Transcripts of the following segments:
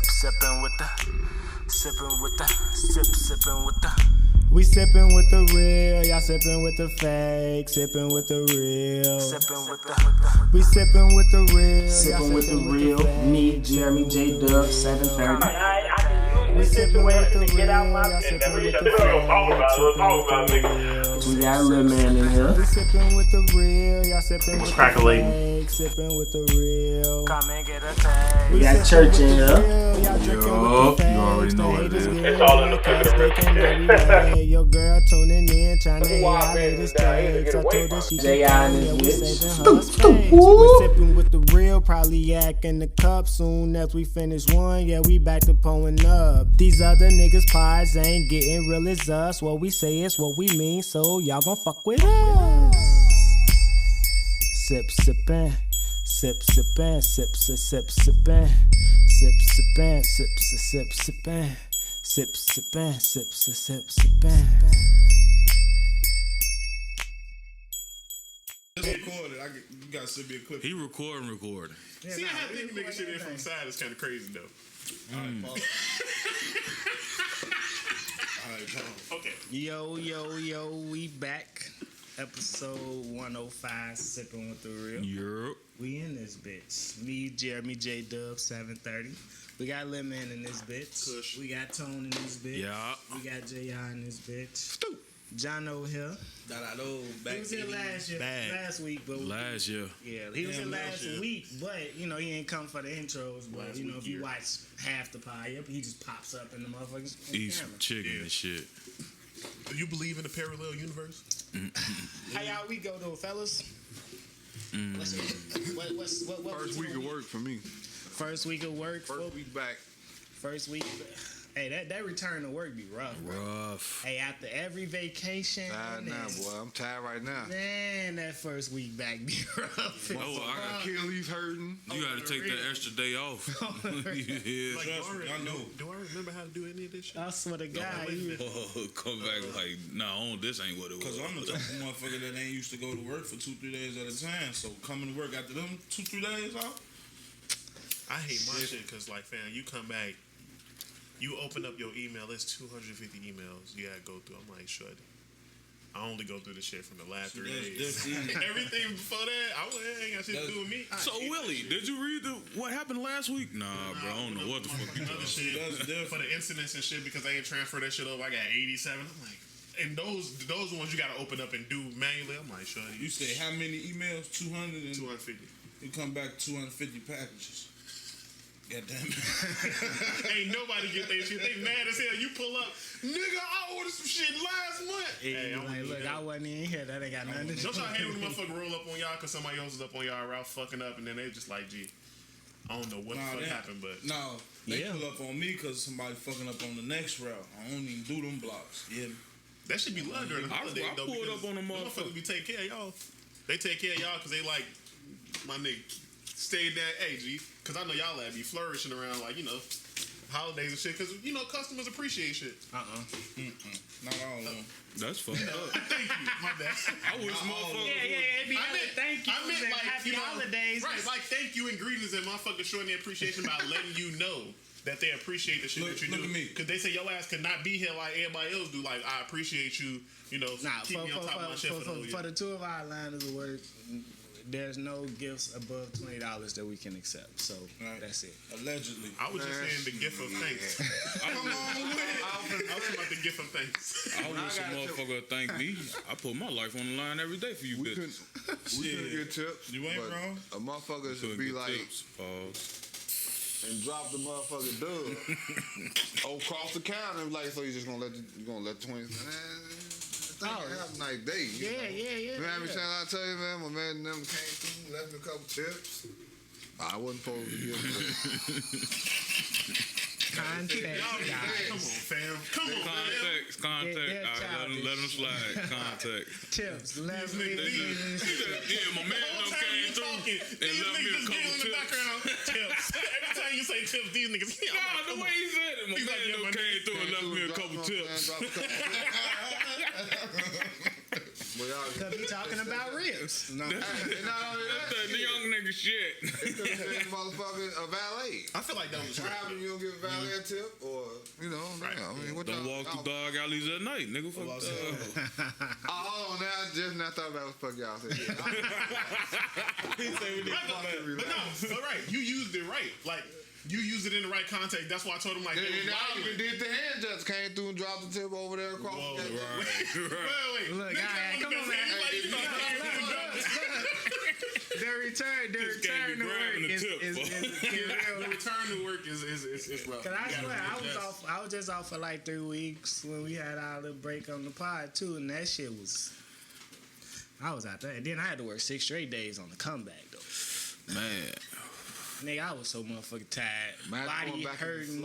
Sippin' with the, sippin' with the, sippin' with the. We sippin' with the real, y'all sippin' with the fake, sippin' with the real. Sippin' with the, We sippin' with the real, Sippin' with the real, me, Jeremy, J Dub, 730. We sippin' with the real, y'all sippin' with the fake, sippin' with the real. We got a little man in here. We sippin' with the real, y'all sippin' with the Crack-a-latin. fake, sippin' with the real. come and get a taste. We got church in here. Yup, you already know what it is. It's all in the Your girl tuning in, trying to hear our latest takes. I told her she J.I. can and yeah, we his saving bitch. her space. We sipping with the real, probably yak in the cup. Soon as we finish one, yeah, we back to pulling up. These other niggas' pies ain't getting real as us. What we say is what we mean, so y'all gon' fuck with us. Sip, sippin', sip, sippin', sip, sip, sippin', sip, sippin', sip, sip, sippin'. Sip, sippin', sip, sip, sippin'. It's recorded. You gotta send me a clip. He recording. See, I had to think nigga shit in from the side. It's kind of crazy though. Alright, pause. Alright, pause. Okay. Yo, we back. Episode 105, Sippin' with the Real. Yup. We in this bitch. Me, Jeremy, J Dub, 730. We got Lil Man in this bitch. Kush. We got Tone in this bitch. Yeah. We got J.I. in this bitch. John O here. He was here last week, but Last year. yeah, he was here last year. week, but you know he ain't come for the intros. But you know if you watch half the pie, he just pops up in the motherfuckers. Eat some camera. chicken and shit. Do you believe in a parallel universe? How y'all we go though, fellas? What's First week of work for me. First week of work. First week back. First week. Hey, that return to work be rough. Bro. Rough. Hey, after every vacation. Tired now, boy. I'm tired right now. Man, that first week back be rough. Oh, I got Achilles hurting. You gotta take that extra day off. Yeah. Like, Trust me, I know. Do I remember how to do any of this shit? I swear to God. Oh, come back like, nah, this ain't what it was. Cause I'm the type of motherfucker that ain't used to go to work for 2-3 days at a time. So coming to work after them 2-3 days off. I hate my shit because, like, fam, you come back, you open up your email, it's 250 emails you gotta go through. I'm like, shut. I only go through the shit from the last 3 days. Everything before that, ain't got shit to do with me. So, Willie, did you read what happened last week? Nah, bro, I don't know what the fuck you Other talking shit for the incidents and shit because I ain't transferred that shit over. I got 87. I'm like, and those ones you gotta open up and do manually. I'm like, shut. You say how many emails? 200 and 250. you come back 250 packages. God damn it. Ain't nobody get that shit. They mad as hell. You pull up, nigga, I ordered some shit last month. Hey, I'm Like, look, I wasn't in here. That ain't got nothing to do. don't y'all hate when the motherfucker roll up on y'all because somebody else is up on y'all route fucking up and then they just like, gee, I don't know what the fuck happened, but No, they Yeah. pull up on me because somebody fucking up on the next route. I don't even do them blocks. Yeah. that should be love during the holiday I though. pulled because up on a motherfuckers be take care of y'all. They take care of y'all because they like, my nigga, stay that, hey, G, because I know y'all be flourishing around like, you know, holidays and shit because, you know, customers appreciate shit. Not all of them. That's fucked up. Thank you, my bad. I wish motherfuckers it'd be thank you. I meant like, happy you know, holidays. right? Like thank you and greetings and motherfuckers showing their appreciation by letting you know that they appreciate the shit that you do. Look at me. Because they say your ass could not be here like everybody else do. Like I appreciate you. You know, keep me on top of my shit for the whole year. for the two of our liners of work, there's no gifts above $20 that we can accept. So Right. that's it. Allegedly. I was just saying the gift of thanks. Come on with it. I was talking about the gift of thanks. I wish a motherfucker thank me. I put my life on the line every day for you We bitches. couldn't get tips. You ain't but wrong. A motherfucker should Couldn't be get like tips. Pause. and drop the motherfucker dub. Across the counter, like so you just gonna let 20. Have a nice day. You know? Yeah. Man, every time I tell you, man, my man them came through, left me a couple tips. I wasn't supposed to give them. Contact, Come guys. on, fam. Come on, fam. Contact. They're All right, let them slide. Contact. Tips. Let me. Yeah, my man The whole done time came you through talking, and these left me niggas a just couple giggling in the tips. background. Tips. Every time you say tips, these niggas. Nah, the way he said it, my He's man like, yeah, done my came nigga through and left me a couple tips. But y'all, Cause we talking about ribs. and not only that, The young nigga shit. it could have been motherfucking a valet. I feel like that was What happened? You don't give a valet a tip, or Right. I mean, what Don't y'all? walk through dog alleys at night, nigga. Fuck that. Hold on, now just now thought about what the fuck y'all said. He say we need But no, all right. You used it right. Like you used it in the right context. That's why I told him like. And they was now wilding. you did the hand just came through and dropped the tip over there across. Whoa, the Wait. Look, Nigga, alright, come on, man. The return gave me to grabbing work the is tip, real. The return to work is rough. Cause I You swear, gotta I was adjust. off. I was just off for like 3 weeks when we had our little break on the pod too, and that shit was. I was out there, and then I had to work 6 straight days on the comeback though. Man. Nigga, I was so motherfucking tired. Man, Body going back hurting,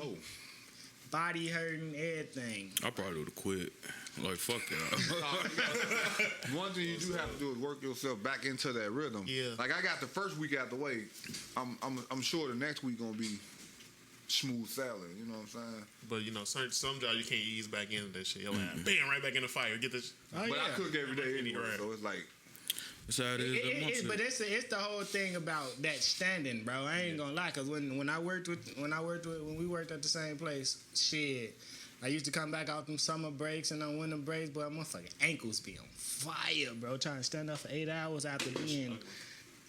in everything. I probably would have quit. Like, fuck that. One thing you do have to do is work yourself back into that rhythm. Yeah. Like I got the first week out the way. I'm sure the next week gonna be smooth sailing. You know what I'm saying? But you know, some jobs you can't ease back into that shit. Yo, bam, right back in the fire. Get this. Oh But yeah. I cook every day anyway, Right. so it's like That's how it is. But it's the whole thing about that standing, bro. I ain't gonna lie, cause when we worked at the same place, shit, I used to come back out them summer breaks and on winter breaks, but my fucking ankles be on fire, bro. Trying to stand up for 8 hours after being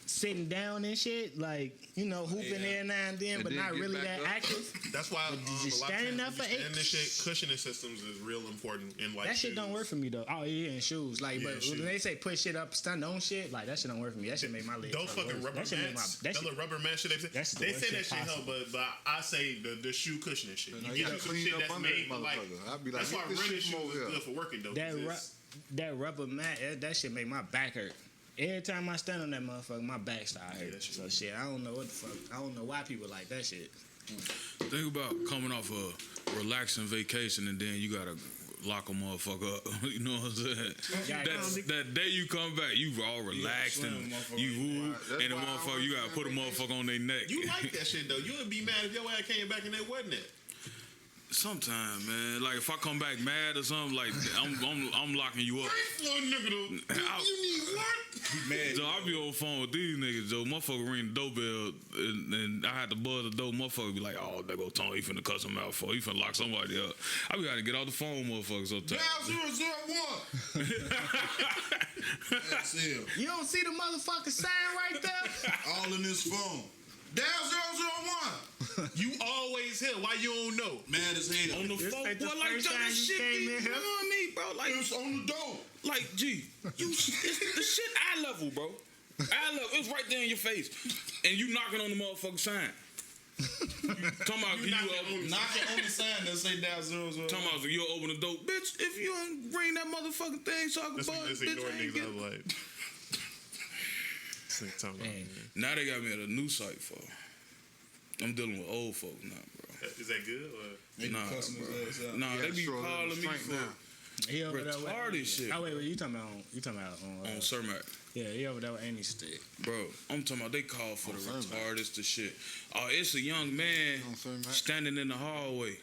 sitting down and shit, like, you know, hooping there now and then, but then not get really back that up. active. That's why a just lot of standing times up when you for stand this shit, cushioning systems is real important in like That shit don't shoes. work for me though. Oh yeah, in shoes. Like, Yeah, but shoes. when they say put shit up, stand on shit, like that shit don't work for me. That shit make my legs. Those hurt fucking worse. rubber That shit make mats, that that shit- little rubber mat shit. That's the They worst say that shit shit help, possible. but I say the shoe cushioning shit. You you get gotta you some clean shit up that's under made that for like. motherfucker. I'd be like, That's why get this running shit shoes from over is here. good for working though. That 'cause that rubber mat, that shit make my back hurt. Every time I stand on that motherfucker, my back start hurting. that shit So shit, I don't know what the fuck. I don't know why people like that shit. Think about coming off a relaxing vacation and then you gotta lock a motherfucker up. You know what I'm saying? Yeah, That day you come back, you all relaxed slam and motherfucker. you woo, That's and the why I motherfucker, you gotta put a motherfucker on their neck. You like that shit though. You would be mad if your ass came back and that wasn't it. Sometimes, man, like if I come back mad or something, like I'm locking you up. Little nigga, you need what? Mad. So I be on the phone with these niggas, Joe. Motherfucker ring the doorbell, and I had to buzz the door. Motherfucker be like, "Oh, there go Tony. He finna cuss him out for. He finna lock somebody up." I be gotta get off the phone, motherfucker. Sometimes. Dial 001. That's him. You don't see the motherfucking sign right there? All in his phone. Dial 001. You always here. Why you don't know? Mad as hell. On the This phone, ain't the boy, like first Joe, time that you shit came be, in you here. know what I mean, bro? Like, It's on the door. like, G, it's the shit eye level, bro. Eye level, it's right there in your face, and you knocking on the motherfucking sign. Talking about you Knocking on the sign that say dial 001. talking about you'll open the door, bitch. If you don't bring that motherfucking thing, talking Let's about, just bitch, ignore I ain't niggas. I get. was like, this nigga talking about, Man. Now they got me at a new site for. I'm dealing with old folk now, bro. is that good or? They be Nah, cussing his ass out. Nah, they be sure, calling me strength for now. He over there with retarded shit. Oh wait, you talking about on On Cermak. yeah, he over there with Andy stick. Bro, I'm talking about they call for the Cermak. retardest to shit. Oh, it's a young man On Cermak. standing in the hallway.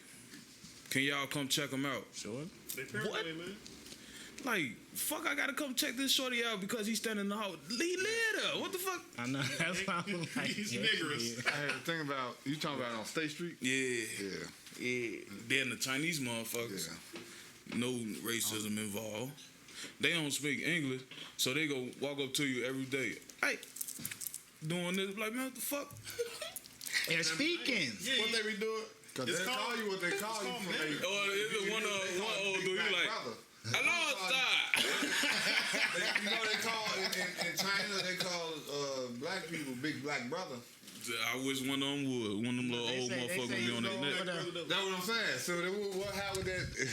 Can y'all come check him out? Sure. They paramedic, man. Like, fuck, I gotta come check this shorty out because he's standing in the hallway. He live there. What the fuck? I know. That's why I'm like, He's yeah, vigorous. I had to think about you talking about on State Street. Yeah. Yeah, Yeah. Then the Chinese motherfuckers. yeah. No racism involved. They don't speak English, so they go walk up to you every day. Hey, doing this, like, man, what the fuck? They're speaking. What they be doing? Cause It's they called- call you what they it's call you called for. manner. They, Or is it one old dude, you like, hello, sir. you know they call in China they call black people big black brother. I wish one of them would. One of them little old motherfuckers be on their neck. That's what I'm saying. So what happened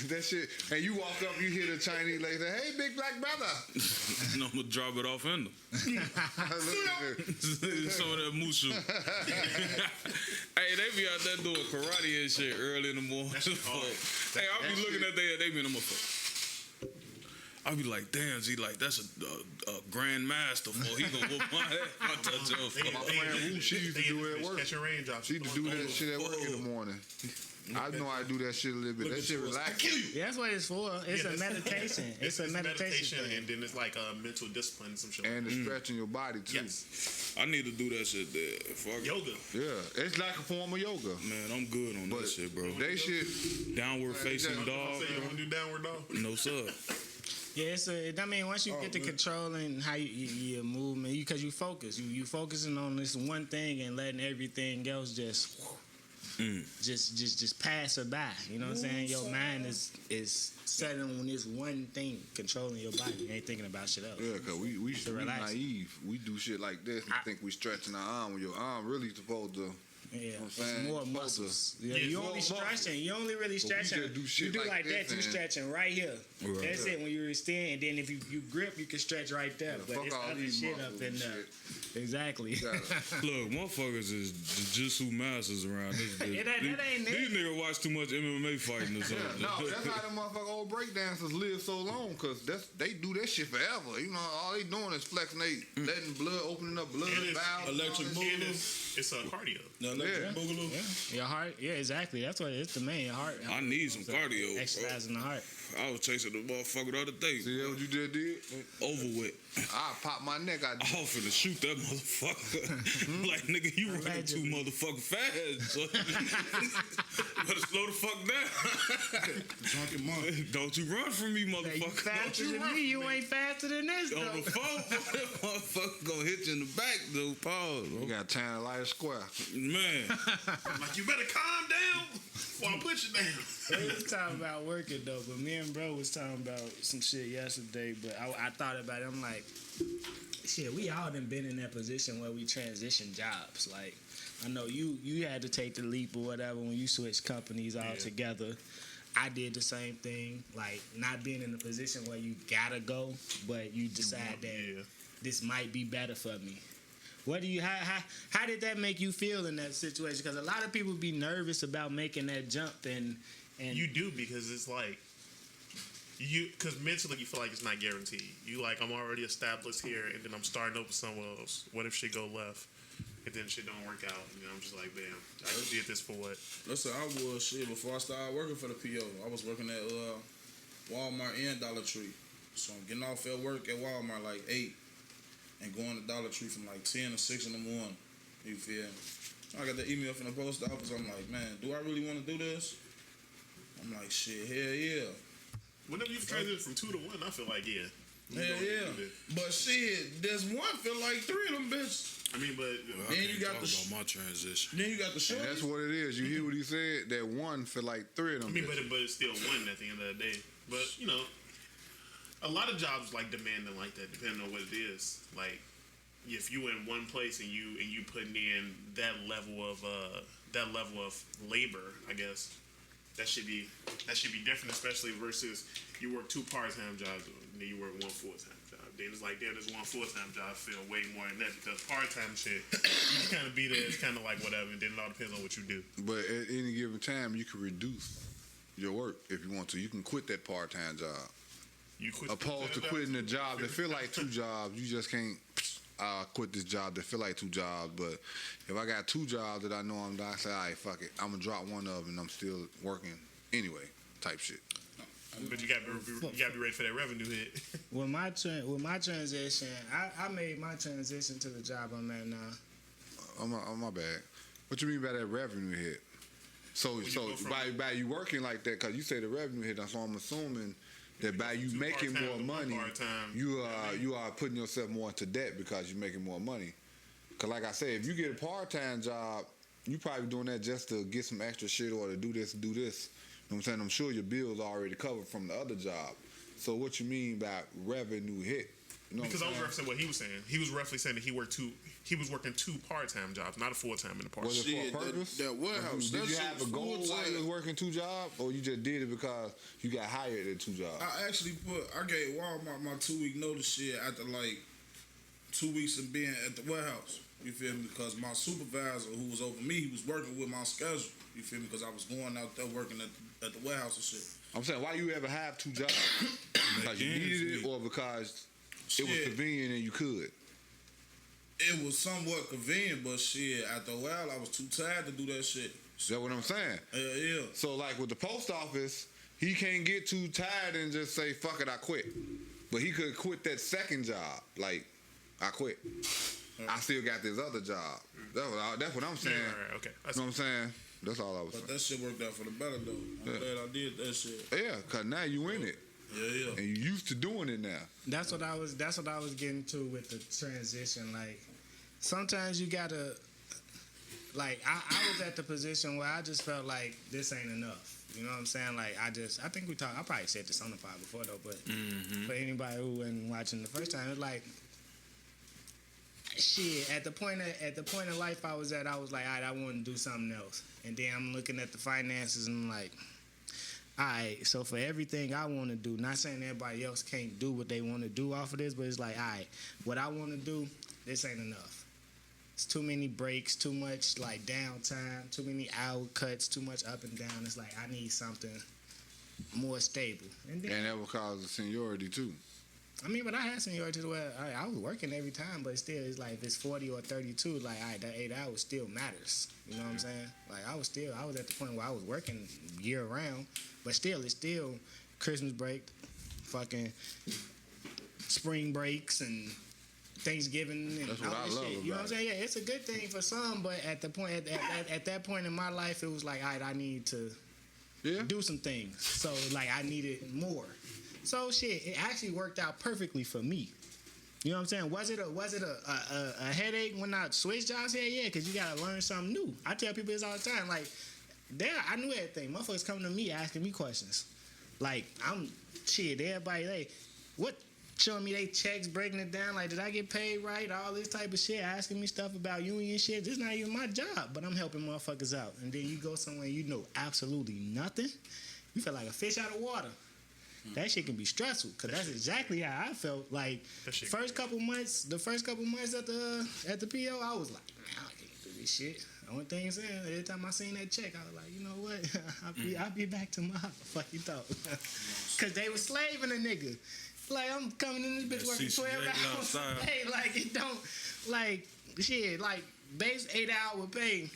that shit? And you walk up, you hear the Chinese lady say, "Hey, big black brother." And I'm gonna drop it off in them. Some of that mushu. Hey, they be out there doing karate and shit early in the morning. Hey, I be looking at they be in the motherfucker. I be like, damn, Z, like that's a grandmaster for he gonna whoop my ass if I touch your phone. My friend Wu, she used to do it at work. Catching raindrops. She used to do that shit at work in the morning. I know I do that shit a little bit. That shit relaxing. Yeah, that's what it's for. It's a meditation. It's a meditation thing. And then it's like a mental discipline and some shit. And it's stretching your body too. Yes. I need to do that shit there. Fuck it. Yoga. Yeah, it's like a form of yoga. Man, I'm good on that shit, bro. They shit. Downward facing dog. You want to do downward dog? No, sir. Yeah, I mean, once you get to controlling how your movement, because you focus, you focusing on this one thing and letting everything else just pass it by. You know what I'm saying? Your mind is set on this one thing, controlling your body. You ain't thinking about shit else. Yeah, cause we naive. We do shit like this and think we stretching our arm when your arm really supposed to. Yeah, You know what I'm it's saying? more Supposed muscles. to- Yeah, you more only muscles. stretching. You only really stretching. just do shit you do like like this that. You and- stretching right here. Right. That's it when you extend. And then if you grip, you can stretch right there. But Fuck it's all other these shit muscles up in and there. shit. Exactly. Look, motherfuckers is jujitsu masters around this bitch. That ain't These it. niggas watch too much MMA fighting or something. No, that's how them motherfucking old breakdancers live so long, cause they do that shit forever. You know, all they doing is flexing, letting blood, opening up blood And it's valves. electric and all that And shit. it's a cardio. The electric Yeah. boogaloo. Yeah. Your heart. Yeah, exactly. That's what it's the main heart. I need some cardio, bro. Exercising the heart. I was chasing the motherfucker the other day. See that what you just did? Over with. I pop my neck. I I was finna shoot that motherfucker. Like, nigga, you running too motherfucking fast. So. Better slow the fuck down. Drunken monk. Don't you run from me, You motherfucker. faster than me. You ain't faster than this, On though. the phone, motherfucker gonna hit you in the back, though. Pause. You got time to light a square. Man. Like, you better calm down while I put you down. We was talking about working though, but me and bro was talking about some shit yesterday. But I thought about it. I'm like, shit, we all done been in that position where we transition jobs. Like, I know you had to take the leap or whatever when you switched companies altogether. I did the same thing. Like, not being in a position where you gotta go, but you decide that this might be better for me. What do you how did that make you feel in that situation? Because a lot of people be nervous about making that jump and You do, because it's like because mentally you feel like it's not guaranteed. You like, I'm already established here, and then I'm starting over somewhere else. What if shit go left, and then shit don't work out? And then I'm just like, damn, I just did this for what? Listen, I was shit before I started working for the PO. I was working at Walmart and Dollar Tree. So I'm getting off at work at Walmart like 8 and going to Dollar Tree from like 10 or 6 in the morning. You feel me? So I got the email from the post office. I'm like, man, do I really want to do this? I'm like, shit, hell yeah. Whenever you transition from 2 to 1, I feel like, yeah. Hell yeah. But shit, there's one feel like 3 of them bitches. I mean, but I Then can't you got talk the about my transition. Then you got the And short. that's what it is. You hear what he said? That one feel like 3 of them. I mean, bitches. but it's still 1 at the end of the day. But you know, a lot of jobs like demanding like that, depending on what it is. Like, if you in one place and you putting in that level of labor, I guess that should be different, especially versus you work 2 part-time jobs and then you work 1 full-time job. Then it's like, damn, this 1 full-time job feel way more than that, because part-time shit, you just kind of be there. It's kind of like whatever, and then it all depends on what you do. But at any given time, you can reduce your work if you want to. You can quit that part-time job. You quit Opposed to quitting a job that feel like 2 jobs, you just can't quit this job that feel like 2 jobs. But if I got 2 jobs that I know I'm done, I say, all right, fuck it. I'm going to drop one of them and I'm still working anyway, type shit. But you gotta be ready for that revenue hit. with my transition, I made my transition to the job I'm at now. On my bad. What you mean by that revenue hit? So go from- by you working like that, because you say the revenue hit, so I'm assuming that by you Two making part-time more to one money, part-time. you are putting yourself more into debt because you're making more money. Because like I said, if you get a part-time job, you probably doing that just to get some extra shit or to do this. You know what I'm saying? I'm sure your bills are already covered from the other job. So what you mean by revenue hit? You know Because I what was I'm saying? referencing what he was saying. He was roughly saying that he was working 2 part-time jobs, not a full-time in the part. Was it Shit, for a purpose? that warehouse, Did that you shit have a was goal while full-time. you was working 2 jobs, or you just did it because you got hired at 2 jobs? I actually I gave Walmart my 2-week notice shit after like 2 weeks of being at the warehouse. You feel me? Because my supervisor, who was over me, he was working with my schedule. You feel me? Because I was going out there working at the warehouse and shit. I'm saying, why you ever have 2 jobs? Because you needed it or because it was Shit. convenient and you could? It was somewhat convenient, but shit, after a while, I was too tired to do that shit. That's what I'm saying. Yeah. So like with the post office, he can't get too tired and just say, fuck it, I quit. But he could quit that second job. Like, I quit. I still got this other job. That's what I'm saying. Right, okay. You know what I'm saying? That's all I was saying. But that shit worked out for the better, though. I'm glad I did that shit. Yeah, because now you in it. Yeah. And you used to doing it now. That's what I was getting to with the transition. Like, sometimes you gotta, like, I was at the position where I just felt like this ain't enough. You know what I'm saying? Like, I think I probably said this on the pod before though, but for anybody who wasn't watching the first time, it's like, shit. At the point of life I was at, I was like, all right, I want to do something else. And then I'm looking at the finances and I'm like, all right, so for everything I want to do, not saying everybody else can't do what they want to do off of this, but it's like, all right, what I want to do, this ain't enough. It's too many breaks, too much like downtime, too many hour cuts, too much up and down. It's like I need something more stable. And that would cause a seniority too. I mean, but I had seniority to where I was working every time, but still, it's like if it's 40 or 32, like, all right, that 8 hours still matters. You know what I'm saying? Like, I was at the point where I was working year round, but still, it's still Christmas break, fucking spring breaks, and Thanksgiving, and That's all what I that love shit. You know what I'm about saying? Yeah, it's a good thing for some, but at the point, at that point in my life, it was like, all right, I need to do some things. So, like, I needed more. So shit, it actually worked out perfectly for me. You know what I'm saying? Was it a headache when I switched jobs? Yeah, because you gotta learn something new. I tell people this all the time. Like, I knew everything. Motherfuckers coming to me asking me questions. Like, everybody, like, what? Showing me they checks, breaking it down. Like, did I get paid right? All this type of shit, asking me stuff about union shit. This is not even my job, but I'm helping motherfuckers out. And then you go somewhere you know absolutely nothing. You feel like a fish out of water. That shit can be stressful because that's exactly how I felt. Like the first couple months at the PO, I was like, man, I can't do this shit. Only thing saying, every time I seen that check, I was like, you know what? I'll be back tomorrow. Fuck you thought? Because they was slaving a nigga. Like, I'm coming in this bitch working 12 hours. Hey, like, it don't, like, shit, like, base 8 hour pay.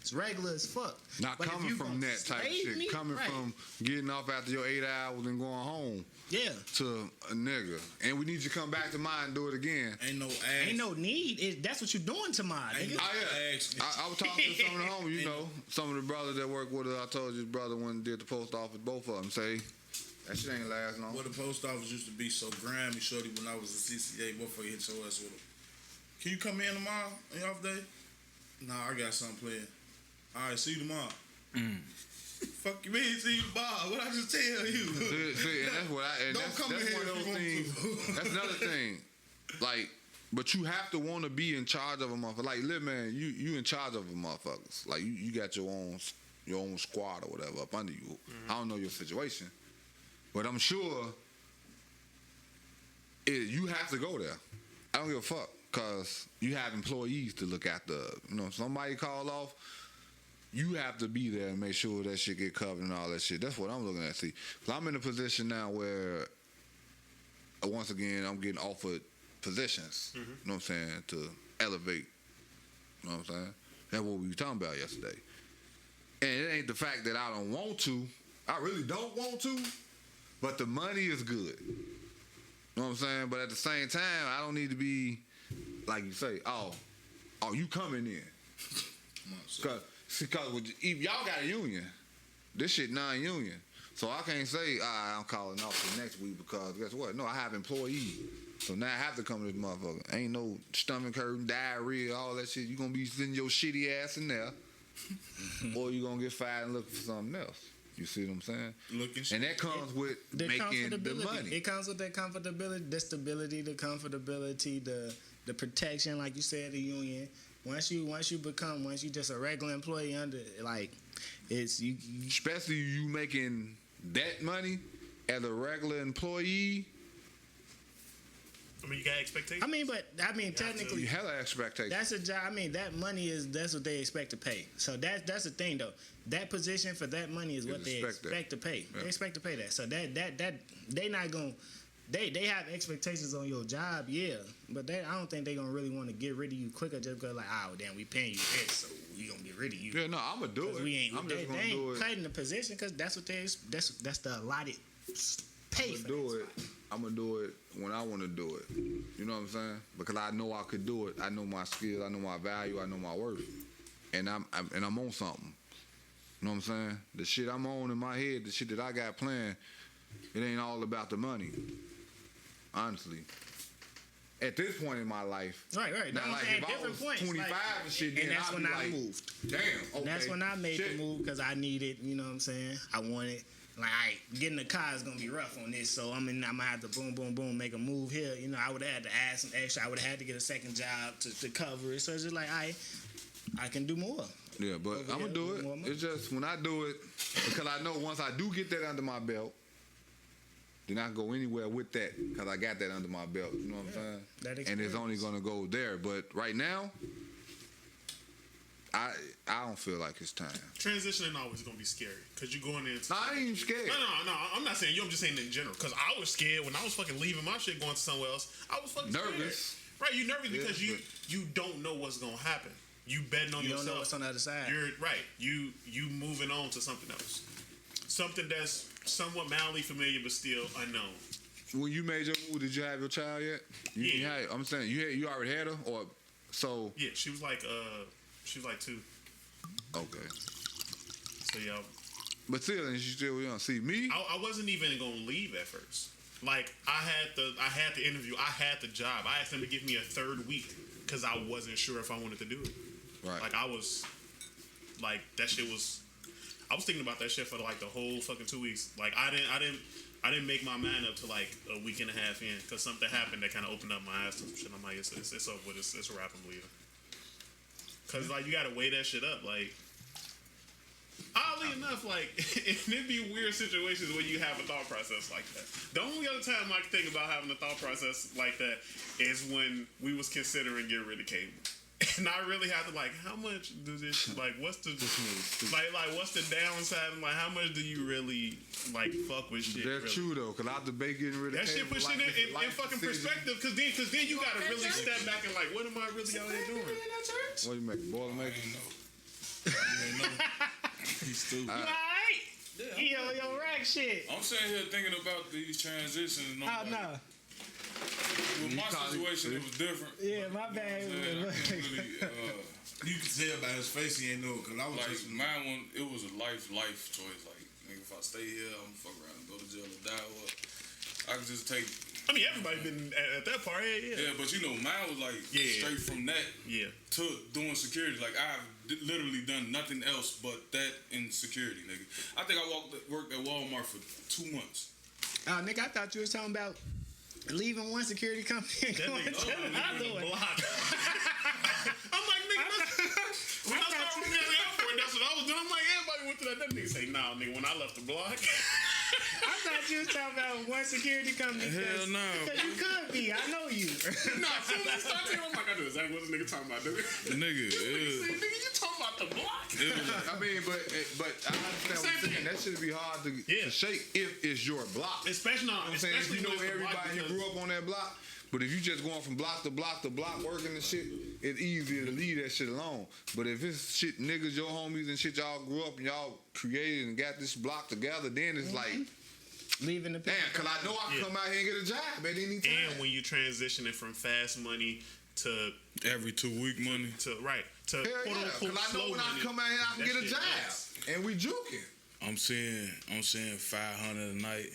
It's regular as fuck. Not but coming from that type of shit. Coming from getting off after your 8 hours and going home. Yeah. To a nigga. And we need you to come back to mine and do it again. Ain't no need. That's what you're doing to mine, nigga. I was talking to some of the homies, you know, some of the brothers that work with us. I told you his brother went and did the post office, both of them say, that shit ain't last long. Well, the post office used to be so grimy, shorty, when I was a CCA, motherfucker hit your ass with it. Can you come in tomorrow on your off day? Nah, I got something planned. All right, see you tomorrow. Fuck you, mean, see you tomorrow. What I just tell you? See, and that's what that's one of those things. That's another thing. Like, but you have to want to be in charge of a motherfucker. Like, live, man, you in charge of a motherfuckers. Like, you got your own squad or whatever up under you. I don't know your situation, but I'm sure you have to go there. I don't give a fuck because you have employees to look after. You know, somebody call off. You have to be there and make sure that shit get covered and all that shit. That's what I'm looking at. See, cause I'm in a position now where, once again, I'm getting offered positions. You know what I'm saying, to elevate. You know what I'm saying? That's what we were talking about yesterday. And it ain't the fact that I don't want to. I really don't want to, but the money is good. You know what I'm saying? But at the same time, I don't need to be, like you say, oh, you coming in. Because if y'all got a union, this shit non-union. So I can't say, I'm calling off for next week because guess what? No, I have employees. So now I have to come to this motherfucker. Ain't no stomach hurting, diarrhea, all that shit. You going to be sitting your shitty ass in there or you going to get fired and look for something else. You see what I'm saying? And that comes with making the money. It comes with that comfortability, the stability, the comfortability, the protection, like you said, the union. Once you just a regular employee under, like, it's you. Especially you making that money as a regular employee, I mean, you got expectations. Technically, You hella expectations. that's a job. I mean, that's what they expect to pay. So that's the thing though. That position for that money is what they expect to pay. Yeah. They expect to pay that. So that they not gonna. They have expectations on your job, yeah, but I don't think they gonna really want to get rid of you quicker just because like, oh damn, we paying you this, so we gonna get rid of you. Yeah, no, I'm gonna do it. I'm just gonna do it. Cutting the position because that's what that's the allotted pay for. I'm gonna do it when I want to do it. You know what I'm saying? Because I know I could do it. I know my skills. I know my value. I know my worth, and I'm on something. You know what I'm saying? The shit I'm on in my head, the shit that I got planned, it ain't all about the money. Honestly, at this point in my life, right. Not like if I was 25 and shit, then that's when I moved. Damn, okay. And that's when I made the move because I needed, you know what I'm saying? I wanted, like, all right, getting the car is gonna be rough on this, so I'm gonna have to boom, make a move here. You know, I would have had to add some extra. I would have had to get a second job to cover it. So it's just like, I can do more. Yeah, but I'm gonna do it. It's just when I do it, because I know once I do get that under my belt, then I can go anywhere with that because I got that under my belt. You know what I'm saying? And it's only gonna go there. But right now, I don't feel like it's time. Transitioning always gonna be scary because you're going into. No, I ain't even scared. No. I'm not saying you. I'm just saying in general because I was scared when I was fucking leaving my shit going to somewhere else. I was fucking nervous. Scared. Right, you nervous because you don't know what's gonna happen. You betting on yourself. You don't know what's on the other side. You're right. You moving on to something else, something that's somewhat mildly familiar but still unknown. When you made your move, did you have your child yet? Yeah. I'm saying you already had her, or so. Yeah, she was like 2. Okay. So yeah. But still, and she still young. See me. I wasn't even gonna leave at first. Like I had the interview. I had the job. I asked them to give me a third week because I wasn't sure if I wanted to do it. Right. Like I was, like that shit was. I was thinking about that shit for like the whole fucking 2 weeks. Like I didn't make my mind up to like a week and a half in because something happened that kind of opened up my eyes to some shit. I'm like, it's over with. It's a wrap. I'm leaving. Cause like you gotta weigh that shit up. Like oddly enough, like it'd be weird situations where you have a thought process like that. The only other time I can think about having a thought process like that is when we was considering getting rid of cable. And I really have to like, how much do this like? What's the like what's the downside? And like, how much do you really like fuck with shit? That's true though, cause I debate getting rid of that shit. Put shit in fucking perspective. Cause then you gotta really step back and like, what am I really out here doing? What do you make? Boilermaker? He's stupid. You alright? Yo, rack shit. I'm sitting here thinking about these transitions. And I'm like, no. With my situation, it was different. Yeah, my bad. You can tell by his face he ain't know because I was Like just mine, one, it was a life choice. Like, nigga, if I stay here, I'm gonna fuck around and go to jail or die. Or I could just take. I mean, everybody been at that part. Yeah. Yeah, but you know, mine was like straight from that to doing security. Like I've literally done nothing else but that in security, nigga. I think I worked at Walmart for 2 months. Nigga, I thought you was talking about leaving one security company and going to another one. I'm like, nigga, when I started working at the airport, that's what I was doing. I'm like, everybody went to that. That nigga say, nah, nigga, when I left the block. I thought you was talking about one security company. Hell no. Because you could be. I know you. Nah, as soon as I started here, I'm like, I know exactly what this nigga talking about, dude. Nigga, Nigga, you talking about the block? I mean, but I understand what you're saying. That should be hard to shake if it's your block. Especially I'm saying if you know everybody who grew up on that block. But if you just going from block to block to block working and shit, it's easier to leave that shit alone. But if it's shit niggas, your homies and shit y'all grew up and y'all created and got this block together, then it's like leaving the people. damn, cause I know I can come out here and get a job at any time. And when you transitioning from fast money to every 2 week money to hell quote yeah, unquote cause I know slow when money, I come out here I can that get a shit job. nuts. And we juking. I'm saying 500 a night.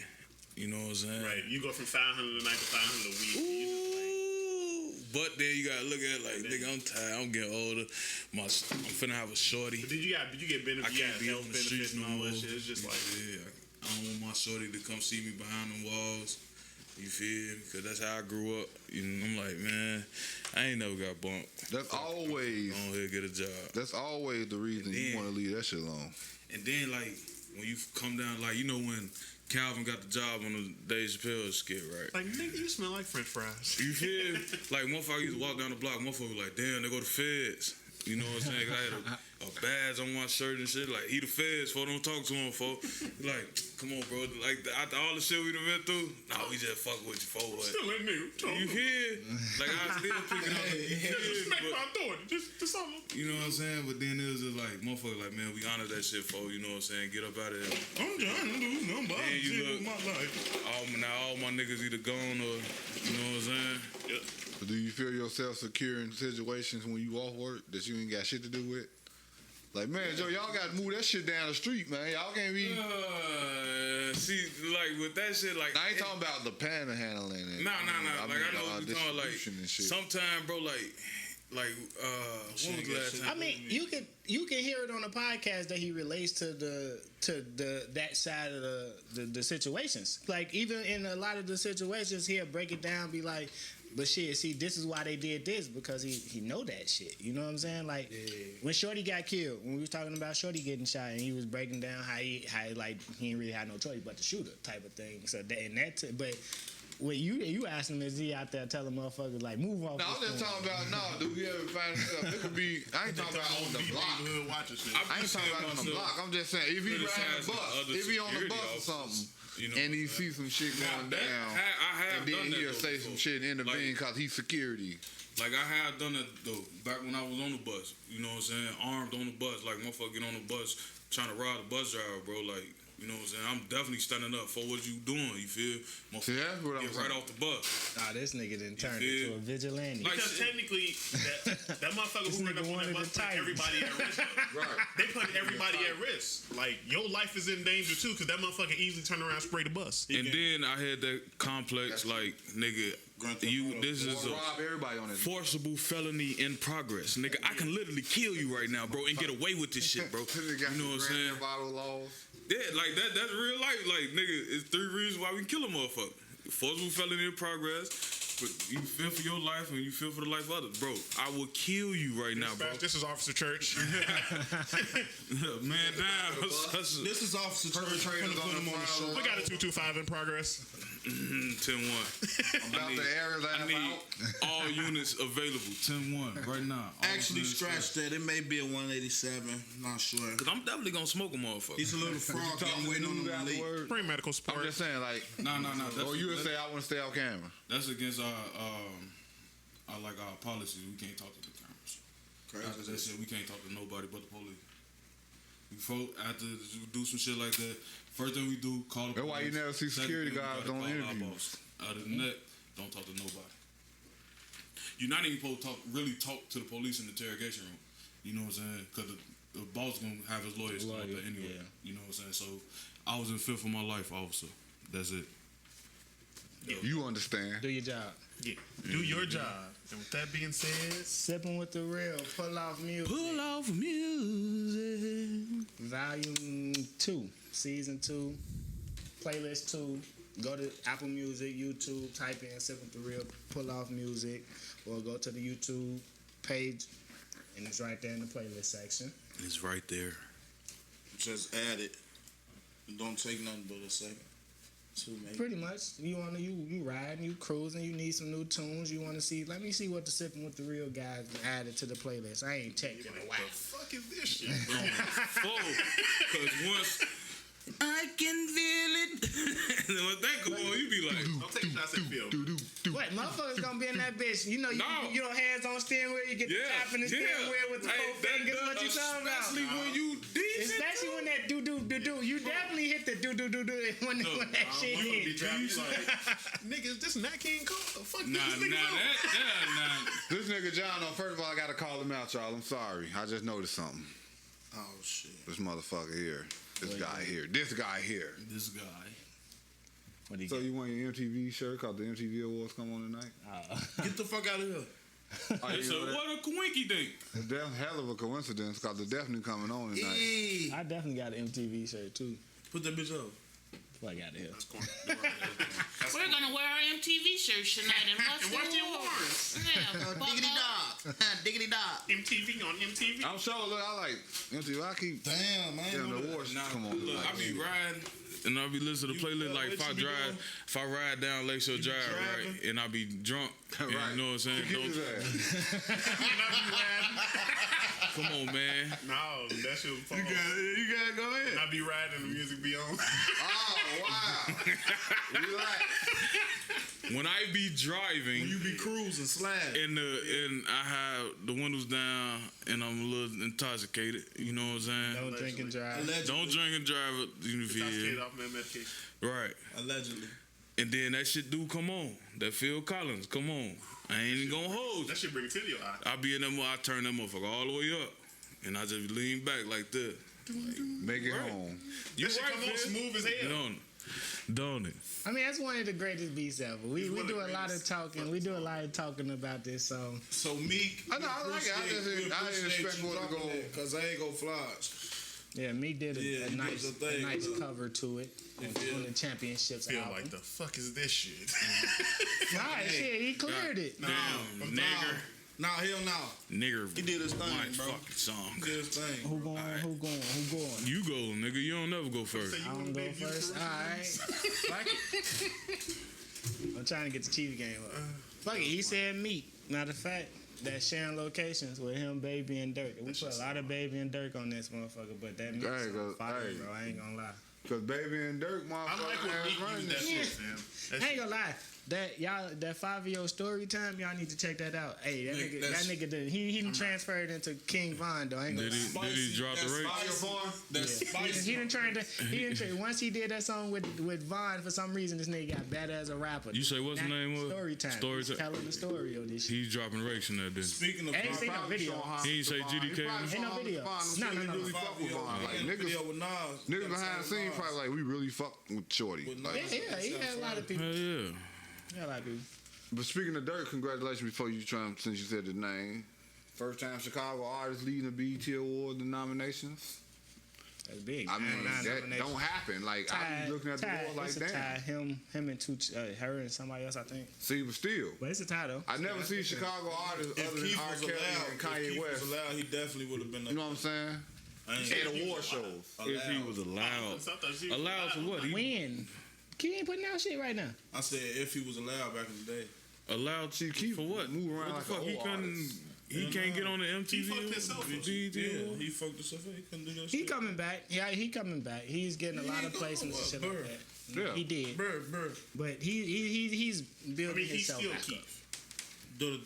You know what I'm saying? Right, you go from 500 a night to 500 a week. Ooh, but then you gotta look at it like, nigga, I'm tired. I'm getting older. I'm finna have a shorty. But did you get benefits? I can't be on health the streets benefits and no all more. that shit. It's just like I don't want my shorty to come see me behind them walls. You feel? Because that's how I grew up. You know, I'm like, man, I ain't never got bumped. That's always on here get a job. That's always the reason you want to leave that shit alone. And then like when you come down, like you know when Calvin got the job on the Dave Chappelle skit, right? Like, nigga, you smell like French fries. You feel? Like, motherfucker used to walk down the block, motherfucker was like, damn, they go to feds. You know what I'm saying? 'Cause I had a badge on my shirt and shit. Like, he the feds, folks. Don't talk to him, folks. Like, come on, bro. Like, after all the shit we done been through, no, we just fucking with you, folks. Still that nigga. You hear? Like, I still picking up. Just make my daughter. Just something. You know what I'm saying? But then it was just like, motherfucker, like, man, we honor that shit, folks. You know what I'm saying? Get up out of there. I'm done. I'm doing nothing but you look, my life. all my niggas either gone or, you know what I'm saying? Yeah. But do you feel yourself secure in situations when you off work that you ain't got shit to do with? Like, man, Joe, y'all got to move that shit down the street, man. Y'all can't be. See, like with that shit, like I ain't talking about the panhandling. Nah. Like I know what you're talking about. Like sometimes, bro, like when was the last time? I mean, you can hear it on the podcast that he relates to that side of the situations. Like even in a lot of the situations, he'll break it down, be like, but shit, see, this is why they did this because he know that shit. You know what I'm saying? Like when Shorty got killed, when we was talking about Shorty getting shot, and he was breaking down how he ain't really had no choice but to shoot her type of thing. So but. When you asked him, is he out there telling motherfuckers like move off? No, I'm just talking about do we ever find stuff? It could be. I ain't talking about on the block. I ain't talking about on the block. I'm just saying if he riding the bus, if he on the bus or something, you know, and he see some shit going down, and then he'll say some shit and intervene because he's security. Like I have done that though back when I was on the bus. You know what I'm saying? Armed on the bus, like motherfucker get on the bus trying to rob the bus driver, bro. Like. You know what I'm saying? I'm definitely standing up for what you doing. You feel? See, that's what I'm saying. Right off the bus. Nah, this nigga done turned into a vigilante. Because technically, that motherfucker who ran up on that bus put everybody at risk. Right. They put everybody at risk. Like, your life is in danger, too, because that motherfucker easily turn around and spray the bus. And then I had that complex, like, nigga, this is a forcible felony in progress. Nigga, I can literally kill you right now, bro, and get away with this shit, bro. You know what I'm saying? Yeah, like that's real life. Like, nigga, it's 3 reasons why we can kill a motherfucker. Forcible felony in progress, but you feel for your life and you feel for the life of others. Bro, I will kill you right now, bro. This is Officer Church. Man down. This is Officer Church. We got a 225 in progress. 10-1. About I need all units available. 10-1 right now. Actually, scratch that. It may be a 187. Not sure. Cause I'm definitely gonna smoke a motherfucker. He's a little froggy. I'm waiting on him to leave. Bring medical support. I'm just saying, like, no. Or you would say I want to stay off camera. That's against our policies. We can't talk to the cameras. After that shit, we can't talk to nobody but the police. After you do some shit like that, first thing we do, call the police. That's why you never see security guards on interviews. Other than that, don't talk to nobody. You're not even supposed to really talk to the police in the interrogation room. You know what I'm saying? Because the boss gonna have his lawyers come up there anyway. Yeah. You know what I'm saying? So I was in fear for my life, officer. That's it. You understand? Do your job. Yeah. Do your job. And with that being said, Sippin' with the Real, Pull Off Music. Pull Off Music. Volume 2, Season 2, Playlist 2. Go to Apple Music, YouTube, type in Sippin' with the Real, Pull Off Music, or go to the YouTube page, and it's right there in the playlist section. It's right there. Just add it. Don't take nothing but a second. Pretty much. You riding, you cruising, you need some new tunes, you want to see, let me see what the Sippin' with the Real guys added to the playlist. I ain't checked in a while. what the fuck is this shit? Because once I can feel it, and when that come on, you be like, Don't take shots at Phil. What, motherfuckers gonna be in that bitch? You know, you hands on steering wheel, you get the tap in the steering wheel with the 4 fingers, what you talking about? Especially when you decent. Especially when that do. You definitely hit the do when that shit hit. Nigga, is this Nat King Cole? Fuck Nah. This nigga John, first of all, I gotta call him out, y'all. I'm sorry. I just noticed something. Oh, shit. This motherfucker here. This guy here. This guy. So you want your MTV shirt because the MTV Awards come on tonight? Get the fuck out of here. So what a coinky dink. It's a hell of a coincidence because they're definitely coming on tonight. I definitely got an MTV shirt too. Put that bitch up. Fuck out of here. That's corny. We're gonna wear our MTV shirts tonight and watch the awards. Yeah, Diggity dog. Diggity dog. MTV on MTV. I'm sure. Look, I like MTV. I keep Damn, man. damn the awards. Nah, Come on, look, like, I be riding and I be listening to the playlist. Like if I ride down Lakeshore Drive, right, and I be drunk, and Right. you know what I'm saying? Kick his ass. Come on, man. No, that shit was false. You gotta go ahead. And I be riding and the music be on. Oh wow! Relax. When I be driving, You be cruising, slide. and I have the windows down, and I'm a little intoxicated. You know what I'm saying? Don't drink and drive. Allegedly. Don't drink and drive at the Intoxicated UVA. off my medication. Right. Allegedly. And then that shit do come on. That Phil Collins, come on. I ain't even gonna hold you. That shit bring a tear to your eye. I be in that I turn that motherfucker all the way up. And I just lean back like this. Make it Right. home. You That shit come on Phil? smooth as hell. Don't it? I mean, that's one of the greatest beats ever. We one of do the a lot of greatest. talking. We do a lot of talking about this song. So Meek. I know, I like it. I didn't expect for it to go. Because I ain't go flies. Yeah, Meek did Yeah, a he nice, did the thing, nice look. cover to it on the championships Feel album. like the fuck is this shit? Nah, shit, he cleared it. Damn, nigger. Nah, hell no. Nigger. He did his thing, white bro. fucking song. He did his thing. Who going? You go, nigga. You don't never go first. I don't go first. All right. Fuck it. I'm trying to get the Chiefs game up. Fuck it. He said Meek. Matter of fact, that sharing locations with him, Baby, and Dirk. We put a lot of Baby and Dirk on this motherfucker, but that Meek There you song go. fire, Hey. bro. I ain't gonna lie. Cause Baby and Dirk, I motherfucker, like when Meek running used that that shit, shit. fam. I ain't gonna lie. That 5-year story time, y'all need to check that out. Hey, that nigga did. He transferred into King Von though. I ain't gonna Did lie. he drop the rate? That's He spicy. didn't train. Once he did that song with Von, for some reason this nigga got better as a rapper. You say what's the name was? Story time. Story He's time. telling the story of this shit. He's dropping race in that. Then Speaking of I ain't seen no video. he ain't say GDK. Ain't no video. No. Really fuck with Vaughn. Like video niggas with Nas. behind the scenes probably like we really fuck with Shorty. With Like, Nas. Yeah, he had a lot of people. Hell yeah. He had a lot of people. but speaking of Dirk, congratulations before you try since you said the name. First time Chicago artist leading the BET Awards and nominations. That's big. I mean, Nine that nominations. don't happen. Like I be looking at the board like, it's a damn. tie. Him and two, her and somebody else, I think. See, but still, But it's a tie though. I never see Chicago artists If other than Keith R. was Kelly allowed, and Kanye if Keith West. was allowed, he definitely would have been. You know what I'm saying? I ain't At saying award shows. If he was allowed. Allowed for what? He When? He ain't putting out shit right now. I said if he was allowed back in the day. allowed See, Keith for what? move around What like the fuck? an He old couldn't. artist. He can't get on the MTV. He fucked himself. BET Yeah, Award? he fucked himself up. He couldn't do that He shit. coming back. Yeah, he coming back. He's getting a lot of placements and shit like Bird. that. Yeah. He did. Bird. But he's building I mean, he's himself still back up. Keith. Do.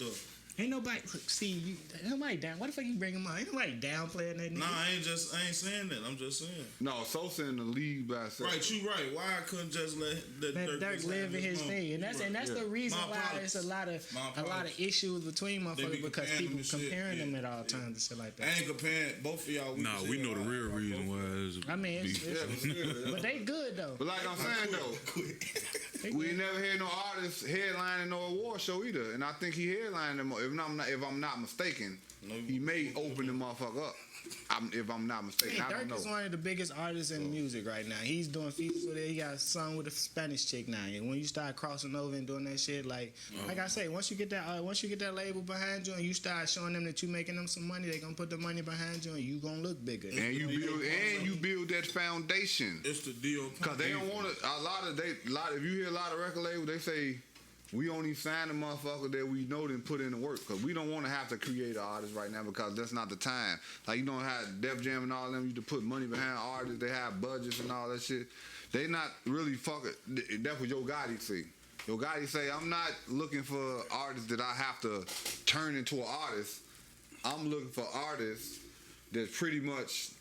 Ain't nobody see you. Ain't nobody down. Why the fuck you bring him up? Ain't nobody downplaying that nigga. Nah, I ain't saying that. I'm just saying. No, Sosa in the lead by himself. Right, you right. Why I couldn't just let Let Dirk just live have in his moment? thing, and that's the reason My why apologies. it's a lot My of apologies. issues between They motherfuckers be because comparing people them and shit, comparing them yeah, at all yeah. times and shit like I that. ain't comparing both of y'all. Nah, we know the real reason why. It's I mean, but they good though. But like I'm saying though, we ain't never had no artist headlining no award show either, and I think he headlined them. If I'm not mistaken, he may open the motherfucker up. If I'm not mistaken, I don't Dirk is know. one of the biggest artists in music right now. He's doing features with it. He got a song with a Spanish chick now. And when you start crossing over and doing that shit, like I say, once you get that label behind you and you start showing them that you making them some money, they gonna put the money behind you and you gonna look bigger. And you build that foundation. It's the deal. Cause they don't want to. If you hear a lot of record labels, they say we only sign the motherfucker that we know then put in the work. Cause we don't want to have to create an artist right now because that's not the time. Like you don't have Def Jam and all them used to put money behind artists. They have budgets and all that shit. They not really fucking. That's what Yo Gotti say. Yo Gotti say I'm not looking for artists that I have to turn into an artist. I'm looking for artists that pretty much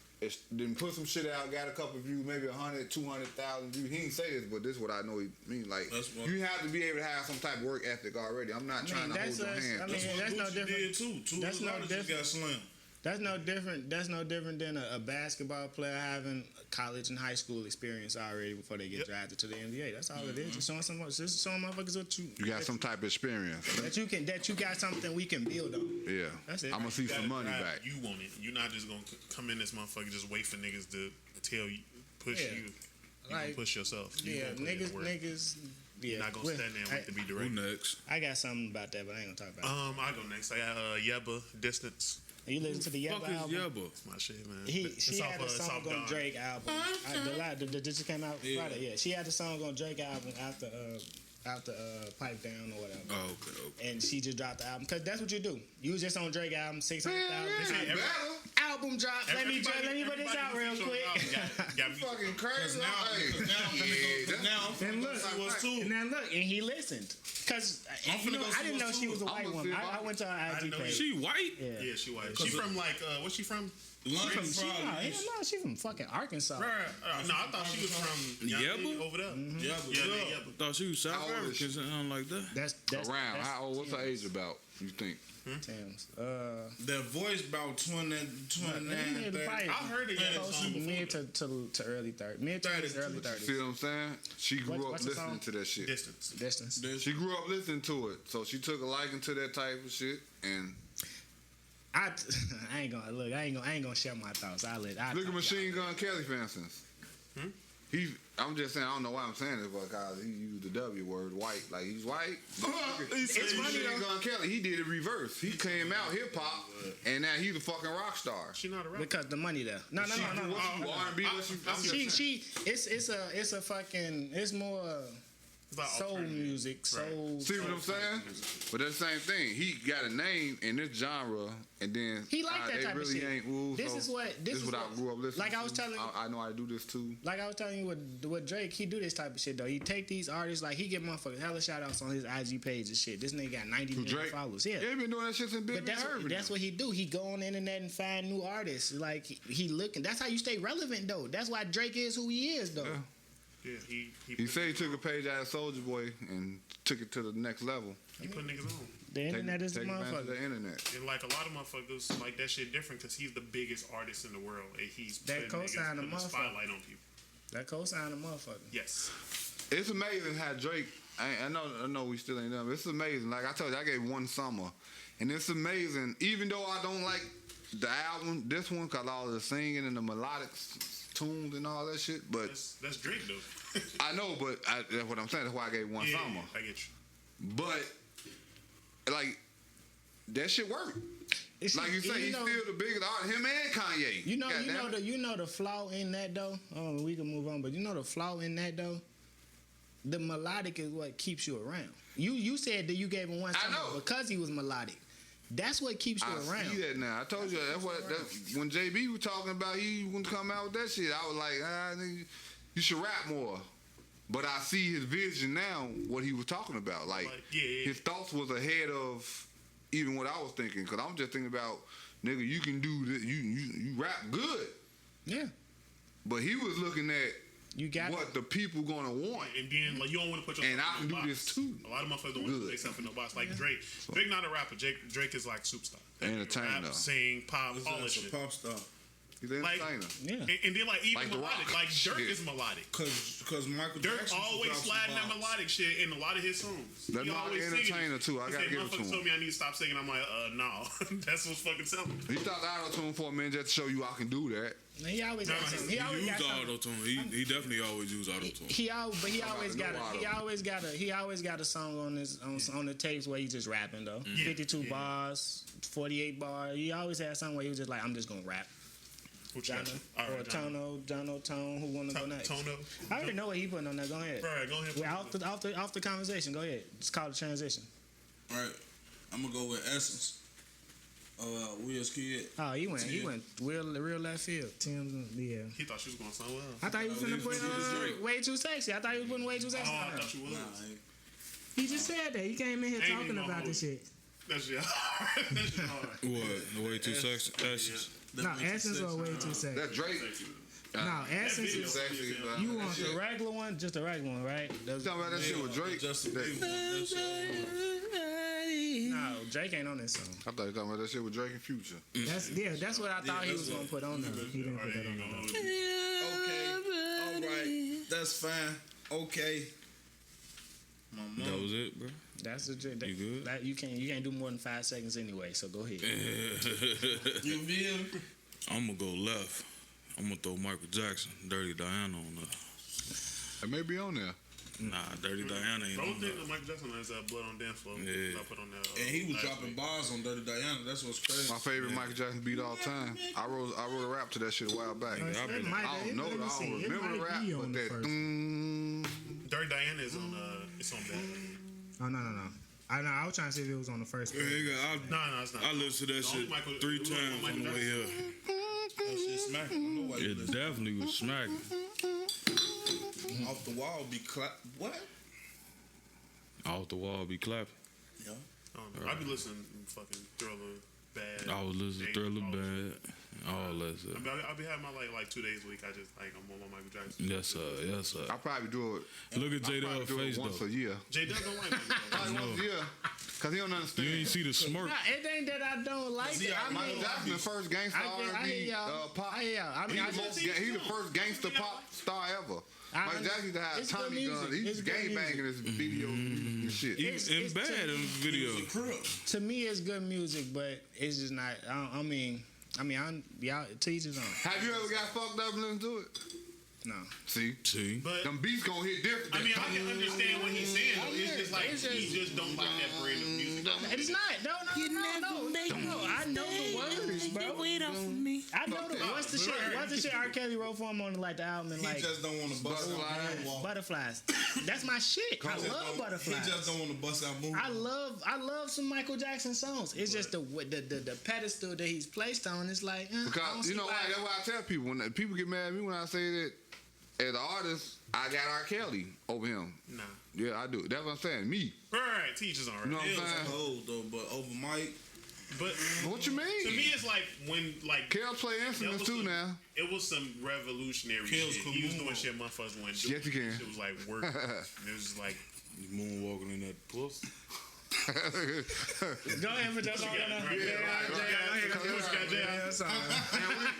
then put some shit out, got a couple views, maybe 100, 200,000 views. He didn't say this, but this is what I know he mean. Like, you have to be able to have some type of work ethic already. I'm not trying to hold your hand. I mean, that's no different. Did too. That's no different. Got slammed. That's no different. That's no different than a basketball player having college and high school experience already before they get drafted to the NBA. That's all it is. Just showing motherfuckers what you You got some type of experience. that you got something we can build on. Yeah. That's it. I'm going to see some money back. You want it. You're not just gonna come in this motherfucker just wait for niggas to tell you, push Yeah. you. You gonna push yourself. You Yeah, gonna put in the work. niggas. Yeah, You're not gonna stand there and wait to be Who direct. next? I got something about that, but I ain't gonna talk about it. I go next. I got Yebba, Distance. You listen to the Fuck Yebba is album? Yebba? It's my shit, man. She had a song on Dawn. Drake album. This just came out Friday. Yeah, she had a song on Drake album after Pipe Down or whatever. Oh, okay. And she just dropped the album because that's what you do. You was just on Drake album, 600,000. Album drop. Let me put this out real quick. Got me Fucking crazy. And look, and he listened. Cause I didn't know she was a white woman. I went to her IG page. She white? Yeah, she white. She from like what's she from? She from fucking Arkansas. No, I thought she was from Yebba? over there. Yebba. Thought she was South How old is African, something like that. That's Around. How old? What's her age about? You think? Tams. That voice about 29, 30. I heard it. Yeah, song before. Mid to early 30s. Mid 30s, early 30s. See what I'm saying? She grew up What's the listening song? to that shit. Distance. She grew up listening to it, so she took a liking to that type of shit. And I ain't gonna share my thoughts. look at Machine Gun Kelly, for instance. I'm just saying, I don't know why I'm saying this, because he used the W word, white. Like, he's white. It's funny Machine Gun Kelly, he did it reverse. He came out hip hop, and now he's a fucking rock star. She not a rapper. because the money there. No. What you R&B? It's more soul music. Soul. See what I'm saying? But that's the same thing. He got a name in this genre, and then He like that they type of really shit. ain't ooh, This so is what I grew up listening. Like I was to. telling- I know how to do this too. Like I was telling you with Drake, he do this type of shit though. He take these artists, like he get motherfuckers hella shout outs on his IG page and shit. This nigga got 90 million Drake? followers. Yeah. He been doing that shit since Big But Herbie. that's what he do. He go on the internet and find new artists. Like he looking. That's how you stay relevant though. That's why Drake is who he is though. Yeah. Yeah, He said he took a page out of Soulja Boy and took it to the next level. he put niggas on. The internet is the Take advantage of motherfucker. the internet. And like a lot of motherfuckers, like that shit different because he's the biggest artist in the world. And he's That putting cosign a putting the motherfucker. spotlight on people. That co-sign a motherfucker. Yes. It's amazing how Drake. I know we still ain't done. But it's amazing. Like I told you, I gave one summer, and it's amazing. Even though I don't like the album, this one, cause all the singing and the melodic tunes and all that shit. But That's Drake though. I know, but that's what I'm saying. That's why I gave one summer. I get you. But like that shit worked. Like you say, he's still the biggest artist. Him and Kanye. You know the flaw in that though. Oh, we can move on, but you know the flaw in that though. The melodic is what keeps you around. You said that you gave him one song because he was melodic. That's what keeps you around. I see that now. I told you when JB was talking about he was gonna come out with that shit. I was like, nigga, you should rap more. But I see his vision now. What he was talking about, his thoughts was ahead of even what I was thinking. Because I'm just thinking about, nigga, you can do this. You rap good. Yeah. But he was looking at what the people gonna want. And then like you don't want to put yourself and I can in no do box. this too. A lot of motherfuckers don't want to put themselves in no box. Like Drake. Drake not a rapper. Drake is like superstar. Entertainer. Rap, sing, pop, all that shit. Pop star. He's an entertainer. And then like even Like The melodic. Rock. Like Dirk Shit. is melodic. Cause Michael Dirk Jackson always dropped some sliding that bombs. melodic shit in a lot of his songs. That He Mark always singing entertainer it. too. I He gotta said, give it to motherfuckers him. told me I need to stop singing. I'm like, no. That's what's fucking selling. He thought auto-tune for a minute just to show you I can do that. He always got something. He always got used something. auto-tune. He definitely always used auto-tune. He always got a song on the tapes where he's just rapping though. 52 bars, 48 bars. He always had something where he was just like, I'm just gonna rap. Jono Tone, who wanna go next? Tono. I already know what he putting on there. Go ahead. Right, go ahead. Off the conversation. Go ahead. It's called a transition. All right, I'm gonna go with Essence. Will's Kid. Oh, he went real left field. Tim's, yeah. He thought she was going somewhere else. I thought he was gonna put Way Too Sexy. I thought he was putting Way Too Sexy. Oh, I thought you was. He just said that. He came in here Ain't talking even about gonna this shit. That shit hard. That shit hard. What? The Way Too Sexy? Essence. No, Essence or Way Too Sexy. That Drake. No, Essence is Sexy. you want the regular one, just the regular one, right? You talking about that shit with Drake? No, Drake ain't on this song. I thought you talking about that shit with Drake and Future. That's what I thought he was gonna put on there. He didn't put that on there. Okay, all right, that's fine. Okay. That was it, bro. That's the Drake. You good? That, you can't do more than 5 seconds anyway. So go ahead. You feel? I'm gonna go left. I'm gonna throw Michael Jackson, Dirty Diana on there. It may be on there. Nah, Dirty Diana ain't I don't on think that. that Michael Jackson has that Blood on Dance Floor. Yeah. I put on that. And he was last dropping week. bars on Dirty Diana. That's what's crazy. My favorite Michael Jackson beat all time. I wrote a rap to that shit a while back. It I might- don't know. I let me see. don't It remember the might rap, be but on the that. first. Dirty Diana is on. It's on that. Oh no. I know. I was trying to see if it was on the first. Yeah, nigga, No, it's not. I listened to that The only shit Michael- 3 the only times on the Michael way here. That shit smacking. I know why you It listen. definitely was smacking. Off the wall be clap. What? Off the wall be clapping. Yeah. I don't know. I be listening to fucking Thriller, Bad. I was listening to Thriller Bad. All that stuff. I be having my like 2 days a week. I just like I'm on my Michael Jackson. Yes, sir. Yes, sir. I probably do it. Look at J I probably Dub's do it face, once though. a year. J Dub don't like Michael Jackson. Probably once a year, cause he don't You understand. ain't see the smirk. Nah, it ain't that I don't like it. I Michael mean, Jackson, the first gangster I hear R&B y'all. pop. I hear y'all. I mean, I just He's the first gangster pop star ever. Michael Jackson used to have it's good Tommy music. guns. He's It's good gang banging his video and shit. Even in it's bad to- in the video. to me, it's good music, but it's just not. I mean, y'all teachers on. Have you ever got fucked up and listened to it? No. See, But them beats gonna hit different. I mean, I can understand what he's saying. Though. It's just like he just don't like that brand of music. It's not. No. I know the words, bro. I know the. What's the shit? What's the shit R. Kelly wrote for him on like the album and He like just don't want to bust out Moonwalk. Butterflies? That's my shit. I love Butterflies. He just don't want to bust out Moonwalk. I love some Michael Jackson songs. It's just the pedestal that he's placed on. It's like I don't Because see you know why. why? That's why I tell people when people get mad at me when I say that as an artist, I got R. Kelly over him. Nah. Yeah, I do. That's what I'm saying. Me. Right, teachers on. You know what I'm It was saying? cold though, but over Mike, But What you mean? to me, it's like when like Kel play instruments too now. It was some revolutionary Kel's shit. He was doing cool. shit motherfuckers wouldn't do. Yes, he can. It was like work. It was just like You moonwalking in that pussy. Go ahead for just And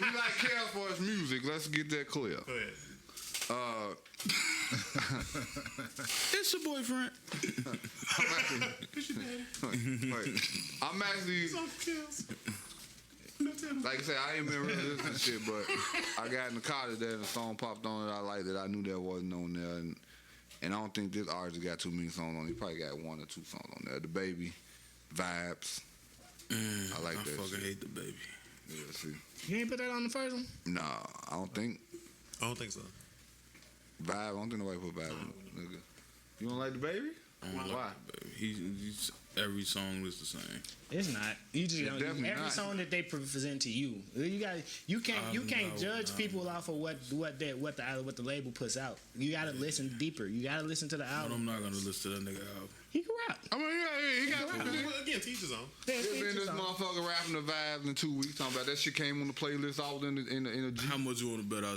we like Kel for his music. Let's get that clear. go ahead. It's your boyfriend. I'm actually, like I said, I ain't been really listening to shit, but I got in the car today and a song popped on that I liked that I knew that wasn't on there. And I don't think this artist got too many songs on. He probably got 1 or 2 songs on there. The Baby, Vibes. I like I that fucking shit. hate the baby. Yeah, see. You ain't put that on the first one? Nah, I don't think I don't think so. Vibe. I don't think nobody put Vibe on it, nigga. You don't like The Baby? I don't Why? like the baby. He's every song is the same. It's not. You just It's don't. definitely Every not. song that they present to you, you can't judge people off of what the label puts out. You gotta listen deeper. You gotta listen to the But album. I'm not gonna listen to that nigga album. He can rap. I mean, yeah, he got Well, again, teachers on. It's been this motherfucker rapping the Vibes in 2 weeks. Talking about that shit came on the playlist all in the G. How much you want to bet I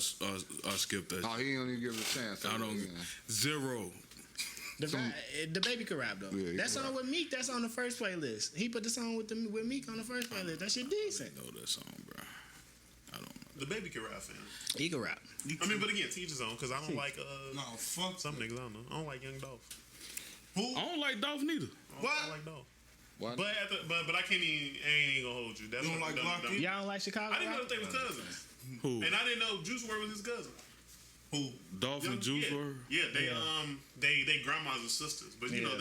skip that? Oh, he ain't even give it a chance. I don't. Zero. The baby can rap though. Yeah, he That can song rap. with Meek, that's on the first playlist. He put the song with Meek on the first playlist. That shit decent. I know that song, bro. I don't know. The baby can rap, fam. He can rap. I mean, but again, teachers on because I don't like no, fuck some niggas. I don't know. I don't like Young Dolph. I don't like Dolph neither. I don't like Dolph. What? But I can't even. I ain't gonna hold you. That's You don't what- like Glock? Y'all don't like Chicago? I didn't know rap? that they was cousins, Who? and I didn't know Juice WRLD was his cousin. Who? Dolph and Juice yeah. WRLD? Yeah, they grandmas and sisters, but you know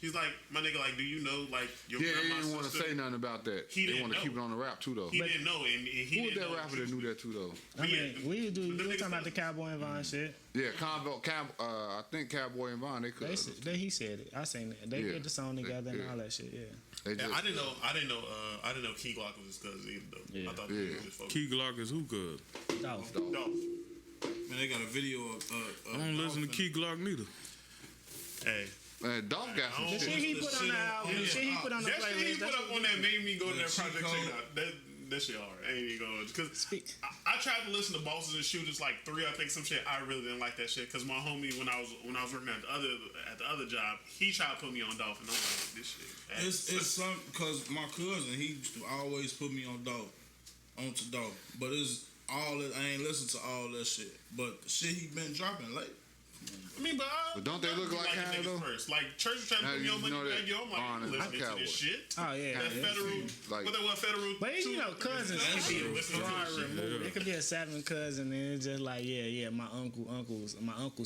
he's like my nigga. Like, do you know like your Yeah, they grandma's didn't want to sister? say nothing about that. He They didn't want to know. keep it on the rap too, though. He didn't know, and he Who was didn't that know rapper that knew that too, though? I mean, we The were niggas talking about the said- Cowboy and Vaughn shit. Yeah, I think Cowboy and Vaughn, they could. He said it. I seen it. They Yeah. did the song together and Yeah. all that shit. Yeah. They Yeah, just, I didn't know Key Glock was his cousin either though. Yeah. I thought Yeah. they was just folks. Key Glock is who good? Dolph. Dolph. Man, they got a video of. I don't listen to Key Glock neither. Hey, man, Dolph got some I don't- The shit shit. he put on the album, the shit he put on the that shit he playlist. put up on that made me go to that cheat project. code. Check it out. That shit hard. I ain't even going because Speak. I tried to listen to Bosses and Shooters like 3. I think some shit. I really didn't like that shit because my homie when I was working at the other job, he tried to put me on Dolph and I'm like this shit. It's some because my cousin he used to always put me on onto dog, but it's all that I ain't listen to all that shit. But the shit he been dropping late, I mean, But don't they look like niggas though? first? Like church was trying to put me on money back, yo. I'm like, I'm listening to this shit. Oh yeah. That federal, like, what that was federal. But you know, cousins can be far removed. It could be a 7 cousin, and it's just like, my uncle's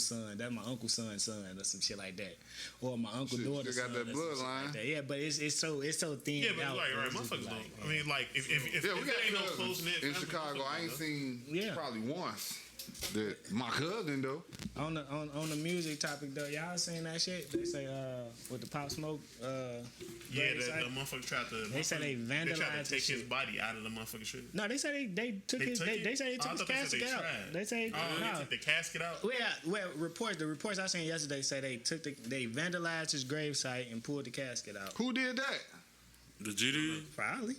son. That's my uncle's son's son, or some shit like that. Or my uncle's daughter's son. They got that bloodline. Like yeah, but it's so thin. Yeah, but like, right, motherfuckers don't. I mean, like, if we there got ain't no cousins close knit in Chicago, I ain't seen probably once. My cousin though. On the music topic though, y'all seen that shit? They say with the Pop Smoke. Yeah, the motherfucker tried to. They say they vandalized. They tried to take his body out of the motherfucking shit. No, they say they took his. They say they took his casket out. They say they took the casket out. Well, the reports I seen yesterday say they vandalized his gravesite and pulled the casket out. Who did that? The GD? Probably.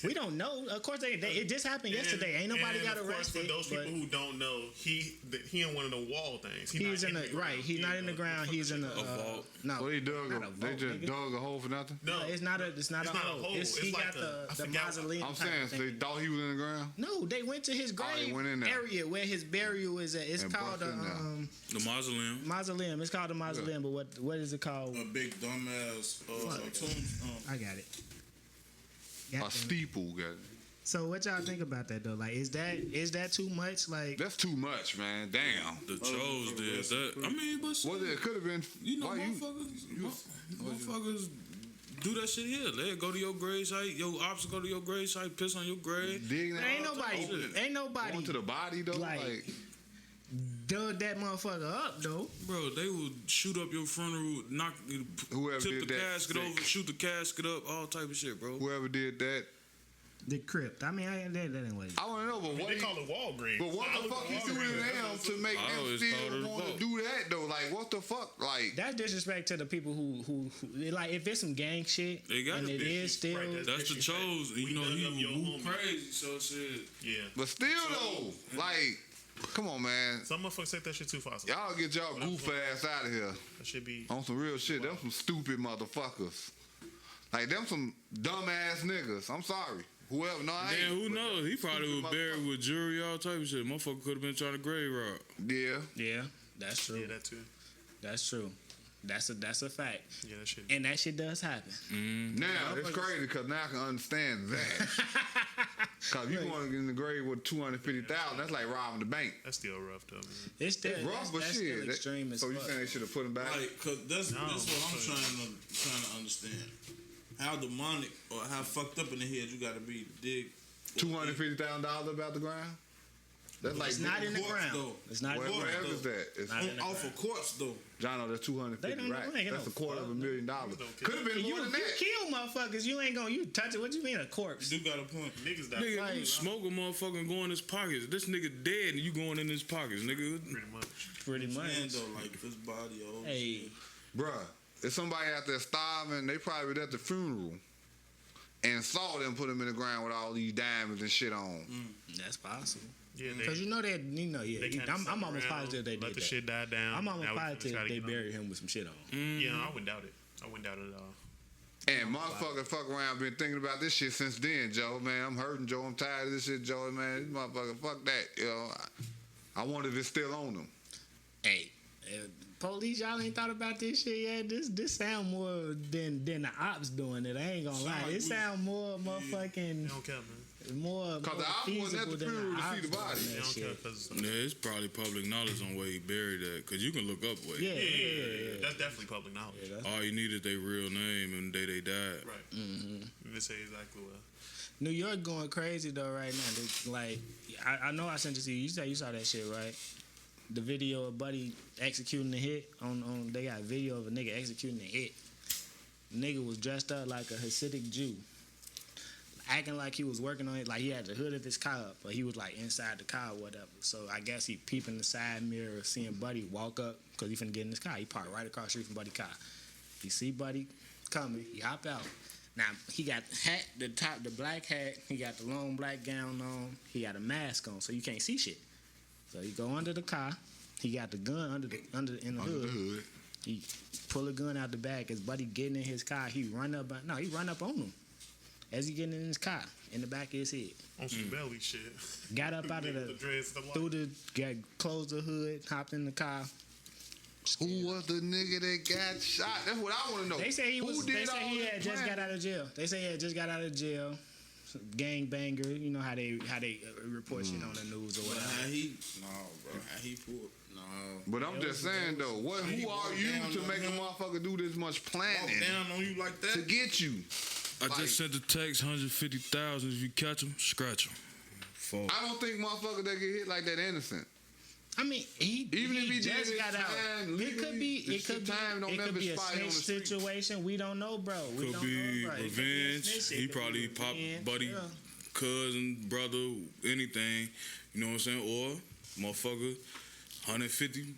We don't know. Of course, it just happened yesterday. Ain't nobody got arrested. For those people who don't know, he in one of the wall things. He's in the right. He's not in the ground. He's in the vault. No, what he dug? They just dug a hole for nothing. No, it's not a hole. He got the mausoleum. I'm saying they thought he was in the ground. No, they went to his grave area where his burial is at. It's called the mausoleum. Mausoleum. It's called the mausoleum. But what is it called? A big dumbass tomb. I got it. A steeple, got it. So what y'all think about that though? Like, is that too much? Like, that's too much, man. Damn. The Chose did that. I mean, but it could have been. You know, motherfuckers do that shit here. Let go to your grave site. Your ops go to your grave site, piss on your grave. Ain't nobody going to the body though. Like dug that motherfucker up though. Bro, they would shoot up your funeral, tip the casket over, shoot the casket up, all type of shit, bro. Whoever did that. The crypt. I mean, that anyway. I want to know, but what they call it Walgreens. But what the fuck he doing to them to make them still want to do that though? Like, what the fuck? Like, that's disrespect to the people who like, if it's some gang shit and it is still. Right, that's the Chose. You know, he crazy, so shit. Yeah. But still though, like. Come on, man. Some motherfuckers take that shit too fast. Y'all get y'all goof ass out of here. That should be on some real shit. Them some stupid motherfuckers. Like them some dumb ass niggas. I'm sorry. Whoever, no, I ain't. Who knows? He probably was buried with jewelry, all type of shit. Motherfucker could have been trying to grave rob. Yeah, that's true. Yeah, that too. That's true. That's a fact. Yeah, that shit. And that shit does happen. Now it's crazy because now I can understand that. Because you going in the grave with $250,000, that's like robbing the bank. That's still rough though, man. It's rough, but shit. Extreme as so you saying they should have put him back? Like, cause that's what I'm trying to understand. How demonic or how fucked up in the head you gotta be to dig $250,000 about the ground. That's like it's not in the ground. Though. It's not in the ground. Where is that? It's off of corpse though. John, that's $250,000. That's a $250,000. Could have been more than that. You kill motherfuckers. You ain't gonna touch it. What you mean a corpse? You do got a point. Niggas die. Nigga, you smoke a motherfucker and go in his pockets. This nigga dead and you going in his pockets, nigga. Pretty much. Man, though, like this body. Hey, bruh, if somebody out there starving, they probably was at the funeral and saw them put them in the ground with all these diamonds and shit on. That's possible. Yeah, because I'm almost positive they did let the shit die down. I'm almost positive they buried him with some shit on. Yeah, I wouldn't doubt it. I wouldn't doubt it at all. And motherfuckers fuck around been thinking about this shit since then, Joe. Man, I'm hurting, Joe. I'm tired of this shit, Joe. Man, this motherfucker, fuck that. You know, I wonder if it's still on them. Hey, police, y'all ain't thought about this shit yet. This sound more than the ops doing it. I ain't gonna lie. It sound more motherfucking. Don't care, man. More because the ops wasn't at the funeral to see the body. Yeah, it's probably public knowledge on where he buried at, because you can look up where. Yeah. That's definitely public knowledge. Yeah, all you need is their real name and the day they died. Right. Mm-hmm. They say exactly what. New York going crazy though right now. Like, I know I sent it to you. You saw that shit, right? The video of Buddy executing the hit on they got video of a nigga executing the hit. Nigga was dressed up like a Hasidic Jew, acting like he was working on it, like he had the hood of his car up, but he was like inside the car or whatever. So I guess he peeping the side mirror, seeing Buddy walk up because he finna get in his car. He parked right across the street from Buddy's car. He see Buddy coming, he hop out. Now he got the black hat, he got the long black gown on, he got a mask on, so you can't see shit. So he go under the car, he got the gun in the hood. He pull a gun out the back. As Buddy getting in his car, he run up on him. As he getting in his car, in the back of his head. On some belly shit. Got up out of closed the hood, hopped in the car, Who was the nigga that got shot? That's what I want to know. They say he was. They say he had just planning? got out of jail. They say he had just got out of jail. Gang banger. You know how they report shit on the news or whatever. How he pulled. No. But I'm just saying though, who are you to make a motherfucker do this much planning Walk down on you like that to get you? I just sent the text 150,000. If you catch him, scratch him. I don't think motherfucker that get hit like that innocent. I mean, Even if he just did got his out. time It could be. legally, It could be. time don't It never could be a expire on the snitch street. situation. We don't know, bro. We Could don't be know, bro. It could be a revenge. snitch. It He could probably be popped revenge. buddy, Yeah. cousin, brother, anything. You know what I'm saying? Or motherfucker, 150.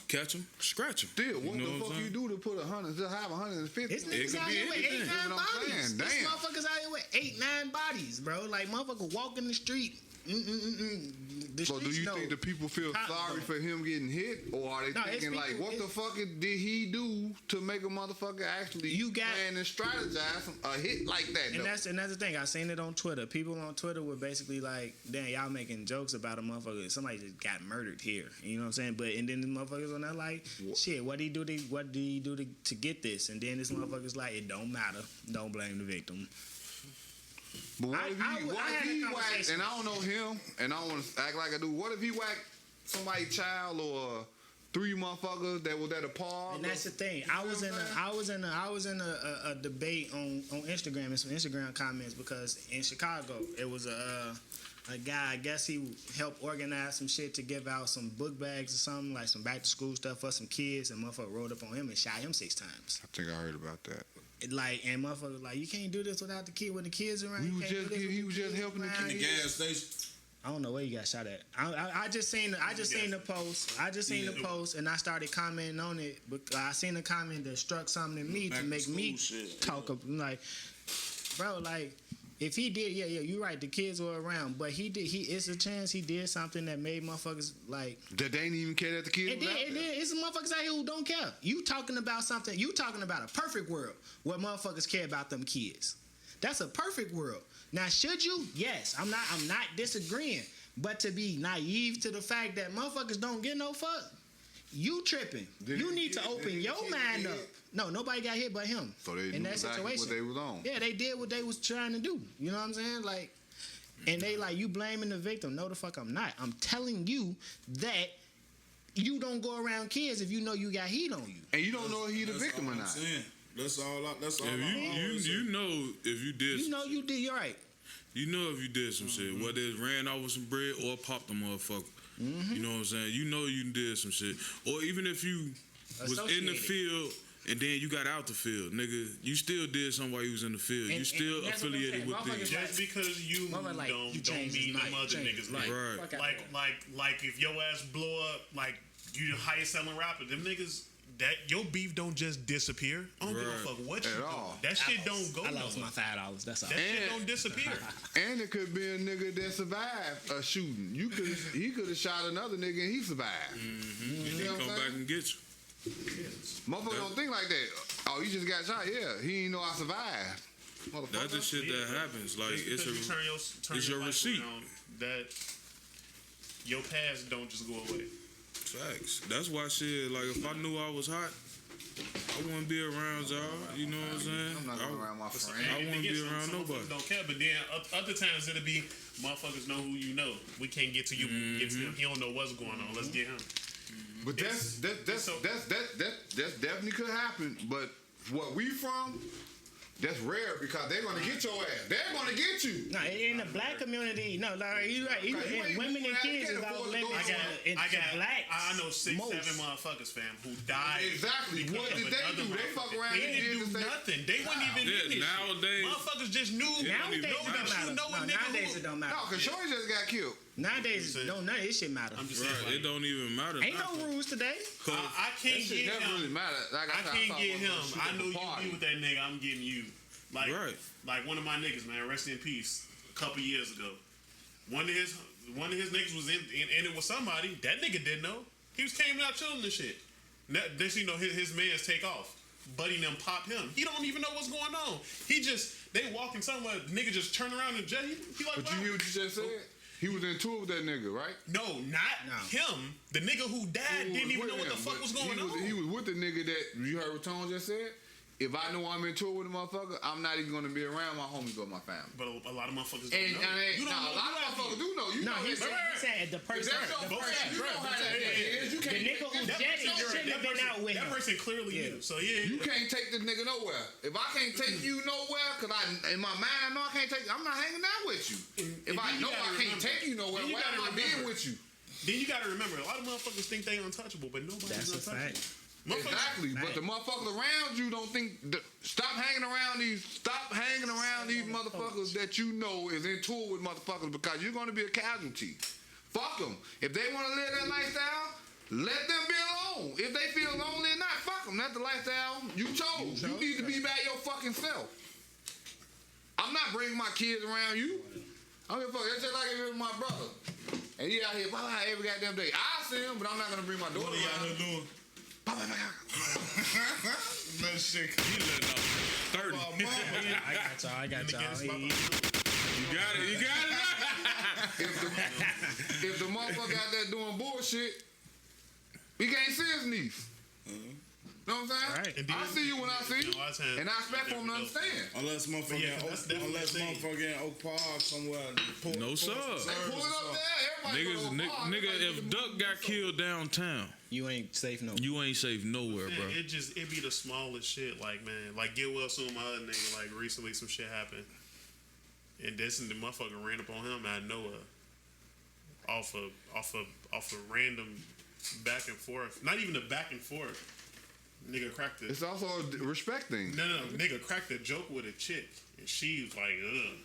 Catch him, scratch him. Still, what you know the fuck I'm you do to put 100? Just have 150. This niggas out here with 8, 9 That's what I'm bodies. saying. This Damn. motherfuckers out here with 8, 9 bodies, bro. Like motherfucker walking the street. The So do streets you know. think the people feel sorry for him getting hit, or are they No, it's thinking like, people- what the fuck did he do to make a motherfucker actually plan and strategize a hit like that? And though? that's the thing. I seen it on Twitter. People on Twitter were basically like, "Damn, y'all making jokes about a motherfucker. Somebody just got murdered here." You know what I'm saying? But and then the motherfuckers on there like, "Shit, what did he do to get this?" And then this motherfucker's like, "It don't matter. Don't blame the victim." But what if he whacked, conversation. and I don't know him, and I don't want to act like I do. What if he whacked somebody's child or 3 motherfuckers that was at a park? And that's the thing. I was in a debate on Instagram and some Instagram comments because in Chicago it was a guy. I guess he helped organize some shit to give out some book bags or something, like some back to school stuff for some kids, and motherfucker rolled up on him and shot him 6 times. I think I heard about that. Like, and motherfucker like, you can't do this without the kid when the kids around. He was just helping the in the gas station. I don't know where you got shot at. I just seen the post and I started commenting on it. But I seen a comment that struck something in me to make me talk up. Like, bro, like if he did, yeah, you're right. The kids were around, but he did. It's a chance he did something that made motherfuckers like that they didn't even care that the kids. It did. It's some motherfuckers out here who don't care. You talking about something? You talking about a perfect world where motherfuckers care about them kids. That's a perfect world. Now, should you? Yes, I'm not disagreeing. But to be naive to the fact that motherfuckers don't get no fuck, you tripping. You need to open your mind up. No, nobody got hit but him. So they in knew that exactly situation. what they was on. Yeah, they did what they was trying to do. You know what I'm saying? Like, and they like, you blaming the victim. No, the fuck I'm not. I'm telling you that you don't go around kids if you know you got heat on you. And you don't know if he the victim or not. That's all. That's all. You know if you did. You know you did. You're right. You know if you did some shit, whether it ran off with some bread or popped a motherfucker. You know what I'm saying? You know you did some shit. Or even if you was in the field and then you got out the field, nigga, you still did something while you was in the field. You still affiliated with the... Just because you don't mean them other niggas. Like if your ass blow up, like you the highest selling rapper, them niggas... That your beef don't just disappear. I don't give a fuck what you do. That shit don't go. I lost my $5. That's all. That shit don't disappear. And it could be a nigga that survived a shooting. He could have shot another nigga and he survived. And he come back and get you. Motherfuckers don't think like that. Oh, you just got shot? Yeah. He ain't know I survived. That's the shit that happens. Like it's your receipt. That your past don't just go away. Facts. That's why shit, like if I knew I was hot, I wouldn't be around y'all. You know what I'm saying? I'm not going around my friends. I wouldn't be around nobody. Don't care, but then other times it'll be motherfuckers know who you know. We can't get to you. Get to him. He don't know what's going on. Let's get him. But that definitely could happen. But what we from? That's rare because they're gonna get your ass. They're gonna get you. No, in the black community, no, like you right. Women and kids is all living. I know 6, 7 motherfuckers, fam, who died. Exactly. What did they do? They fuck around. They didn't do nothing. They weren't even in this. Nowadays, motherfuckers just knew. Nowadays it don't matter. Nowadays it don't matter. No, because Shorty just got killed. Nowadays, none of this shit matter. I'm just saying, it don't even matter. Ain't no rules today. I can't get him. Really matter. Like I can't get him. I know you be with that nigga. I'm getting you. Like one of my niggas, man. Rest in peace. A couple years ago, one of his niggas was in it with somebody. That nigga didn't know. He was came out chilling and shit. This, you know, his man's take off. Buddy them pop him. He don't even know what's going on. They walking somewhere. Nigga just turn around and jet. He like. But you hear what you just said? He was in tour with that nigga, right? No, not him. The nigga who died didn't even know what the fuck was going on. He was with the nigga that you heard what Tone just said. If I know I'm in tour with a motherfucker, I'm not even gonna be around my homies or my family. But a lot of motherfuckers don't know. You don't know. A lot of motherfuckers do know. You know he's saying the person. You know how that is. You The can't. nigga who dead shouldn't have been out with him. That person clearly knew. So You can't take this nigga nowhere. If I can't take you nowhere, cause in my mind I know I can't take you, I'm not hanging out with you. If I know I can't take you nowhere, why am I being with you? Then you gotta remember, a lot of motherfuckers think they untouchable, but nobody's untouchable. Exactly, but the motherfuckers around you don't think. Stop hanging around these motherfuckers that you know is in tour with motherfuckers because you're gonna be a casualty. Fuck them. If they want to live that lifestyle, let them be alone. If they feel lonely or not, fuck them. That's the lifestyle you chose. You need to be by your fucking self. I'm not bringing my kids around you. I don't give a fuck. That's just like if it was my brother. And he out here every goddamn day. I see him, but I'm not gonna bring my daughter around. No shit, he letting off 30. I got y'all. You got it. If the motherfucker out there doing bullshit, we can't see his niece. Know what I'm saying? Right. I see you when I see you, and I expect for him to understand. Unless motherfucker in Oak Park somewhere. No sir. They pull it up there. Everybody Nigga, if Duck got killed downtown, you ain't safe nowhere. You ain't safe nowhere, bro. It be the smallest shit, like man, like get well soon. My other nigga, like recently some shit happened, and this and the motherfucker ran up on him out of nowhere, off a random back and forth. Not even a back and forth. Nigga cracked it. It's also a respect thing. No. Nigga cracked a joke with a chick, and she was like, ugh.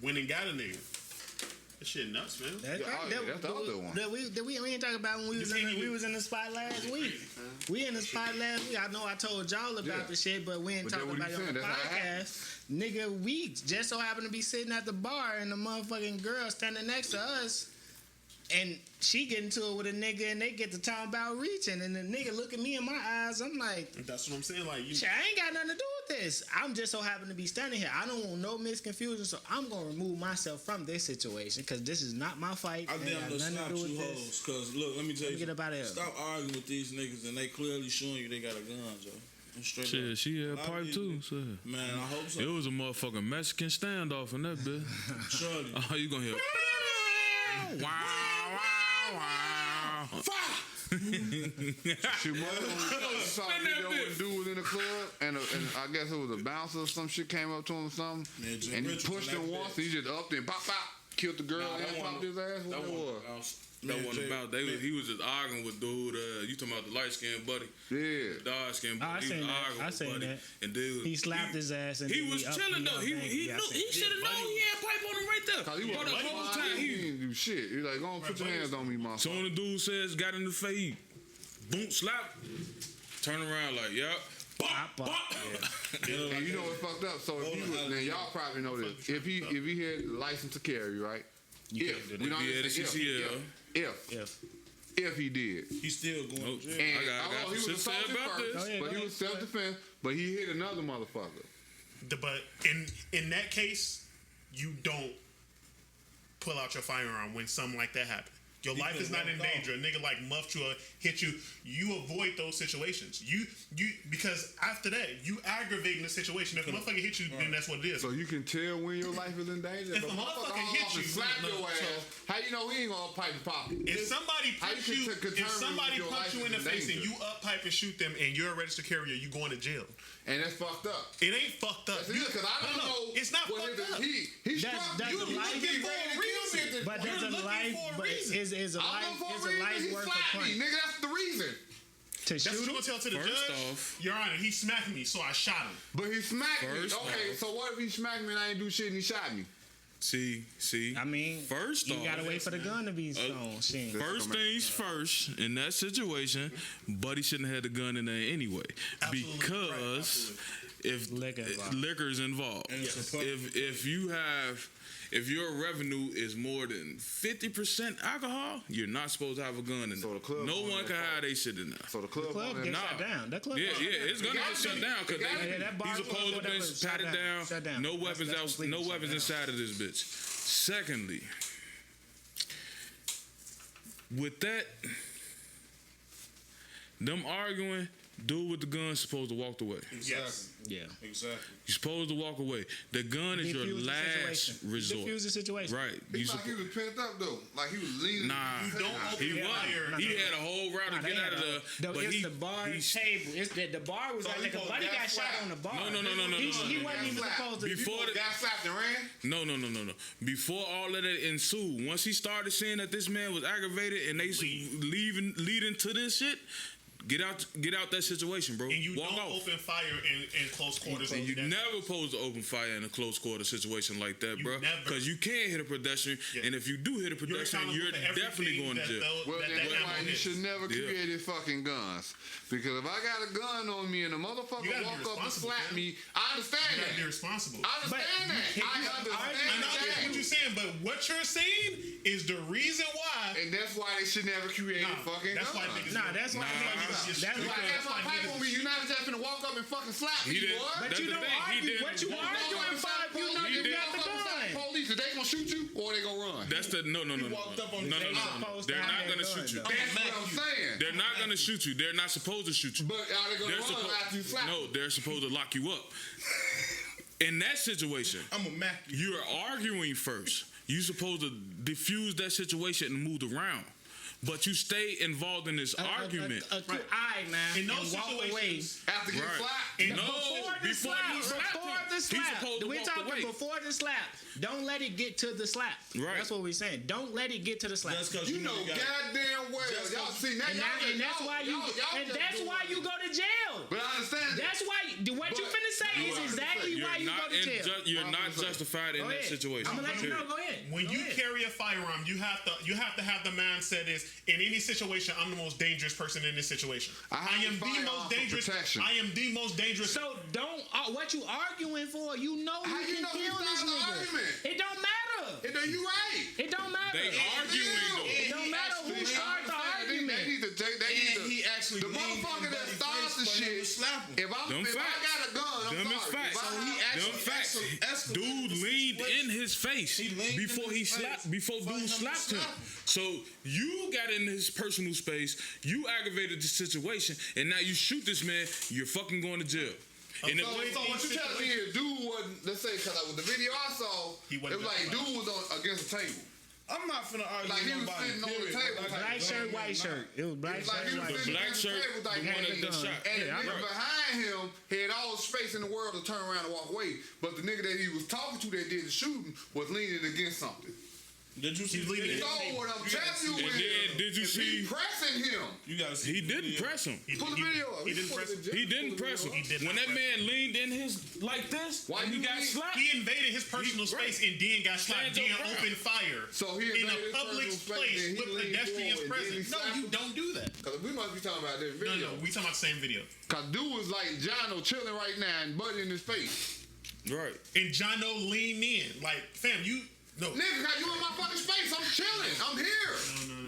Went and got a nigga. That shit nuts, man. That's the other one. We ain't talking about when we was in the spot last week. We in the spot last week. I know I told y'all about the shit, but we ain't talking about it on the podcast. Nigga, we just so happened to be sitting at the bar, and the motherfucking girl standing next to us. And she get into it with a nigga, and they get to talking about reaching, and the nigga look at me in my eyes. I'm like, that's what I'm saying. Like, I ain't got nothing to do with this. I'm just so happen to be standing here. I don't want no misconfusion, so I'm gonna remove myself from this situation because this is not my fight. I damn near snap you hoes. Cause look, let me tell you, get up out of here. Stop arguing with these niggas, and they clearly showing you they got a gun, Joe. Shit, she had pipe too. So. Man, I hope so. It was a motherfucking Mexican standoff in that bitch. Surely. Oh, you gonna hear? Wow. She saw a video when dude was in the club, and I guess it was a bouncer or some shit came up to him or something, and he pushed him once, and he just upped and pop, killed the girl and popped his ass. What that was? That wasn't about. He was just arguing with dude. You talking about the light skinned buddy? Yeah, the dark skinned buddy. I seen that. And dude, he slapped his ass. And he was chilling though. He should have known he had pipe on him right there. Cause he was the whole time he didn't do shit. He like, go on, put your hands on me, motherfucker. So when the dude says, got in the face, boom, slap, turn around like, yep. Bop. Yeah. And you know what's fucked up? So if he was, then y'all probably know this. If he had the license to carry, right? If he did, he's still going to jail. And he was assaulted first, but he was self-defense. But he hit another motherfucker. But in that case, you don't pull out your firearm when something like that happens. Your life is not in danger. A nigga like muffed you or hit you. You avoid those situations. You because after that, you aggravating the situation. If a motherfucker hit you, then that's what it is. So you can tell when your life is in danger. If a motherfucker hit you, slap your ass. How you know he ain't gonna pipe and pop it? If somebody punch you in the face and you up pipe and shoot them, and you're a registered carrier, you going to jail. And that's fucked up. It ain't fucked up. Because I don't know. It's not fucked up. He struck you. You looking for a reason. But there's a life. But is a life worth a punch? Nigga, that's the reason. To shoot what you gonna tell to the judge? Off, Your Honor, he smacked me, so I shot him. But he smacked me. Okay, so what if he smacked me and I ain't do shit and he shot me? See. I mean, first you gotta wait for the gun to be thrown. First things first, in that situation, Buddy shouldn't have had the gun in there anyway. Absolutely. Because if liquor's involved, if your revenue is more than 50% alcohol, you're not supposed to have a gun in there. So no one can hide they shit in there. So the club gets shut down. That club it's gonna get shut down because he's supposed to be patted down. No weapons inside of this bitch. Secondly, with that, them arguing, dude with the gun supposed to walk away. Yes. Yeah. Exactly. You're supposed to walk away. The gun is your Defuse the last situation. resort. Defuse the situation. Right. He like he was pent up though. Like he was leaning. Nah, You don't open he fire. wasn't. He had a whole route to get out of the. It's the bar table. It's the bar was So like he the buddy got shot on the bar. No. He wasn't even supposed to. Before the, got slapped and ran. No. Before all of that ensued, once he started seeing that this man was aggravated and they leading to this shit, get out that situation, bro. And you Walk don't off. open fire in close quarters. And you never supposed to open fire in a close quarter situation like that, bro. Because you can't hit a pedestrian, and if you do hit a pedestrian, you're definitely going to jail. Well, that's why you should never create fucking guns. Because if I got a gun on me and a motherfucker walk up and slap me, I understand You that. gotta be responsible. I understand that. I understand I get what you're saying, but what you're saying is the reason why. And that's why they should never create fucking that's guns. why niggas. That's why niggas. That's why. That's my pipe on me. You're not just gonna walk up and fucking slap me, boy. But you don't argue. What you arguing for? You know you got the gun. Police, are they gonna shoot you or they gonna run? That's the no. They're not gonna shoot you. That's what I'm saying. They're not gonna shoot you. They're not supposed to shoot you. But are they gonna run after you slap? No, they're supposed to lock you up. In that situation, I'm a Mac. you're arguing first. You're supposed to diffuse that situation and move around. But you stay involved in this argument. Alright, man. In those walk away. situations, After get slapped? Before the slap. We're talking away. before the slap. Don't let it get to the slap. Right. That's what we're saying. Don't let it get to the slap. That's because You know goddamn well. Y'all see that? And that's why you go to jail. But I understand that. That's why what you finna say is exactly why you go to jail. You're not justified in that situation. I'm gonna let you know. Go ahead. when you carry a firearm, you have to have the mindset is in any situation, I'm the most dangerous person in this situation. I am the most dangerous. I am the most dangerous. So don't. What you arguing for? You know How you you can know kill we this started the nigga. argument? It don't matter. You right. It don't matter. They arguing though. It don't matter who started the argument. They need to take. They need to. He actually The motherfucker that starts the shit. If I got a gun, I'm Them is sorry. facts. Them facts. Dude leaned in his face before dude slapped him. So you got in his personal space. You aggravated the situation, and now you shoot this man. You're fucking going to jail. And So what you telling me is dude wasn't, let's say, because with the video I saw, it was like dude was against the table. I'm not finna argue Like he with was nobody. sitting on the period. table. Like, Black shirt, white shirt. It was black Like he shirt, was white sitting shirt. black against shirt, the table like the one that got shot. And the Yeah, nigga right. behind him had all the space in the world to turn around and walk away. But the nigga that he was talking to that did the shooting was leaning against something. Did you see the So video? what I'm telling you And is, then did you if he see? pressing him? You gotta see. He the didn't video. press him. Pull the video up. He didn't press him. He didn't press him. When that man leaned in his like this, Why and he you got lean? slapped. He invaded his personal space and then got slapped. Stand your Then ground. opened fire. So he in invaded a his public personal space, place then he with leaned pedestrians forward, then he present. No, slapped you him. don't do that. Cause we must be talking about this No, video. we talking about the same video. Cause dude was like Jono chilling right now and butt in his face. Right. And Jono leaned in. Like, fam, you no. Nigga, cause you in my fucking space. I'm chilling. I'm here.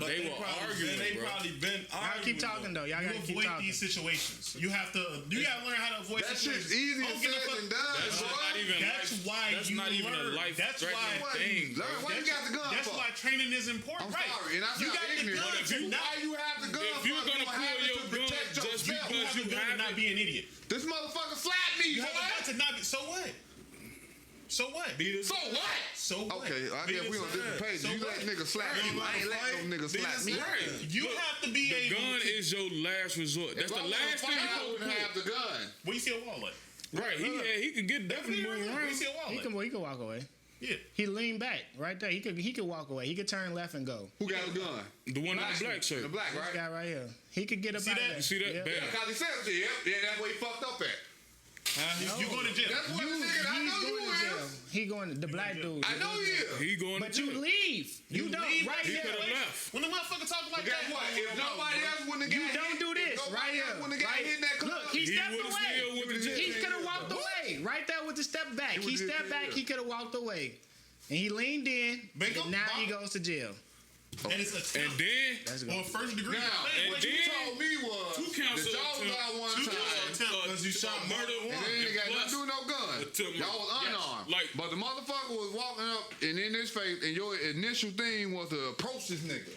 But They were arguing, They bro. probably been arguing. Y'all keep talking though. Y'all You gotta keep avoid talking. these situations. You gotta learn how to avoid That situations. shit's easier Don't give a said fuck. than done. That's boy. not even. That's why That's you not even a learn. life That's why. thing. Learn why you got the gun That's for. why training is important. I'm right. sorry, and I you sound got the ignorant. gun But to not. why you have the gun? If you're for? gonna You pull have it your to gun protect just yourself. You because have you the gun to have not it. be an idiot. This motherfucker slapped me. You boy. have the gun to not be. So what? So what? So what? So what? Okay, I guess we on different pages. So You what? let niggas slap you. I ain't let no niggas slap me. You have to be The able. gun is your last resort. That's If the I was last a thing fighter, I you wouldn't have the gun. Where you see a wall at? Right. He could get definitely moving Where you around. see a wall He at? can walk away. Yeah. He leaned back right there. He could walk away. He could turn left and go. Who got a gun? The one in the black shirt. The black, This right? guy right here. He could get up See out that? of there. You see that? Yeah. Bam. Cause he said it. Yeah, that's where he fucked up at. You going to jail. That's what the nigga I He's know going you to jail. is. He going to the black dude. I know you is. He going But to you jail. leave. You don't leave, right He here. could have left. When the motherfucker talk like But guess that, what? If nobody else wouldn't have You got don't hit, do this if nobody right here. else wouldn't have got Right. hit in that club, Look, he stepped would've away. still went to jail. He could have walked away. Right there with the step back. He stepped back. He could have walked away. And he leaned in. And now he goes to jail. and it's a And then on first degree. now, And what you then told me was 2 counts that of y'all was attempt. out one 2 time. counts of attempt because you shot murder one. And then they got nothing to do with no gun. Attempt Y'all was murder. unarmed. Yes. Like- but the motherfucker was walking up and in his face, and your initial thing was to approach this nigga.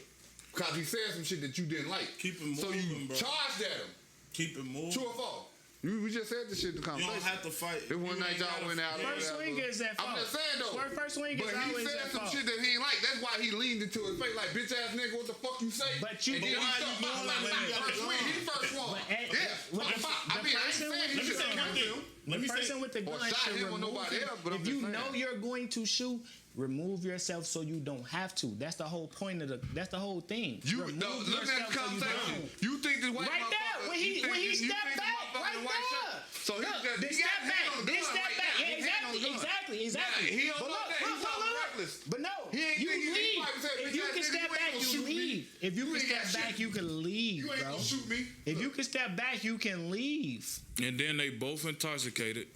because he said some shit that you didn't like. Keep it moving, so you bro. charged at him. Keep it moving. True or false? We just said this shit in the You conversation. don't have to fight. This one night y'all went out. First swing is at fault. I'm just saying though. First swing is but he always said at some fault. shit that he ain't like. That's why he leaned into his face like, bitch ass nigga, what the fuck you say? But you- and then but he why stuck you by doing him that? like, first swing, he first one. But at- Yeah. with the- I mean, I ain't person saying with you the should gun- have him. The person with the Or gun shot should him or remove nobody him. else, but I'm If you just know saying. you're going to shoot, remove yourself so you don't have to. That's the whole point of that's the whole thing. You remove no, look at the yourself so you conversation. don't. You think this white Right there, motherfucker? when he stepped back, right there. So he Look, got this he step got his hand on back, the this gun step right back. now. Yeah, His hand on the gun. exactly. He don't But know that. He's talking reckless. But no, He ain't you think he leave. probably said, If "Bitch you ass can nigga, step you ain't back, gonna you shoot me. leave. If you can ain't step got back, shit. you can leave, You ain't bro. gonna shoot me. If you can step back, you can leave. And then they both intoxicated.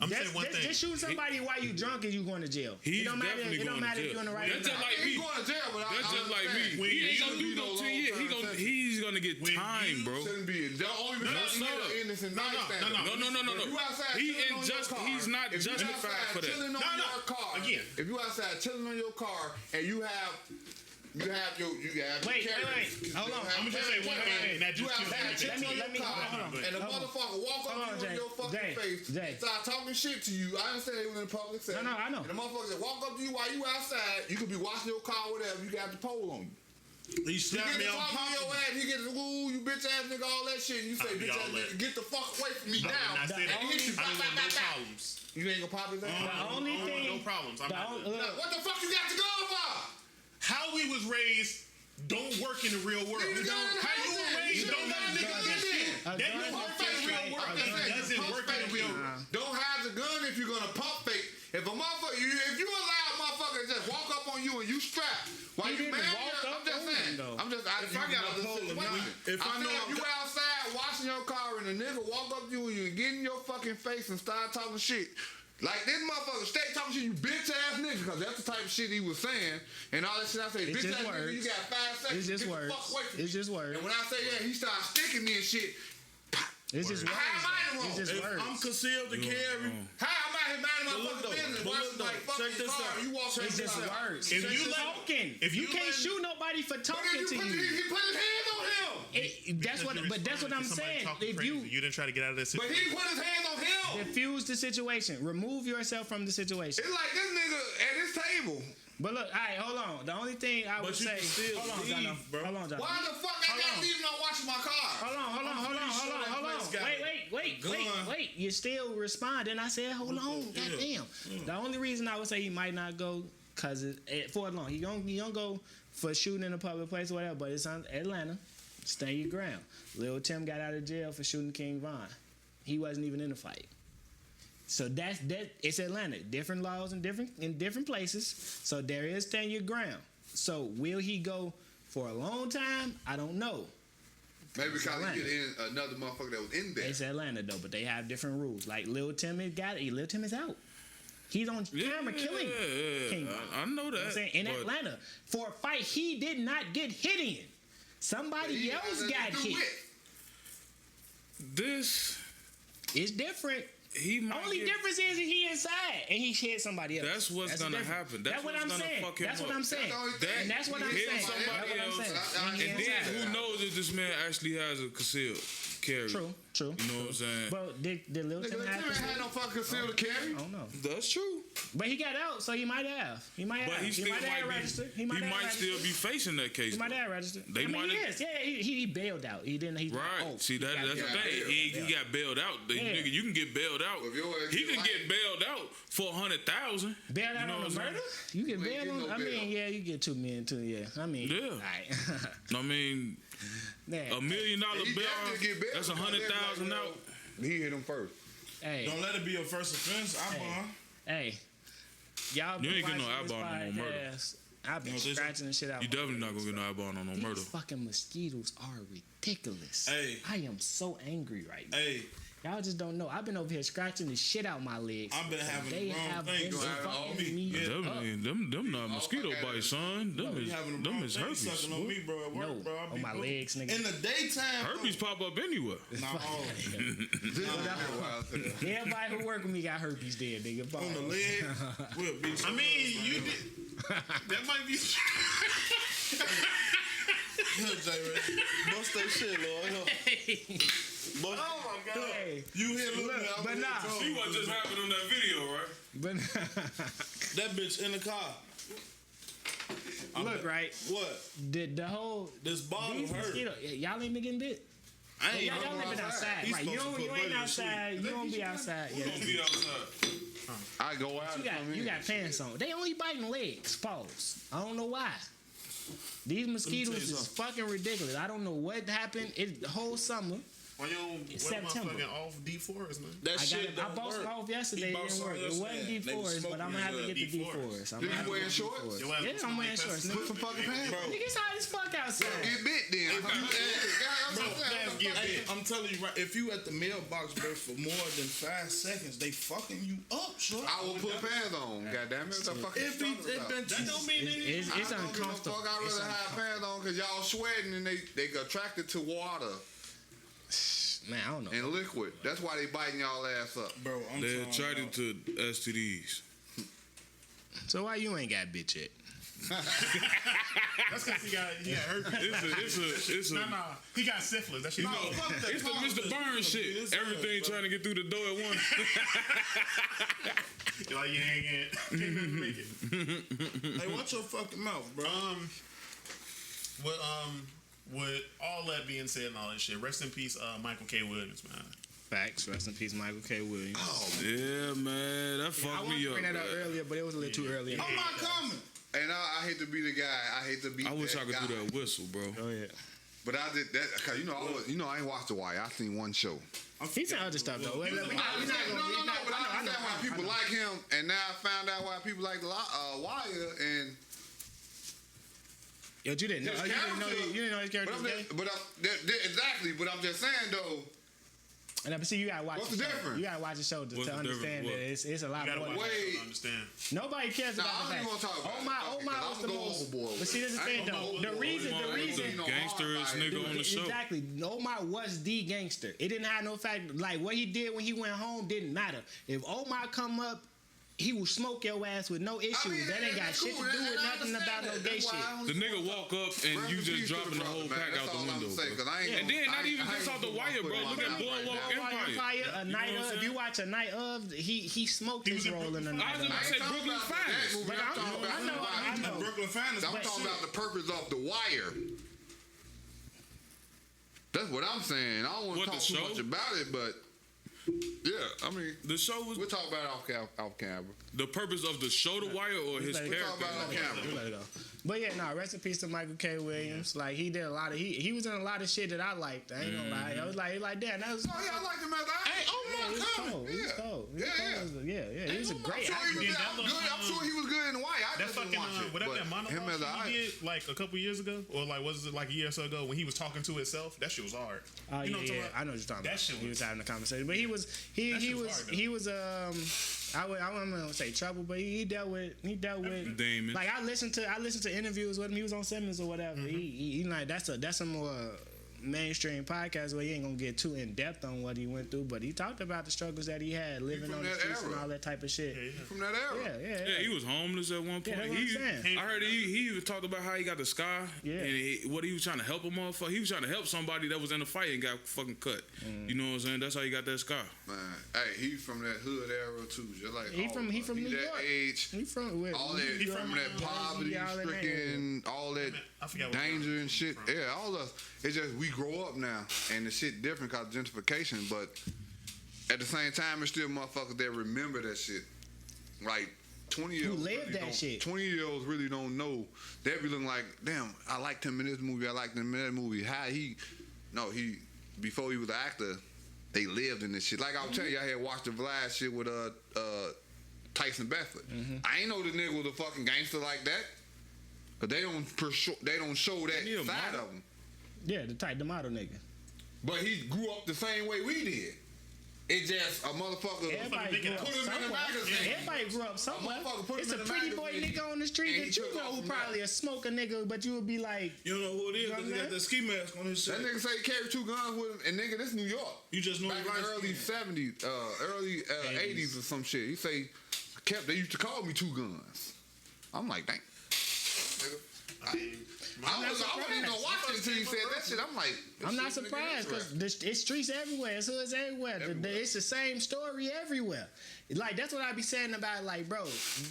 I'm saying one thing. Just shoot somebody while you drunk and you going to jail. He's It don't matter. definitely It don't going to matter if jail. you're on the right. That's or just not. like He's me. going to jail, but That's just like me. understand. He ain't gonna do He no no 10 years. long-term He's gonna get When time, you bro. Shouldn't be. The only reason sir. he innocent No. bystander. If you outside He chilling on your car, he's not if you justified outside for that. chilling on your car, Again. if you outside chilling on your car and you have your Wait. carry. Hold on. I'm gonna just say one thing, and that You just kills outside everything. chilling on Let me- your car, hold on. and the Hold on. motherfucker walk Hold up on, to you in Jay. your fucking Jay. face, start talking shit to you. I understand they was in a public setting. I know. And the motherfucker just walk up to you while you outside. You could be washing your car, whatever. You got the pole on you. He He slapped get me to on talking to your pop. ass. He get to ooh, you bitch ass nigga, all that shit. And you say, I be bitch ass all that. nigga, get the fuck away from me I now. did not say that. And he hit you, I didn't want no bop, bop, bop. problems. You ain't gonna pop his ass. The only I don't want thing. no problems. I'm the not only- doing it. look, What the fuck you got to go for? How we was raised don't work in the real world. You don't- How you were raised don't let a nigga get shit. A That gun don't work is in the real fake. world. A It gun- doesn't work in the real world. Don't hide the gun if you're gonna pump fake. If a motherfucker, if you allow a motherfucker to just walk up on you and you strapped, while He you didn't mad, walk I'm up just on saying. him, though. I'm just, If I got a pole or not, if I know if I'm you go- outside washing your car and a nigga walk up to you and you get in your fucking face and start talking shit. Like this motherfucker stay talking shit, you bitch ass nigga, because that's the type of shit he was saying. And all that shit I say, It's bitch just ass nigga, words. you got 5 seconds. It's just get words. the fuck away from It's me. just words. And when I say that, he starts sticking me and shit. It's just words. How am I though. It's just If words. I'm concealed to carry, How am I here minding my But look fucking though, business? but Watching look though, like fucking check this car, out. you walk It's just words. If you let- talking, if you you can't let- shoot nobody for But talking if to you put you. he put his hands on him. That's what. But that's what I'm saying. If you didn't try to get out of this But situation. he put his hands on him. diffuse the situation, remove yourself from the situation. It's like this nigga at his table. But look, all right, hold on. The only thing I would But you say, can still hold on, leave, John. bro. Hold on, John. Why the fuck I Hold gotta on. leave not washing my car? Hold on. that place got Wait. You still responding. I said, hold on. Goddamn. The only reason I would say he might not go, cause for long. He don't go for shooting in a public place or whatever. But it's on Atlanta. Stand your ground. Lil Tim got out of jail for shooting King Von. He wasn't even in the fight. So that it's Atlanta. Different laws in different places. So there is stand your ground. So will he go for a long time? I don't know. Maybe because Atlanta. he get in another motherfucker that was in there. It's Atlanta though, but they have different rules. Like Lil Tim Lil Tim is out. He's on camera killing King Von. I know You know what I'm that. saying? In but Atlanta for a fight he did not get hit in. Somebody He else has nothing got to do hit. with. this, It's different. he might Only get, difference is he inside and he hit somebody else. That's what's the gonna difference. happen. That's That's what what's I'm gonna saying. fuck him That's what up. I'm saying. That's the only thing. And that's what I'm Hit saying. somebody That's what I'm else. saying. And He And inside. then who knows if this man actually has a concealed carry? True. You know what I'm saying? But did Lil Nigga, Tim Lil have Tim ain't to? had no fucking concealed carry. I don't know. That's true. But he got out, so he might have. He might But have. he still might have might registered. be. He might, have still registered. be facing that case. He might have registered. They I mean, might he have- is. Yeah, he bailed out. He didn't. He Right. See that's got the bailed thing. out. He got bailed out. The Yeah. nigga, you can get bailed out. If your ass He get can light- get bailed out for 100,000. Bailed out on a murder? You get You ain't bailed getting on. no I mean, bail. yeah, you get 2 million too. Yeah, I mean, Yeah. All right. I mean, Yeah. $1 million He bail. definitely get bailed That's because 100,000 they're out. like, well, He hit him first. Hey, don't let it be a first offense. I bond. hey, y'all. You been ain't getting no watching this eyeball on no murder. podcast. I've been No, this- scratching the shit out. You my definitely not legs, gonna get no eyeball on no murder. These fucking mosquitoes are ridiculous. Hey. I am so angry right now. Hey, Y'all just don't know. I've been over here scratching the shit out my legs. I've been having They the wrong have thing been going on fucking me. me Them, up. them not mosquito bites, son. Them you is having the wrong is thing herpes. sucking on me, bro. At work, No, bro. I on be my blue. legs, nigga. In the daytime, Herpes pop up anywhere. Nah, oh, Everybody who work with me got herpes dead, nigga. on the leg. We'll be I mean, you did. That might be. Bust that shit, Lord. Oh my God. Hey, You hit Lil Wayne. but nah. See what just happened on that video, right? but That bitch in the car. look, right? What? The whole This bottle these hurt. mosquitoes, y'all ain't been getting bit. I ain't Y'all living outside, He's right? You supposed to put ain't butter in outside. You don't be outside. Who gonna be outside? I go out. You got pants on. They only biting legs. Pause. I don't know why. These mosquitoes is fucking ridiculous. I don't know what happened. The whole summer. When you September. motherfucking off D4s, man. That I shit got it. I don't bought some work. off yesterday. It didn't work. It wasn't They was D4s, but I'm gonna have to get the D4s. D4s. You wearing shorts? Yeah, I'm wearing shorts. Put some fucking pants on. Nigga, it's hot as fuck outside. Get bit then. Hey, I'm telling you right, if you at the mailbox, bro, for more than 5 seconds, they fucking you up, short. I will put pants on. Goddamn it, what the fuck If you it talking about? been That don't mean anything. It's I don't give a uncomfortable. fuck. I rather have pants on because y'all sweating and they attracted to water Man, I don't know. and liquid. That's why they biting y'all ass up. Bro, I'm They're talking attracted to STDs. So why you ain't got bitch yet? That's because he got herpes. It's a Nah, he got syphilis. That shit. it's the Mr. Burns shit. Everything trying to get through the door at once. You're like, you can't even make it. Hey, watch your fucking mouth, bro. With all that being said and all that shit, rest in peace, Michael K. Williams, man. Facts. Rest in peace, Michael K. Williams. Yeah, man, that I fucked wanted me to up. bring that up man. earlier, but it was a little too early. I'm not coming. And I hate to be the guy. I hate to be. I wish that I could guy. do that whistle, bro. Oh yeah. But I did that because I ain't watched The Wire. I seen one show. He said other stuff though. But I understand why people like him, and now I found out why people like the Wire. And Yo, you didn't know. You didn't know his character was gay. Exactly. But I'm just saying though. And but see, you gotta watch. What's the the show. difference? You gotta watch the show What's to the understand that difference? it's a lot You gotta more. watch Wait. it to understand. Nobody cares Nah, about I the don't even fact. wanna talk about it. Omar was I'm the gonna go most. overboard. But see, this is the I thing ain't though. gonna The go reason, overboard. The gangsterest nigga on the show. Exactly. Omar was the gangster. It didn't have no fact. Like what he did when he went home didn't matter. If Omar come up, he will smoke your ass with no issues. That ain't got shit to do with nothing about no gay shit. The nigga walk up and you just dropping the whole pack out the window, bro. And then not even just off the wire, bro. Look at Boardwalk Empire. A night of. If you watch a night of, he smoked his role in the night I was of. about to say Brooklyn Finest. But I know. Brooklyn Finest. I'm talking about the purpose of The Wire. That's what I'm saying. I don't want to What, talk the too show? much about it, but yeah, I mean, The show was we'll talk about it off camera. the purpose of the show, The Wire, or his We'll character. Talk about it on camera. Let it go. But yeah, rest in peace to Michael K. Williams. Like he did a lot of he was in a lot of shit that I liked. I ain't gonna lie. I was like damn, that was Oh yeah, I like him as he was coming. cold. He was cold. Yeah. He was a great I'm actor. sure he was good. I'm sure he was good in The Wire. I That just fucking didn't watch it. whatever but that monologue him as a he did like a couple years ago, or like was it like a year or so ago when he was talking to himself? That shit was hard. Oh You know what I'm yeah, talking about? I know what you're talking That about. shit He was- was having a conversation, but he was I wouldn't want to say trouble, but he dealt with Damon. Like I listened to interviews with him. He was on Simmons or whatever. He like that's a more mainstream podcast where he ain't gonna get too in depth on what he went through, but he talked about the struggles that he had living from on the that streets and era. all that type of shit. From that era. Yeah, he was homeless at one point. Yeah, that's what I'm saying. I heard he even talked about how he got the scar. Yeah. And what he was trying to help a motherfucker. He was trying to help somebody that was in a fight and got fucking cut. You know what I'm saying? That's how he got that scar. Man, hey, he from that hood era too. Just like He all from of us. New that York. age. He from where? All that New York, from that Jersey, poverty all in that stricken, all that I forgot what danger and shit. Yeah, all us. It's just we grow up now, and the shit different because gentrification. But at the same time, it's still motherfuckers that remember that shit. Like 20-year-olds Who lived really that don't- shit. 20-year-olds really don't know. They be looking like, damn, I liked him in this movie. I liked him in that movie. How he before he was an actor, they lived in this shit. Like I was telling you, I had watched the Vlad shit with Tyson Bedford. I ain't know the nigga was a fucking gangster like that. But they don't show that He a side model? of him. Yeah, the model nigga. But he grew up the same way we did. It just a motherfucker Everybody grew up put him in the somewhere. magazine. Everybody grew up somewhere. motherfucker put It's him a in the pretty boy magazine, nigga on the street and he that you took know off who from probably a smoker nigga, but you would be like, You don't know who it is You know because he what I'm got that ski mask on his That shit. nigga say he carried 2 guns with him, and nigga, this New York. You just know Back he in the light early skinned. 70s, early 80s or some shit. He say, they used to call me 2 guns. I'm like, dang. Nigga. I wasn't even watching until you said that shit. I'm like, I'm not surprised because it's streets everywhere. It's hoods everywhere. It's the same story everywhere. Like that's what I be saying about like, bro.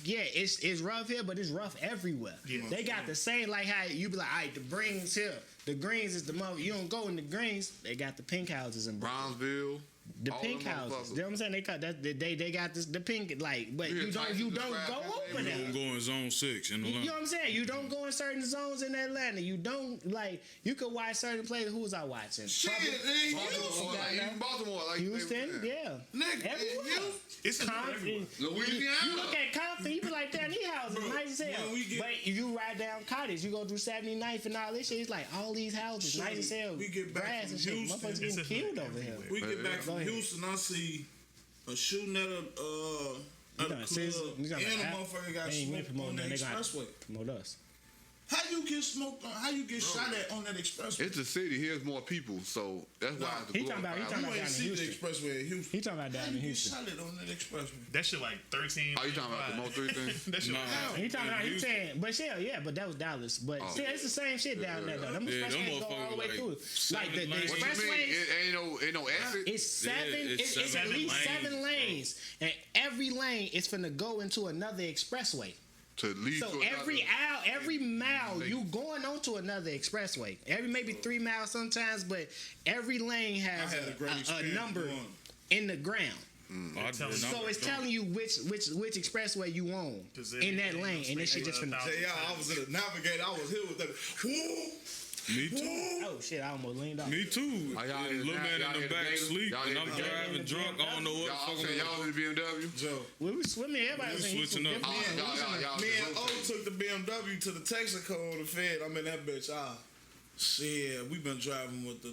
Yeah, it's rough here, but it's rough everywhere. Yeah. They got the same like how you be like, all right, the Greens here. The Greens is the mother. You don't go in the Greens. They got the pink houses in Brownsville. The pink houses. You know what I'm saying? They got that. They got this the pink like, but you don't go over there. You don't go in zone 6 in Atlanta. You know what I'm saying? You don't go in certain zones in Atlanta. You don't like. You could watch certain places. Who's I watching? Shit, Baltimore, like Houston, yeah. Everywhere. It's Compton. Louisiana. You look at Compton, you be like, damn, these houses nice as hell. But you ride down Cottage, you go through 79th and all this shit. It's like all these houses nice as hell. We get back grass from and shit. Houston. Motherfuckers getting killed over here. We get back from Houston, I see a shooting at a club, and a motherfucker got smoked on the expressway. Promote us. How you get smoked on? How you get shot at on that expressway? It's a city. Here's more people, so that's why. He talking about down in Houston. The expressway in Houston. He talking about down in Houston. How you get shot at on that expressway? That shit like 13. Oh, you talking about the Mo 3 thing? That shit. He talking about he saying, but yeah, but that was Dallas. But see, it's the same shit down there though. Them expressways go all the way through. Like the expressway. Ain't no exit. It's seven. It's at least 7 lanes, and every lane is finna go into another expressway. So every mile you going onto another expressway. Maybe 3 miles sometimes, but every lane has a number in the ground. So it's telling you which expressway you on in that lane, and this shit just finna. I was in the navigator. I was here with that. Me too. Oh shit! I almost leaned off. Me too. Little man in the back sleep, and I'm driving drunk. I don't know what the fuck. Y'all in the BMW? Joe. We was swimming. Everybody was switching up. Me and O took the BMW to the Texaco on the Fed. I'm in that bitch. Shit, we been driving with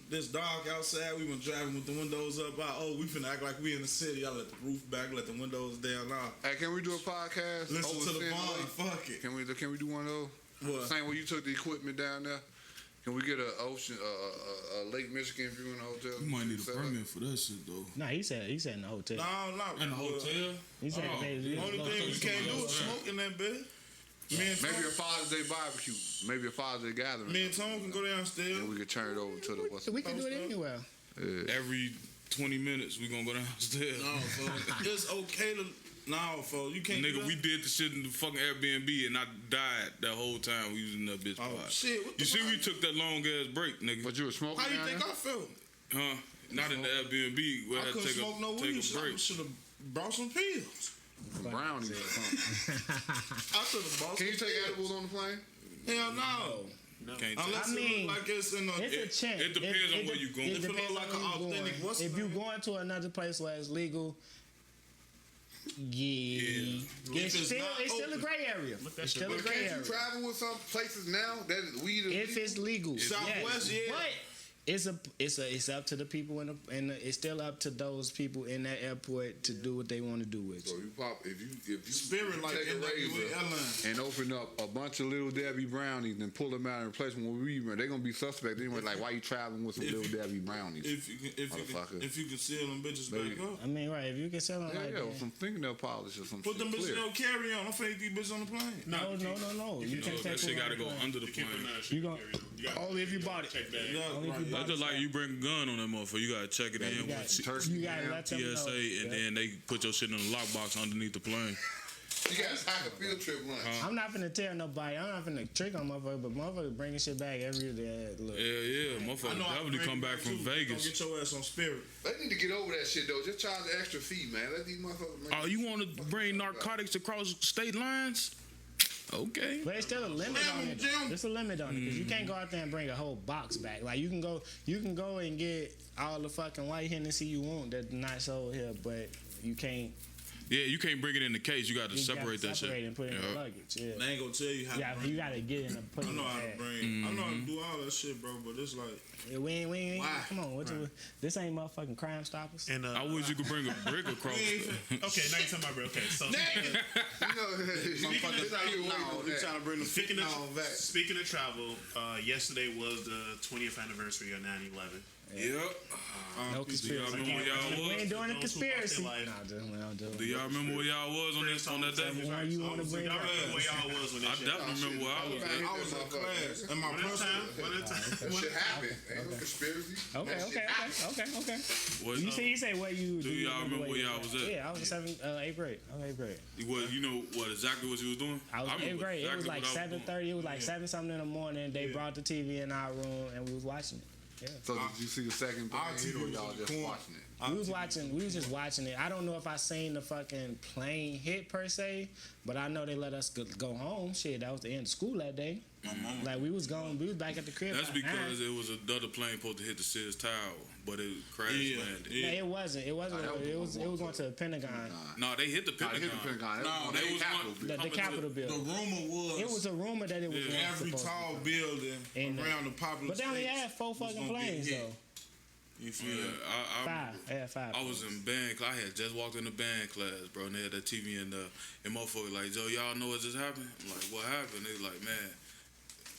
this dark outside. We been driving with the windows up. We finna act like we in the city. I let the roof back, let the windows down. Hey, can we do a podcast? Listen to the bond. Fuck it. Can we do one of those? What? Same way you took the equipment down there. Can we get a Lake Michigan view in the hotel? You might need a permit for that shit though. Nah, he said in the hotel. No, not in the hotel. He said the only thing we can't do is smoke in that bed. Maybe a Father's Day barbecue. Maybe a Father's Day gathering. Me and Tom can go downstairs. And we can turn it over to the we can do it anywhere. Every 20 minutes we gonna go downstairs. No, folks. It's okay to. No, folks. You can't. Nigga, we did the shit in the fucking Airbnb and I died that whole time we was in that bitch. Shit. You see, we took that long ass break, nigga. But you were smoking. How you think I felt? Not in the Airbnb where I had to take a break. I should have brought some pills. Brownies or something. I should have bought. Can you take edibles on the plane? Hell no. Unless it look like it's in a. It's a chance. It depends on where you going. If it look like an authentic. If you going to another place where it's legal. Yeah. It's still a gray area. It's still a gray area. Can't you travel with some places now that weed is if it's legal? Southwest, yeah. But it's up to the people and it's still up to those people in that airport to do what they want to do with. So you pop if you Spirit like take a razor and open up a bunch of Little Debbie brownies and pull them out and replace them with weed, they're gonna be suspect anyway. Like, why you traveling with some Little Debbie brownies? If you can seal them bitches back up. I mean, right? If you can sell them with some fingernail polish or some. Put them bitches on carry on. I'm finna eat these bitches on the plane. No. You can't take that shit gotta go under the plane. You gonna only if you bought it. That's just like you bring a gun on that motherfucker. You gotta check it in with TSA, and then they put your shit in a lockbox underneath the plane. You gotta pack a field trip lunch. I'm not finna tell nobody. I'm not finna trick on motherfucker, but motherfucker bringing shit back every day. Look. Yeah, motherfucker definitely come back from Vegas. Get your ass on Spirit. They need to get over that shit though. Just charge the extra fee, man. Let these motherfuckers. Oh, you want to bring narcotics across state lines? Okay. But it's still a limit on it. There's a limit on it because you can't go out there and bring a whole box back. Like you can go and get all the fucking white Hennessy you want that's not sold here, but you can't. Yeah, you can't bring it in the case. You got to separate that shit. And put it in the luggage. Yeah. They ain't gonna tell you how. Yeah, you gotta get in and put it in the bag. I know how to bring. I know how to do all that shit, bro. But it's like. Yeah, we ain't. Come on, this ain't motherfucking Crime Stoppers. And I wish you could bring a brick across. Okay, now you talking about bro. Okay, so speaking of travel, yesterday was the 20th anniversary of 9/11. Yep. No conspiracy. Do y'all remember where y'all We was? ain't doing a conspiracy. Like, Do y'all remember where y'all was on that day? Why you want to bring Y'all up? remember where y'all was when I that shit definitely remember where I was at. I was in class, and my One at a principal. time. One at a time. That shit happened. Ain't no conspiracy. Okay. What, You say what you do y'all remember where y'all was at? Yeah, I was in 8th grade. I was in 8th grade. What, you know what exactly what you was doing? I was in 8th remember grade. It was exactly like what I was doing. 7:30. It was like 7 something in the morning. They brought the TV in our room and we was watching it. Yeah. So did you see the second plane hit or y'all just watching it? We was just watching it. I don't know if I seen the fucking plane hit per se, but I know they let us go home. Shit, that was the end of school that day. Like we was back at the crib. That's by because 9. it was another plane supposed to hit the Sears Tower, but it crash landed. Yeah, it wasn't. It was going to the Pentagon. No, they hit the Pentagon. They hit the Pentagon. No, They was The Capitol The building. rumor was It was a rumor that it was every supposed to tall be. building And, around the popular But they only states had 4 was fucking gonna get planes hit. though. You feel? Yeah, 5. They had 5. I was in band class. I had just walked into band class, bro, and they had that TV in there. And motherfucker like, Joe, y'all know what just happened? I'm like, what happened? They like, man,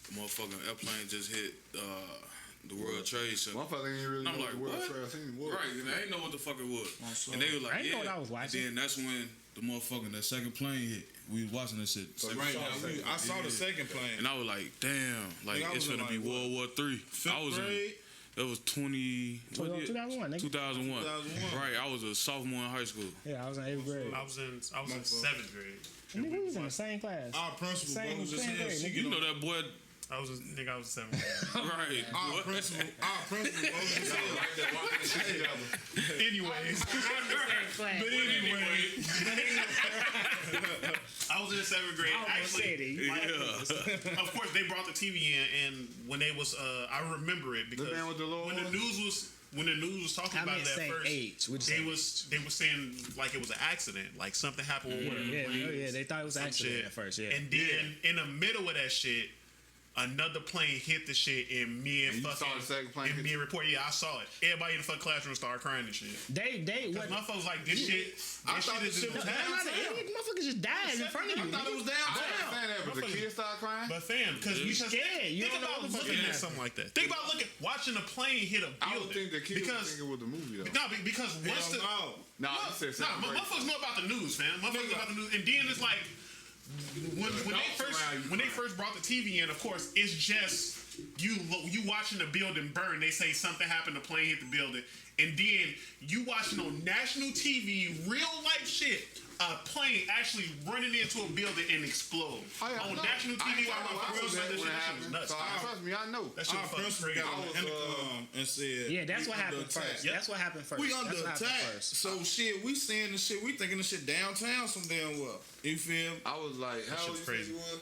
the motherfucking airplane just hit the World Trade Center. Motherfucker ain't really I'm know like, the World what? Trade Center was. Right, and I ain't know what the fuck it was. so- And they were like, I didn't know what I was And watching. then that's when the motherfucking, that second plane hit. We was watching that shit. Right now, I saw the second plane. And I was like, damn, like, Nigga, I it's was in, gonna be like, World War III. I was in, grade? that was 2001, nigga. 2001. 2001. Right, I was a sophomore in high school. Yeah, I was in 8th grade. I was in 7th grade. Nigga, we was in the same class. Our principal Same- bro was just same here. grade, She nigga. get You know on. that boy, I was 7th grade. right? Our What? principal bro was just here. Anyways, But I was in 7th grade. Actually, Yeah. of course, they brought the TV in, and when they was, I remember it because man with the low when the news was talking about it at same first, age. they were saying like it was an accident, like something happened with one of the planes, they thought it was an some accident shit. at first. Yeah, And then in the middle of that shit, another plane hit the shit, and me and And you fucking saw the second plane and hit me and report. Yeah, I saw it. Everybody in the fucking classroom started crying and shit. they Cause motherfuckers like this shit. I This thought shit this is shit was No, motherfuckers just died in front of you. I thought it was I downtown. understand that, but the kids started crying. But fam, because scared. You think don't know about what the fuck looking at happened. something like that. Think about watching a plane hit a building. I would think the kids would because think it was the movie though. no, because once the No. No, you said nah, second grade. motherfuckers know about the news, fam. Motherfuckers know about the news, and then it's like when they first brought the TV in, of course, it's just you watching the building burn. They say something happened, the plane hit the building, and then you watching on national TV, real life shit. A plane actually running into a building and explode on national TV. Trust me, I know. That shit Our fucking principal crazy. got on the intercom and said, Yeah, that's "We what under happened attack." first. That's what happened first. We under That's what happened attack. first. So shit, we seeing the shit. We thinking the shit downtown some damn well. You feel? I was like, how old shit's you crazy. think you was?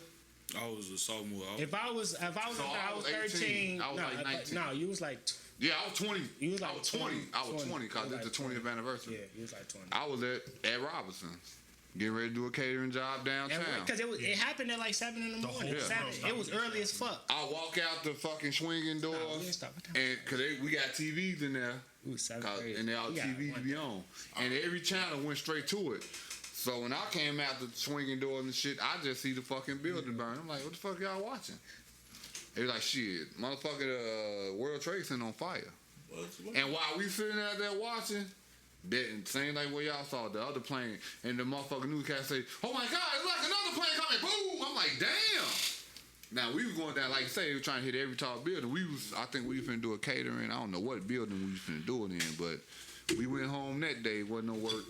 I was a sophomore. If I was So I was 13, 18. I was no, like 19. no, you was like, Yeah, I was 20. You was like I was 20. I was 20 because You was it's the like 20th anniversary. yeah, you was like 20. I was at Robinson's, getting ready to do a catering job downtown. Because it happened at like 7 in the morning. whole It was early as fuck. I walk out the fucking swinging door, we didn't stop. What time? and because we got TVs in there, It was 7th grade. and they all We got TVs to be on, and every channel went straight to it. So when I came out the swinging door and shit, I just see the fucking building burn. I'm like, what the fuck y'all watching? They was like, shit, motherfucking World Trade Center on fire. And while we sitting out there watching, that same like where y'all saw the other plane, and the motherfucking newscast say, "Oh my God, it's like another plane coming!" Boom! I'm like, damn. Now we was going down, like you say, we were trying to hit every tall building. I think we was finna do a catering. I don't know what building we was finna do it in, but we went home that day. Wasn't no work.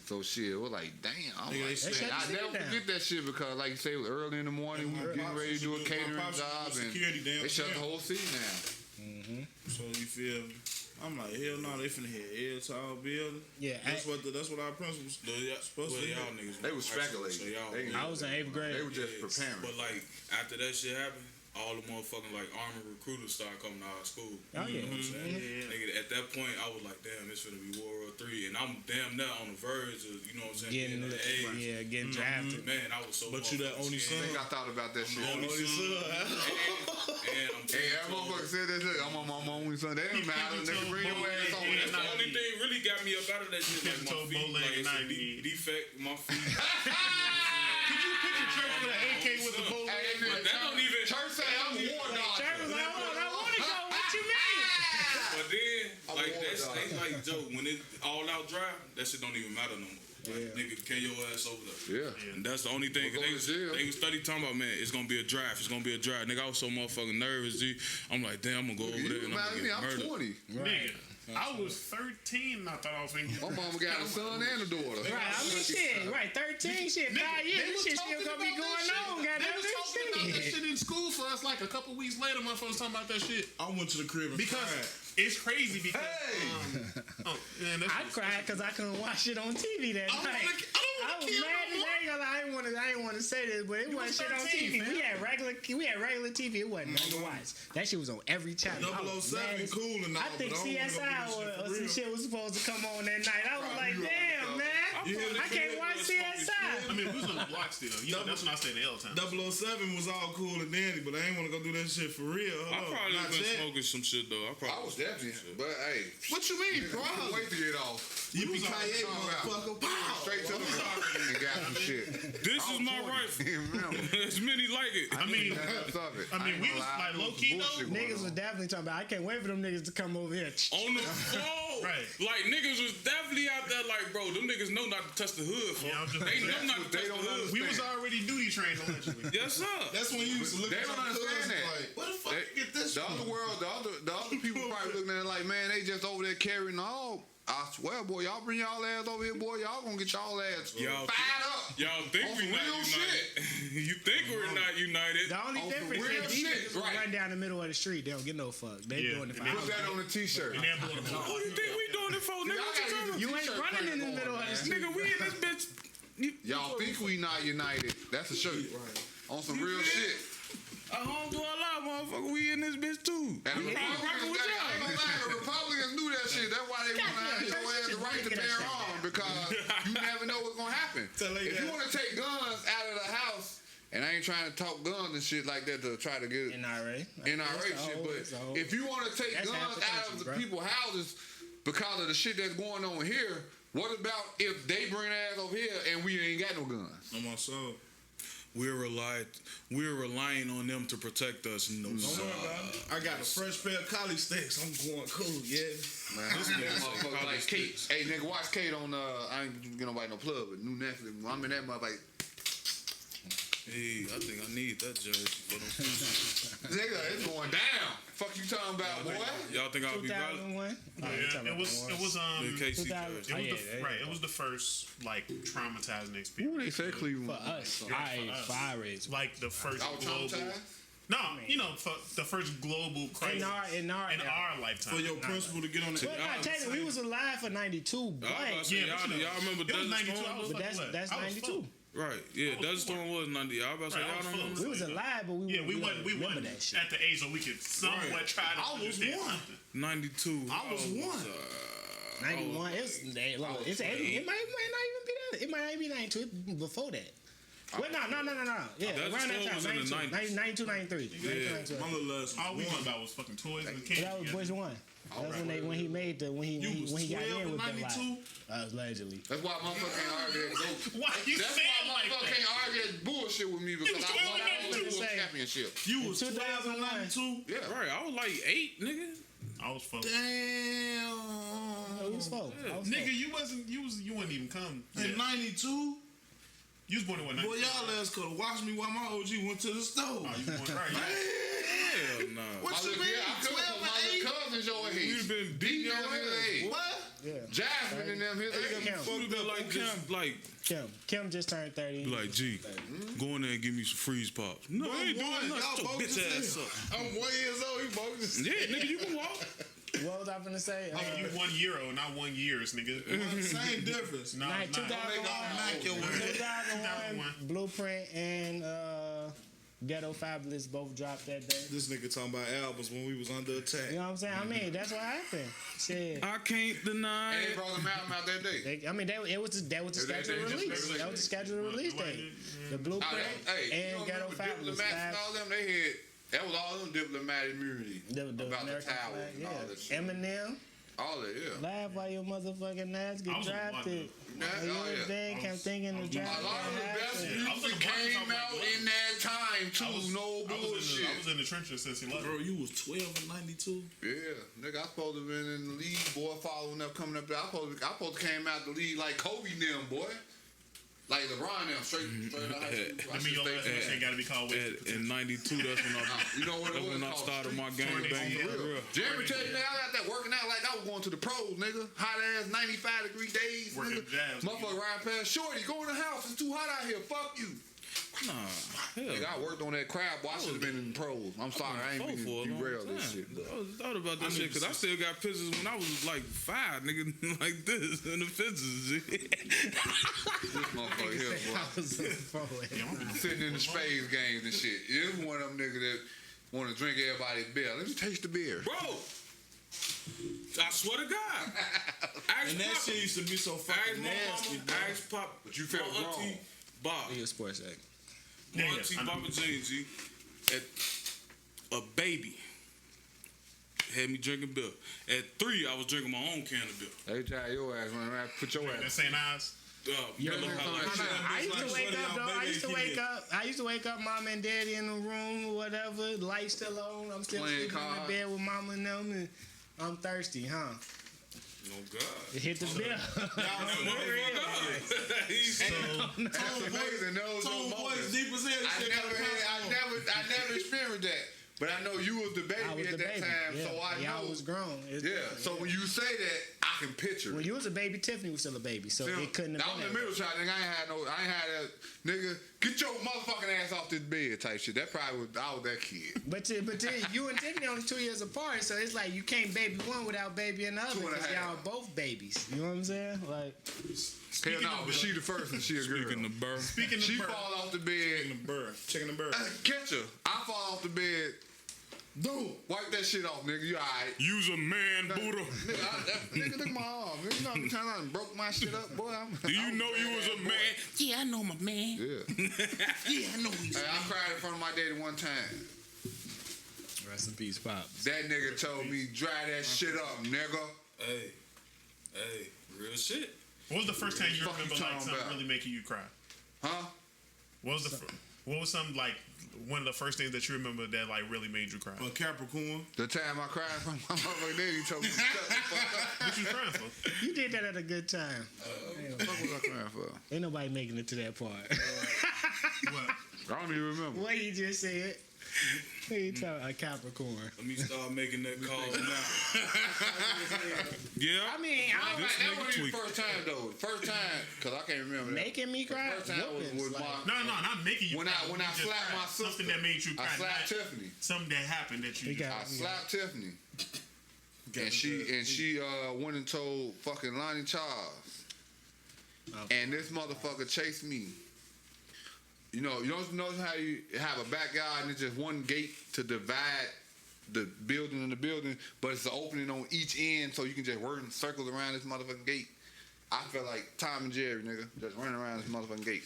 So shit, we're like, damn. I'm Nigga, like, they shut I the never city down. forget that shit because, like you say, it was early in the morning. We were getting ready to do a catering job, and they shut the whole city down. So you feel? I'm like, hell no, they finna hit every tall building. Yeah, That's what our principals supposed to do. y'all niggas They was speculating. So y'all, I was in 8th grade. They were just preparing. But like after that shit happened, all the motherfucking like army recruiters started coming to our school. Oh, yeah. You know what I'm saying? Nigga, at that point, I was like, damn, it's finna be World War III, and I'm damn near on the verge of, you know what I'm saying, Getting the age. getting drafted. Man, I was so. But you that only I son. think I thought about that shit. Only son. And I'm Hey, that motherfucker said that shit. I'm on my only son. That don't matter. Nigga, bring your ass on. That's the only thing really got me up out of that shit. Like my Told feet, Bowleg like it's a 90. defect in my feet. Could you picture church with an AK with a bow? Hey, But that don't even. Church say I'm a war dog. Church was like, hold on, I want to go. What you mean? But like Joe, when it all out dry, that shit don't even matter no more. Like, nigga, carry your ass over there. Yeah. And that's the only thing. We'll They was study talking about, man, it's gonna be a draft. It's gonna be a draft. Nigga, I was so motherfucking nervous, G. I'm like, damn, I'm gonna go over there and I'm gonna get I'm murdered. 20. Nigga, I was 13 and I thought I was finna get My mama got a son and a daughter. Right, I mean, shit, right, 13, shit, 5 years, this shit still gonna be going on, They goddamn was talking about that shit in school for us like a couple weeks later. Motherfuckers talking about that shit. I went to the crib and Because it's crazy because man, that's I cried because I couldn't watch it on TV that night. I was mad as I ain't want to say this, but it wasn't shit on 13, TV. man. We had regular TV. It wasn't nothing to watch. That shit was on every channel. I was 007 mad as- cool and all, I think but I don't wanna CSI go do this shit or for some real. shit was supposed to come on that night. I was like, damn, man, I can't watch CSI. I mean, we was on the block still. You know, that's when I stayed in L Town. 007 was all cool and dandy, but I ain't want to go do that shit for real. I Hold on, probably not been yet. smoking some shit though. I was definitely, but hey, What you mean, bro? I couldn't wait to get off. Yippee-ki-yay, motherfucker. Pow! Straight to the car and got some shit. This is my rifle. There's many like it. I mean, we was like low key though. Niggas was definitely talking about, I can't wait for them niggas to come over here. On the floor. Right. Like, niggas was definitely out there like, bro, them niggas know not to touch the hood, for. Yeah, I'm just- They know not to touch the hood. We was already duty trained allegedly. Yes, sir. That's when you used to look They at don't your understand cousins that. like, where the fuck you get this The from? other world, the other people probably looking at it like, man, they just over there carrying all. I swear, boy, y'all bring y'all ass over here, boy. Y'all gonna get y'all ass Y'all fired up. Y'all think On we some not real united. You think we're not united. The only On some difference real is these shit, niggas will right. run down the middle of the street. They don't get no fuck. They Yeah, doing it for and Put hours. that on a t-shirt. And then blowing the Who you think we doing it for, nigga? What you talking about? You ain't running in the middle of the street. Nigga, we in this bitch. Y'all think we not united? That's a shirt. On some real shit. A home to Allah, motherfucker. We in this bitch too. And the We Republicans, rocking with I ain't y'all. gonna lie, the Republicans knew that shit. That's why they want to have your ass the right to bear arms, because you never know what's gonna happen. If you want to take guns out of the house, and I ain't trying to talk guns and shit like that to try to get NRA. NRA shit, but if you want to take That's guns half the out country, of the bro. people's houses because of the shit that's going on here, what about if they bring their ass over here and we ain't got no guns? On my soul. We're relying on them to protect us. No, sir. I got a fresh pair of collie sticks. I'm going cool, yeah. Man, this motherfucker like Kate. Hey, nigga, watch Kate on, I ain't get nobody no plug, but new Netflix. I'm in that motherfucker. Hey, I think I need that jersey for them. Nigga, it's going down. Fuck you talking about, boy? Y'all think I'll be violent? 2001. Yeah, it was The KC jersey. It was the first like traumatizing experience. Ooh, they said Cleveland. For us. for us. Like the first I was global. traumatized. No, you know, for the first global crisis In our lifetime. For your principal to get on the... Well, not technically, we was alive for 92, but I was about to say, y'all remember it was Desert 92. I Storm? was but fucking what? that's I was 92. full. Right, yeah, Desert Storm was 90. I was about to say, Right, I y'all was don't full. remember? We was alive, but we We don't wasn't remember that shit. at the age that we could somewhat try to I was understand one. something. 92. I was one. 91. It's it might not even be that. It might not even be 92. It's before that. Well, no. Yeah, That's around that still time, was in the 92, 92, 93. Yeah. My little ass All we was knew one. about was fucking toys and candy. That was Bush 1. That's when he made the when he got 12 in with and Bin 92? Laden. Allegedly. That's why motherfucker can't argue that go. Why you That's saying why like motherfucker that? can't argue that bullshit with me because was I 12 won and the 92. championship. You was 12 and 2001. 92? Yeah. Right, I was like 8, nigga. I was fucking. Oh, he was 4. Nigga, you wouldn't even come. In 92? You was born in what? Boy, y'all ass could have watched me while my OG went to the store. Oh, you born right? Hell nah. What you mean? I could 12 have my and 8? little cousins your age. You'd have been beating your ass. What? Yeah. Jasmine and them his age. Kim. Would have been like just like Kim just turned 30. be like, G, go in there and give me some freeze pops. No, I ain't doing nothing. Y'all Shut your bogus bitch as ass hell. up. I'm 1 year old. He bogus. Yeah, nigga, you can walk. What was I finna say? You 1 euro, not 1 years, nigga. Same difference. No, Nah, it's not. 2001, Blueprint and Ghetto Fabulous both dropped that day. This nigga talking about albums when we was under attack. You know what I'm saying? I mean, that's what happened. Shit. I can't deny And they it. brought them out that day. That was the scheduled release. That was the scheduled release date. The Blueprint Hey, you and Ghetto remember Fabulous. Diplomats and all them? They had that was all them diplomatic immunity The about American the tower flag, and all yeah. that shit. Eminem, All that, yeah. Laugh while your motherfucking ass I get was on one, drafted. Yeah, You oh, yeah. dad kept thinking the draft. A lot of the best I was in the music Bronx, came I was like, out what? in that time too. No bullshit. I was in the trenches since 11. Bro, you was 12 in 92. Yeah, nigga, I supposed to have been in the league, boy, following up, coming up there. I supposed to came out the league like Kobe and them, boy. Like LeBron them, straight out high school. I mean, your last name got to be called with. In '92, that's when You know what it was? I started my game bang for real. Jeremy tell you, nigga, I got that working out like I was going to the pros, nigga. Hot ass 95-degree days, Working nigga. jabs, Motherfucker riding past Shorty, go in the house. It's too hot out here. Fuck you. Nah, Nigga, I worked on that crab. Boy, I should have been in the pros. I'm sorry, I ain't for been a long derail time. this shit. I was thought about this shit because I still got pictures when I was like 5, nigga, like this in the fences. This motherfucker here, boy. Sitting in the spades games and shit. This is one of them niggas that want to drink everybody's beer. Let me taste the beer. Bro, I swear to God. And that shit used to be so fucking nasty, bro. Ask Pop. But you felt my wrong. auntie Bob. Nigga sports act. My Yeah, auntie I know. Papa James, G, at a baby, had me drinking beer. At 3, I was drinking my own can of beer. They try your ass when I put your That ass. St. Ives. Miller High Life. I used to wake up, though. Baby I used to wake up, mom and daddy in the room or whatever. Lights still on. I'm still Playing sleeping in cards. the bed with mama and them, and I'm thirsty, huh? Oh God. It hit the bill. That's amazing. Those Tone moments. voice deep as hell. I never experienced that. But I know you was the baby I was at the that baby. time, Yeah. so I Y'all know. was grown. Yeah, so when you say that, I can picture When it. you was a baby, Tiffany was still a baby, so it couldn't I have was been in the that. middle child, nigga. I ain't had that, nigga, get your motherfucking ass off this bed type shit. That probably was, I was that kid. But then you and Tiffany only 2 years apart, so it's like you can't baby one without babying the other 2.5. because y'all both babies. You know what I'm saying? Like, Hell no, but she the first and she a girl. Speaking of birth. Speaking She of birth. fall off the bed. Chicken and bird. Catch her. I fall off the bed. Dude, wipe that shit off, nigga. You alright? Use a man, Buddha. Nigga, look at my arm. Nigga, you know how many times I done broke my shit up, boy. Do you know you was a man? Yeah, I know my man. Yeah. Yeah, I know he's. Hey, I cried in front of my daddy one time. rest in peace, Pops. That nigga told me, dry that shit up, nigga. Hey, real shit. What was the first time you Fuck remember you like talking something about? really making you cry? Huh? What was some like one of the first things that you remember that like really made you cry? A Capricorn. The time I cried in front of my motherfucking daddy, he told me, shut the fuck up. What you crying for? You did that at a good time. What the fuck was I crying for? Ain't nobody making it to that part. What? I don't even remember. What he just said. He talking a Capricorn. Let me start making that call now. Yeah. I mean, I This That nigga wasn't the tweak. first time, though. First time, because I can't remember that. making me cry. First time was Whoopings, with like- my... No, not making you When cry. I You just slapped cried. my sister, Something that made you cry. I slapped not Tiffany. Something that happened that you He got- I slapped Tiffany. And she went and told fucking Lonnie Charles. And this motherfucker chased me. You know, you don't know how you have a backyard and it's just one gate to divide the building and the building, but it's an opening on each end so you can just work in circles around this motherfucking gate. I felt like Tom and Jerry, nigga, just running around this motherfucking gate.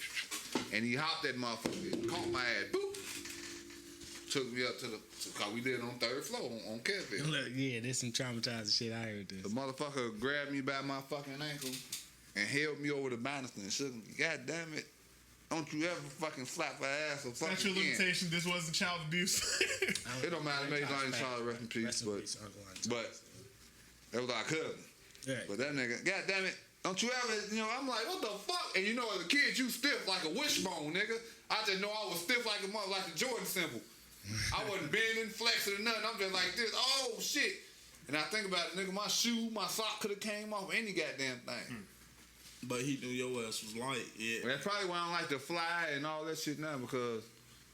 And he hopped that motherfucker, caught my ass, boop. Took me up to cause we lived on 3rd floor on Ketville. Look, yeah, there's some traumatizing shit. I heard The this. motherfucker grabbed me by my fucking ankle and held me over the banister and shook me. God damn it. Don't you ever fucking slap her ass or fucking Statute of again. limitation. This wasn't child abuse. It don't matter. Maybe Lonnie Charles, rest in peace. Rest in peace, Uncle Lonnie. But that was our cousin. Right. But that nigga, God damn it. Don't you ever, I'm like, what the fuck? And as a kid, you stiff like a wishbone, nigga. I just know I was stiff like a mother, like the Jordan symbol. I wasn't bending, flexing, or nothing. I'm just like this. Oh, shit. And I think about it, nigga, my shoe, my sock could have came off any goddamn thing. But he knew your ass was light. Yeah. That's probably why I don't like to fly and all that shit now, because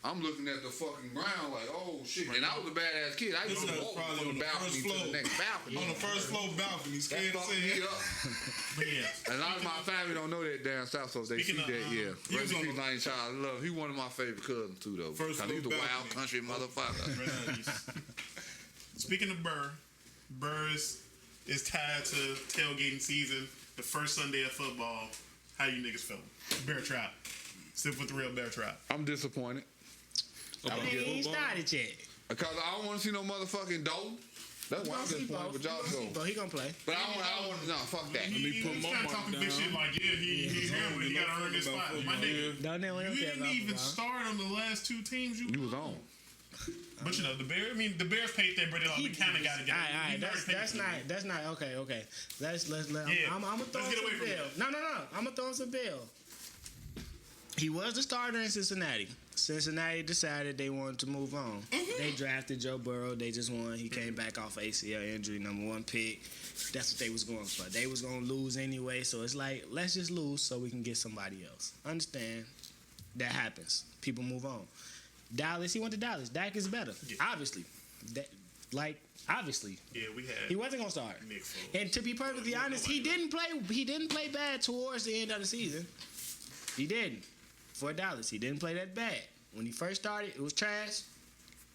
I'm looking at the fucking ground like, oh, shit. And I was a badass kid. I used to walk from the balcony to the next balcony. On the first floor balcony. That Scared to fucked say me it. up. But yeah. A lot of my family don't know that down south, so if they Speaking see of, that, yeah. he Rest was in in peace, Lonnie Child. I love. He one of my favorite cousins too, though. First Cause he's a floor wild balcony. country motherfucker. Speaking of Burrs is tied to tailgating season. The first Sunday of football. How you niggas feeling? Bear Trap. Sip with the real Bear Trap. I'm disappointed He ain't started yet. because I don't want to see no motherfucking dough. That's why I'm disappointed with y'all though. But he gonna play. But I don't want to. No, fuck that. He's kind of talking big shit like, yeah, he's here, but he got to earn his spot. My nigga, you didn't even start on the last two teams you was on. But you know, the Bears paid their bread. We kind of got to get. All right, that's not okay. Let's I'm gonna throw him some bill. No. I'm gonna throw him some bill. He was the starter in Cincinnati. Cincinnati decided they wanted to move on. They drafted Joe Burrow. They just won. He came back off ACL injury, number 1 pick. That's what they was going for. They was going to lose anyway, so it's like, let's just lose so we can get somebody else. Understand? That happens. People move on. Dallas, he went to Dallas. Dak is better, obviously. Obviously. Yeah, we had. He wasn't going to start. And to be perfectly honest, he didn't play bad towards the end of the season. He didn't. For Dallas, he didn't play that bad. When he first started, it was trash.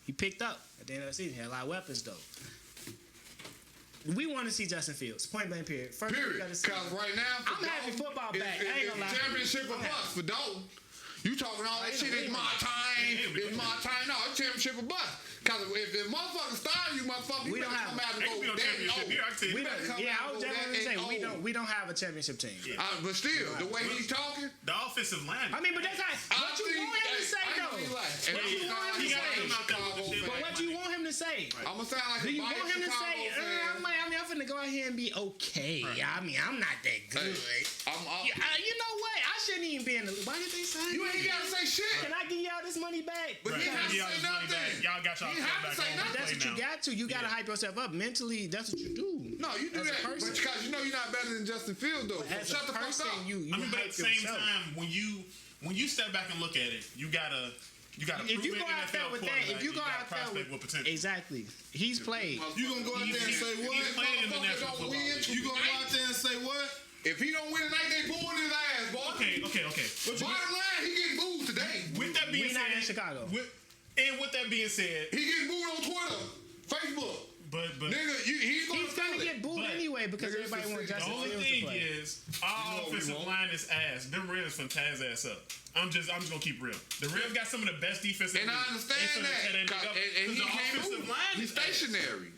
He picked up at the end of the season. He had a lot of weapons, though. We want to see Justin Fields. Point blank, period. First, because right now, I'm happy football back. I ain't gonna lie. Championship or bust for Dalton. You talking all that shit, it's my time. It's my time. No, it's championship or bust. Because if the motherfucker style you, motherfucker, you better come out and go we don't have a championship team. But still, the way he's talking, the offensive line. I mean, but that's what you want him to say, though. But what you want him to say? I'm gonna sound like do you want him to say? I'm finna go out here and be okay. I mean, I'm not that good. You know what? I shouldn't even be in the. Why did they say? You ain't gotta say shit. Can I give y'all this money back? But he has to say nothing. Y'all got y'all back. That's what you got to. You gotta hype yourself up mentally. That's what you do. No, you do that. But because you know you're not better than Justin Fields, though. So shut the fuck up. But at the same time, when you step back and look at it, you gotta. If you go out there with that, if you go out there with potential, exactly, he's played. You gonna go out there and say what? He's played in the National Football League. You gonna go out there and say what? If he don't win tonight, they booing his ass, boy. Okay. Bottom line, he getting booed today. With that being said, not in Chicago. And with that being said, he getting booed on Twitter, Facebook. But nigga, he's gonna get booed anyway because everybody wants Justin Fields to play. The only thing is, our offensive line is ass. Them Rams from Taz ass up. I'm just gonna keep real. The Rams got some of the best defensive. And I understand that. And he can't move. He's stationary.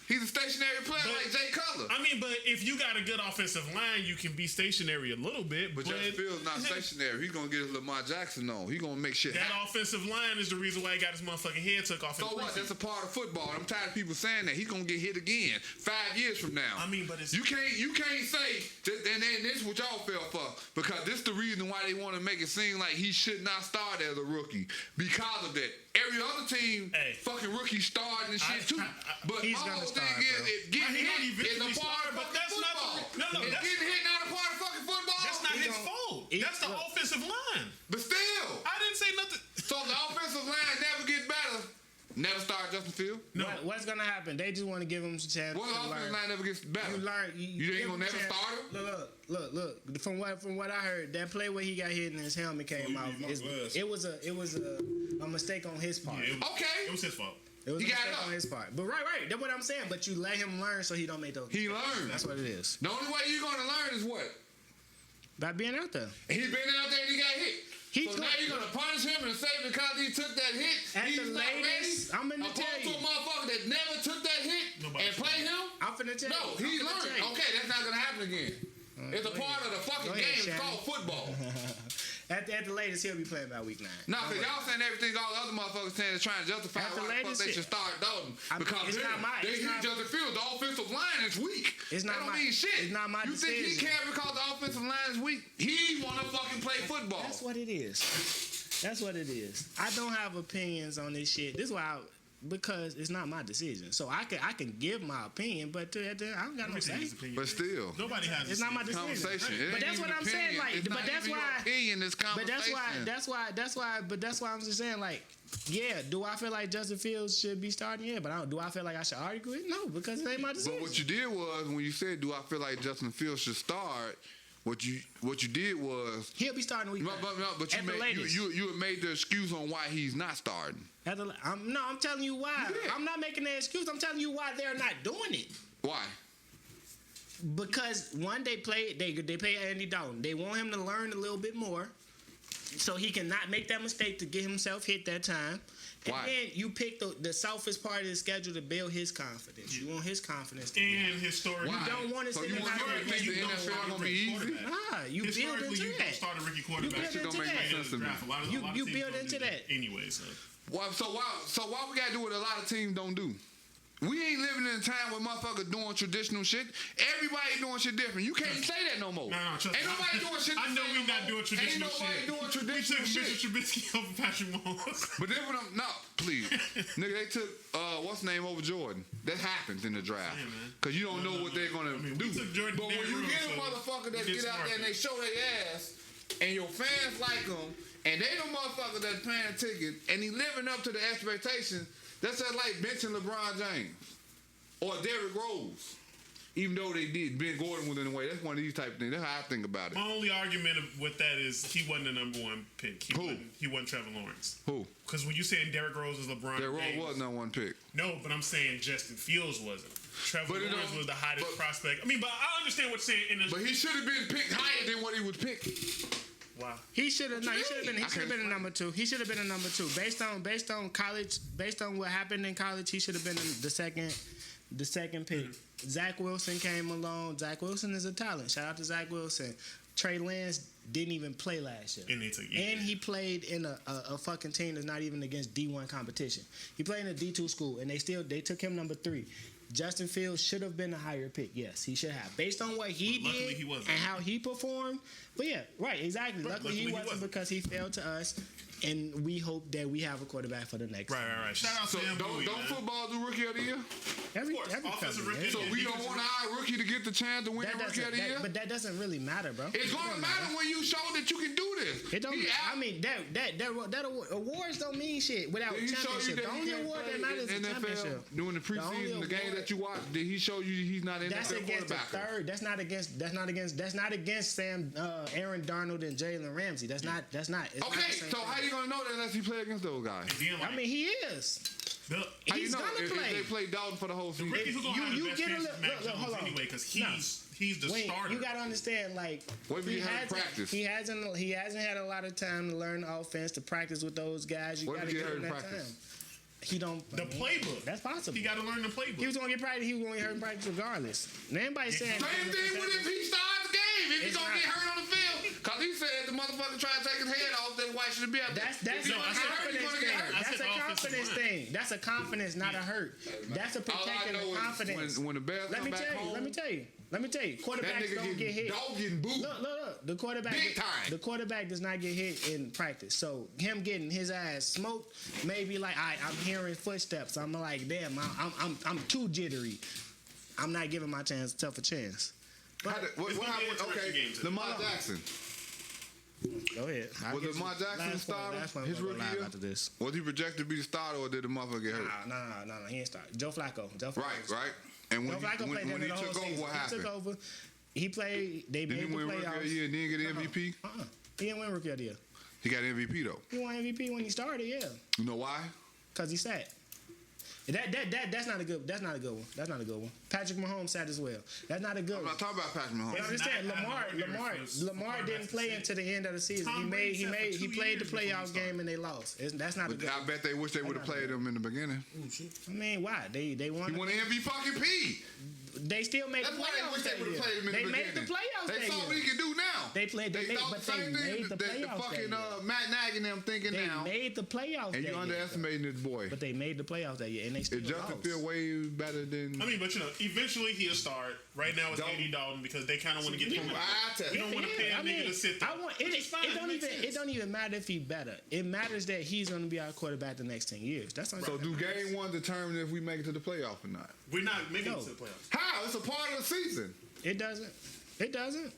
He's a stationary player like Jay Cutler. I mean, but if you got a good offensive line, you can be stationary a little bit. But Justin Fields not stationary. He's gonna get his Lamar Jackson on. He's gonna make shit. That offensive line is the reason why he got his motherfucking head took off. So what? That's a part of football. I'm tired of people saying that he's gonna get hit again 5 years from now. I mean, but it's you can't say that, and this is what y'all fell for because this is the reason why they want to make it seem like he should not start as a rookie because of that. Every other team, fucking rookie starting and shit too. But he's my whole start, thing is, getting hit is a part of fucking football. Getting hit not a part of fucking football. That's not his fault. That's the offensive line. But still, I didn't say nothing. So the offensive line never get better. Never start Justin Fields. No. What's gonna happen? They just want to give him a chance. What offensive line never gets better? You learn. You ain't gonna never start him. Look. From what I heard, that play where he got hit and his helmet came out. It was a mistake on his part. Yeah, it was his fault. It was a mistake on his part. But right. That's what I'm saying. But you let him learn so he don't make those. He learns. That's what it is. The only way you're gonna learn is what? By being out there. He been out there and he got hit. So now you're gonna punish him and say because he took that hit, he's not ready. I'm gonna tell you. Opposed to a motherfucker that never took that hit and play him. I'm finna tell you. No, he learned. Okay, that's not gonna happen again. It's a part of the fucking game. It's called football. At the latest, he'll be playing by week 9. No, because y'all saying everything all the other motherfuckers saying is trying to justify why the fuck they should start Dalton. Because they hit Justin Fields. The offensive line is weak. It's not that don't mean shit. It's not my decision. You think he cares because the offensive line is weak? He want to fucking play football. That's what it is. I don't have opinions on this shit. This is why because it's not my decision. So I can give my opinion, but I don't got no say. But still, nobody has. It's not my decision. Conversation. But that's what I'm saying. Like, but that's why. Opinion is conversation. But that's why I'm just saying. Like, yeah. Do I feel like Justin Fields should be starting? Yeah, but do I feel like I should argue it? No, because it ain't my decision. But what you did was when you said, "Do I feel like Justin Fields should start?" What you did was he'll be starting week 9. But you made the excuse on why he's not starting. I'm telling you why. Yeah. I'm not making that excuse. I'm telling you why they're not doing it. Why? Because one, they pay Andy Dalton. They want him to learn a little bit more, so he can not make that mistake to get himself hit that time. And Why? then you pick the softest part of the schedule to build his confidence. You want his confidence. And historically, You don't want to So sit you in want to think the NFL gonna be easy? You build historically, into you don't that. start a rookie You quarterback. build Shit don't into make that. sense to me. Draft. A lot of You teams build don't into do that. anyway. So Well, so why we gotta do what a lot of teams don't do? We ain't living in a time where motherfuckers doing traditional shit. Everybody doing shit different. You can't say that no more. No, trust Ain't me. nobody doing shit. I know the we same not no doing more. traditional Ain't nobody shit. doing We traditional took shit. Mr. Trubisky over Patrick Mahomes. But then when I'm no, please, nigga, they took what's the name over Jordan. That happens in the draft Yeah, man. because you don't know what they're gonna I mean, do. we took Jordan But when Derrick you Rose, get a so motherfucker that we get did out there and smart. they show their ass, and your fans like them, and they the motherfucker that's paying a ticket, and he living up to the expectations. That's just like benching LeBron James or Derrick Rose. Even though they did, Ben Gordon was in the way. That's one of these type of things. That's how I think about it. My only argument with that is he wasn't the number one pick. Who? He wasn't Trevor Lawrence. Who? Because when you saying Derrick Rose is LeBron Derrick Rose James, was number one pick. no, but I'm saying Justin Fields wasn't. Trevor But it Lawrence don't- was the hottest but- prospect. I mean, but I understand what you're saying. In But he should have been picked higher than what he was picked. wow. He should have. No, he should have been. He I should have been a can't- number two. He should have been a number two. Based on college, based on what happened in college, he should have been the second pick. Zach Wilson came along. Zach Wilson is a talent. Shout out to Zach Wilson. Trey Lance didn't even play last year. And they took And he played in a fucking team that's not even against D1 competition. He played in a D2 school, and they took him number 3. Justin Fields should have been a higher pick. Yes, he should have. Based on what he But luckily did he wasn't. and how he performed. But yeah, right, exactly. Luckily he wasn't because he failed to us, and we hope that we have a quarterback for the next. Right. Shout out So to him. don't football do rookie of the year? Every offensive company, rookie. So we don't want our rookie to get the chance to win That the rookie of the doesn't, year? but that doesn't really matter, bro. It's gonna matter when you show that you can do this. It don't. He out- I mean, that awards don't mean shit without Did he show you championship. that The he only can't award play that matters is in the NFL championship. during the preseason, only the game award- that you watched? Did he show you he's not in That's NFL against the quarterback? third. That's not against Sam, Aaron Darnold and Jalen Ramsey. That's not. It's not the Okay, same so thing. how you gonna know that unless he play against those guys? I mean, he is. How you He's know gonna if play. they play Dalton for the whole season? Rookie who's gonna have You the best get a chance little- is Mac look, hold Jones on. anyway, because No. he's the Wait, starter. you gotta understand, like What if he had practice? He hasn't had a lot of time to learn the offense, to practice with those guys. You What if gotta he give hurt him in that practice? time. He don't. The playbook. That's possible. He got to learn the playbook. He was gonna get practice. He was gonna get hurt in practice regardless. And everybody saying Same thing with if he starts the game. If he's It's gonna not- get hurt on the field, cause he said the motherfucker tried to take his head off, then why should it be out there? That's If a he gonna get hurt, confidence he's gonna thing. get hurt. That's a said offensive confidence line. thing. That's a confidence, not a hurt. That's a All I protecting know the is confidence. when the Bears Let come me back tell you. home, Let me tell you. that Quarterbacks nigga don't get hit. dog getting booed. Look. The quarterback. Big time. The quarterback does not get hit in practice. So him getting his ass smoked, maybe like I'm hearing footsteps. I'm like, damn, I'm too jittery. I'm not giving my chance tough a chance. What It's gonna be an happened? interesting Okay, game today. Lamar Jackson. Go ahead. Was Lamar Jackson the starter? His rookie year? after this. Was he projected to be the starter, or did the motherfucker get hurt? No. He ain't start. Joe Flacco. Right. And Joe when Flacco played he the whole took over, season. what He happened? took over. He played. They Did made he the win rookie of the year playoffs. and then get MVP? He didn't win rookie of the year. He got MVP though. He won MVP when he started. Yeah, You know why? because he sat. That's not a good. That's not a good one. That's not a good one. Patrick Mahomes sat as well. That's not a good I'm one. not talking about Patrick Mahomes. But I'm just saying, Lamar didn't play into the end of the season. He played the playoff game and they lost. That's not a But good. I bet they wish they would have played him in the beginning. I mean, why? They won. He won the MVP. They still made That's the why they playoffs wish they that would have year. played him in They the made beginning. the playoffs They that saw year. what he could do now. They thought the they same made thing the that playoffs that fucking year. Matt Nagy and them thinking They now. made the playoffs. And that you year, underestimating this boy. but they made the playoffs that year, and they still Is Justin lost. Field way better than? I mean, but eventually he'll start. Right now it's Dalton. Andy Dalton because they kind of want to get From him. eye test. You don't want to pay a nigga to sit there. It don't even matter if he better. It matters that he's going to be our quarterback the next 10 years. That's what So do game one determine if we make it to the playoff or not? We're not making No. it to the playoffs. How? It's a part of the season. It doesn't. It doesn't.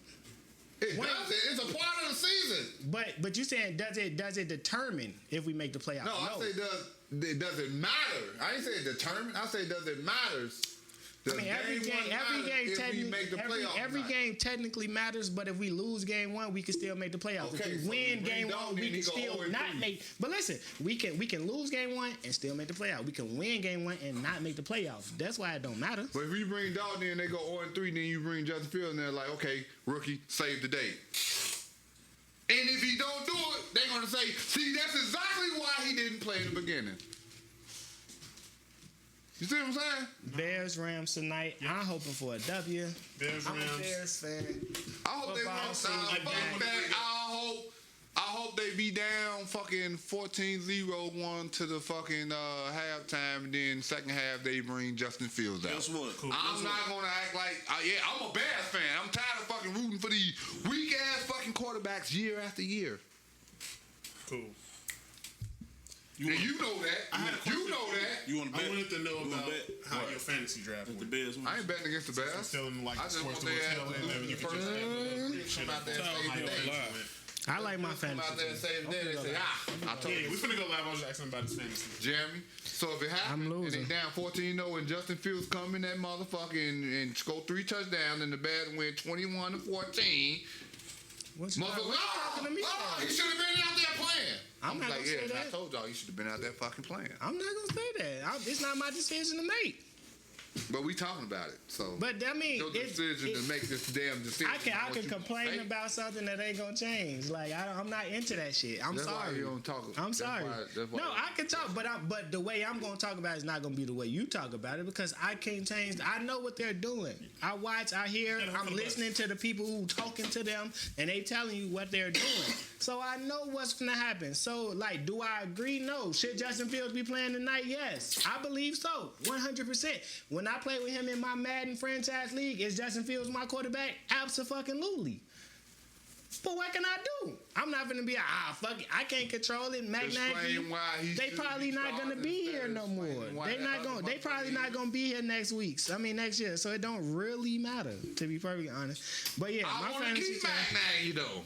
It doesn't. It's a part of the season. But you saying does it determine if we make the playoffs? No, I say it doesn't matter. I didn't say it determine. I say does it matters. I mean, every game technically matters, but if we lose game one, we can still make the playoffs. Okay, if we so win we game bring one, Dalton we in, can he go still 0-3. not make. But listen, we can lose game one and still make the playoffs. We can win game one and not make the playoffs. That's why it don't matter. But if you bring Dalton in, they go 0-3, then you bring Justin Fields in there like, okay, rookie, save the day. And if he don't do it, they're gonna say, see, that's exactly why he didn't play in the beginning. You see what I'm saying? Bears Rams tonight. I'm hoping for a W. Bears I'm Rams. a Bears fan. I hope they won't stop. I hope they be down fucking 14-0 to the fucking halftime, and then second half they bring Justin Fields out. Guess what? Cool. I'm not gonna act like I'm a Bears fan. I'm tired of fucking rooting for these weak ass fucking quarterbacks year after year. Cool. You know that. You know that. You want to bet? I wanted to know about how What? your fantasy draft The went. Bears. I ain't betting against the Bears. Telling like I just sports want to their tell ass to them, lose you the can just first. Come out there and Tell say me today. I like my Come out there and fantasy. say today. They say, I told Yeah, you. we finna go live on Jackson about his fantasy. Jeremy. So if it happens, I'm and losing. they down 14-0 and Justin Fields come in that motherfucker and score 3 touchdowns and the Bears win 21-14. What you Motherfucker, talking to me for? he should have been out there playing. I'm not like, gonna say yeah, that. I told y'all you should have been out there fucking playing. I'm not gonna say that. It's not my decision to make. But we talking about it, so. But I mean, your decision to make this damn decision. I can what you complain say. about something that ain't gonna change. Like I'm not into that shit. I'm That's why sorry. you don't talk. I'm That's sorry. that's why No, I can talk, but the way I'm gonna talk about it is not gonna be the way you talk about it because I can't change. I know what they're doing. I watch, I hear, I'm listening to the people who talking to them, and they telling you what they're doing. So I know what's gonna happen. So like, do I agree? No. Should Justin Fields be playing tonight? Yes, I believe so, 100%. When I play with him in my Madden franchise league, is Justin Fields my quarterback? Absolutely. But what can I do? I'm not gonna be fuck it. I can't control it. Mac Nagy, they probably not gonna be here no more. They probably not gonna be here next week. Next year. So it don't really matter, to be perfectly honest. But yeah, I my want to fantasy keep team. Mac Nagy though.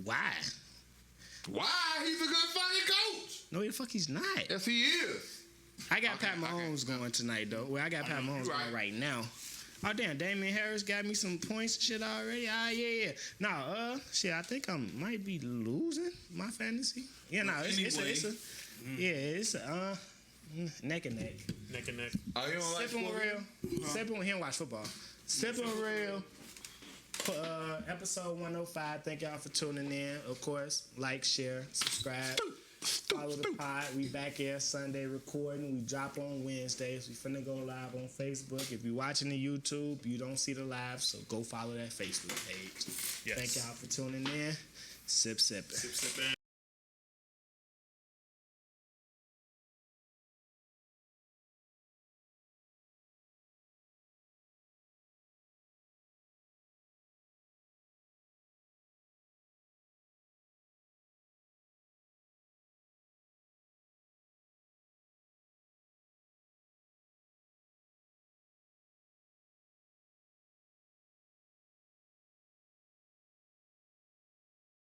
Why? Why? He's a good fucking coach. No, the fuck he's not. Yes, he is. I got Pat Mahomes going tonight though. Well, I got Pat Mahomes going right now. Oh damn, Damian Harris got me some points and shit already. Yeah. Nah, shit, I think I might be losing my fantasy. Yeah, no, it's a neck and neck. Neck and neck. Oh, you don't like Sippin' sport? real. Sippin' he don't watch football. Sippin' real. Episode 105. Thank y'all for tuning in. Of course, like, share, subscribe. Follow the pod. We back here Sunday recording. We drop on Wednesdays. We finna go live on Facebook. If you're watching the YouTube, you don't see the live, so go follow that Facebook page. Yes. Thank y'all for tuning in. Sippin'. Sippin'.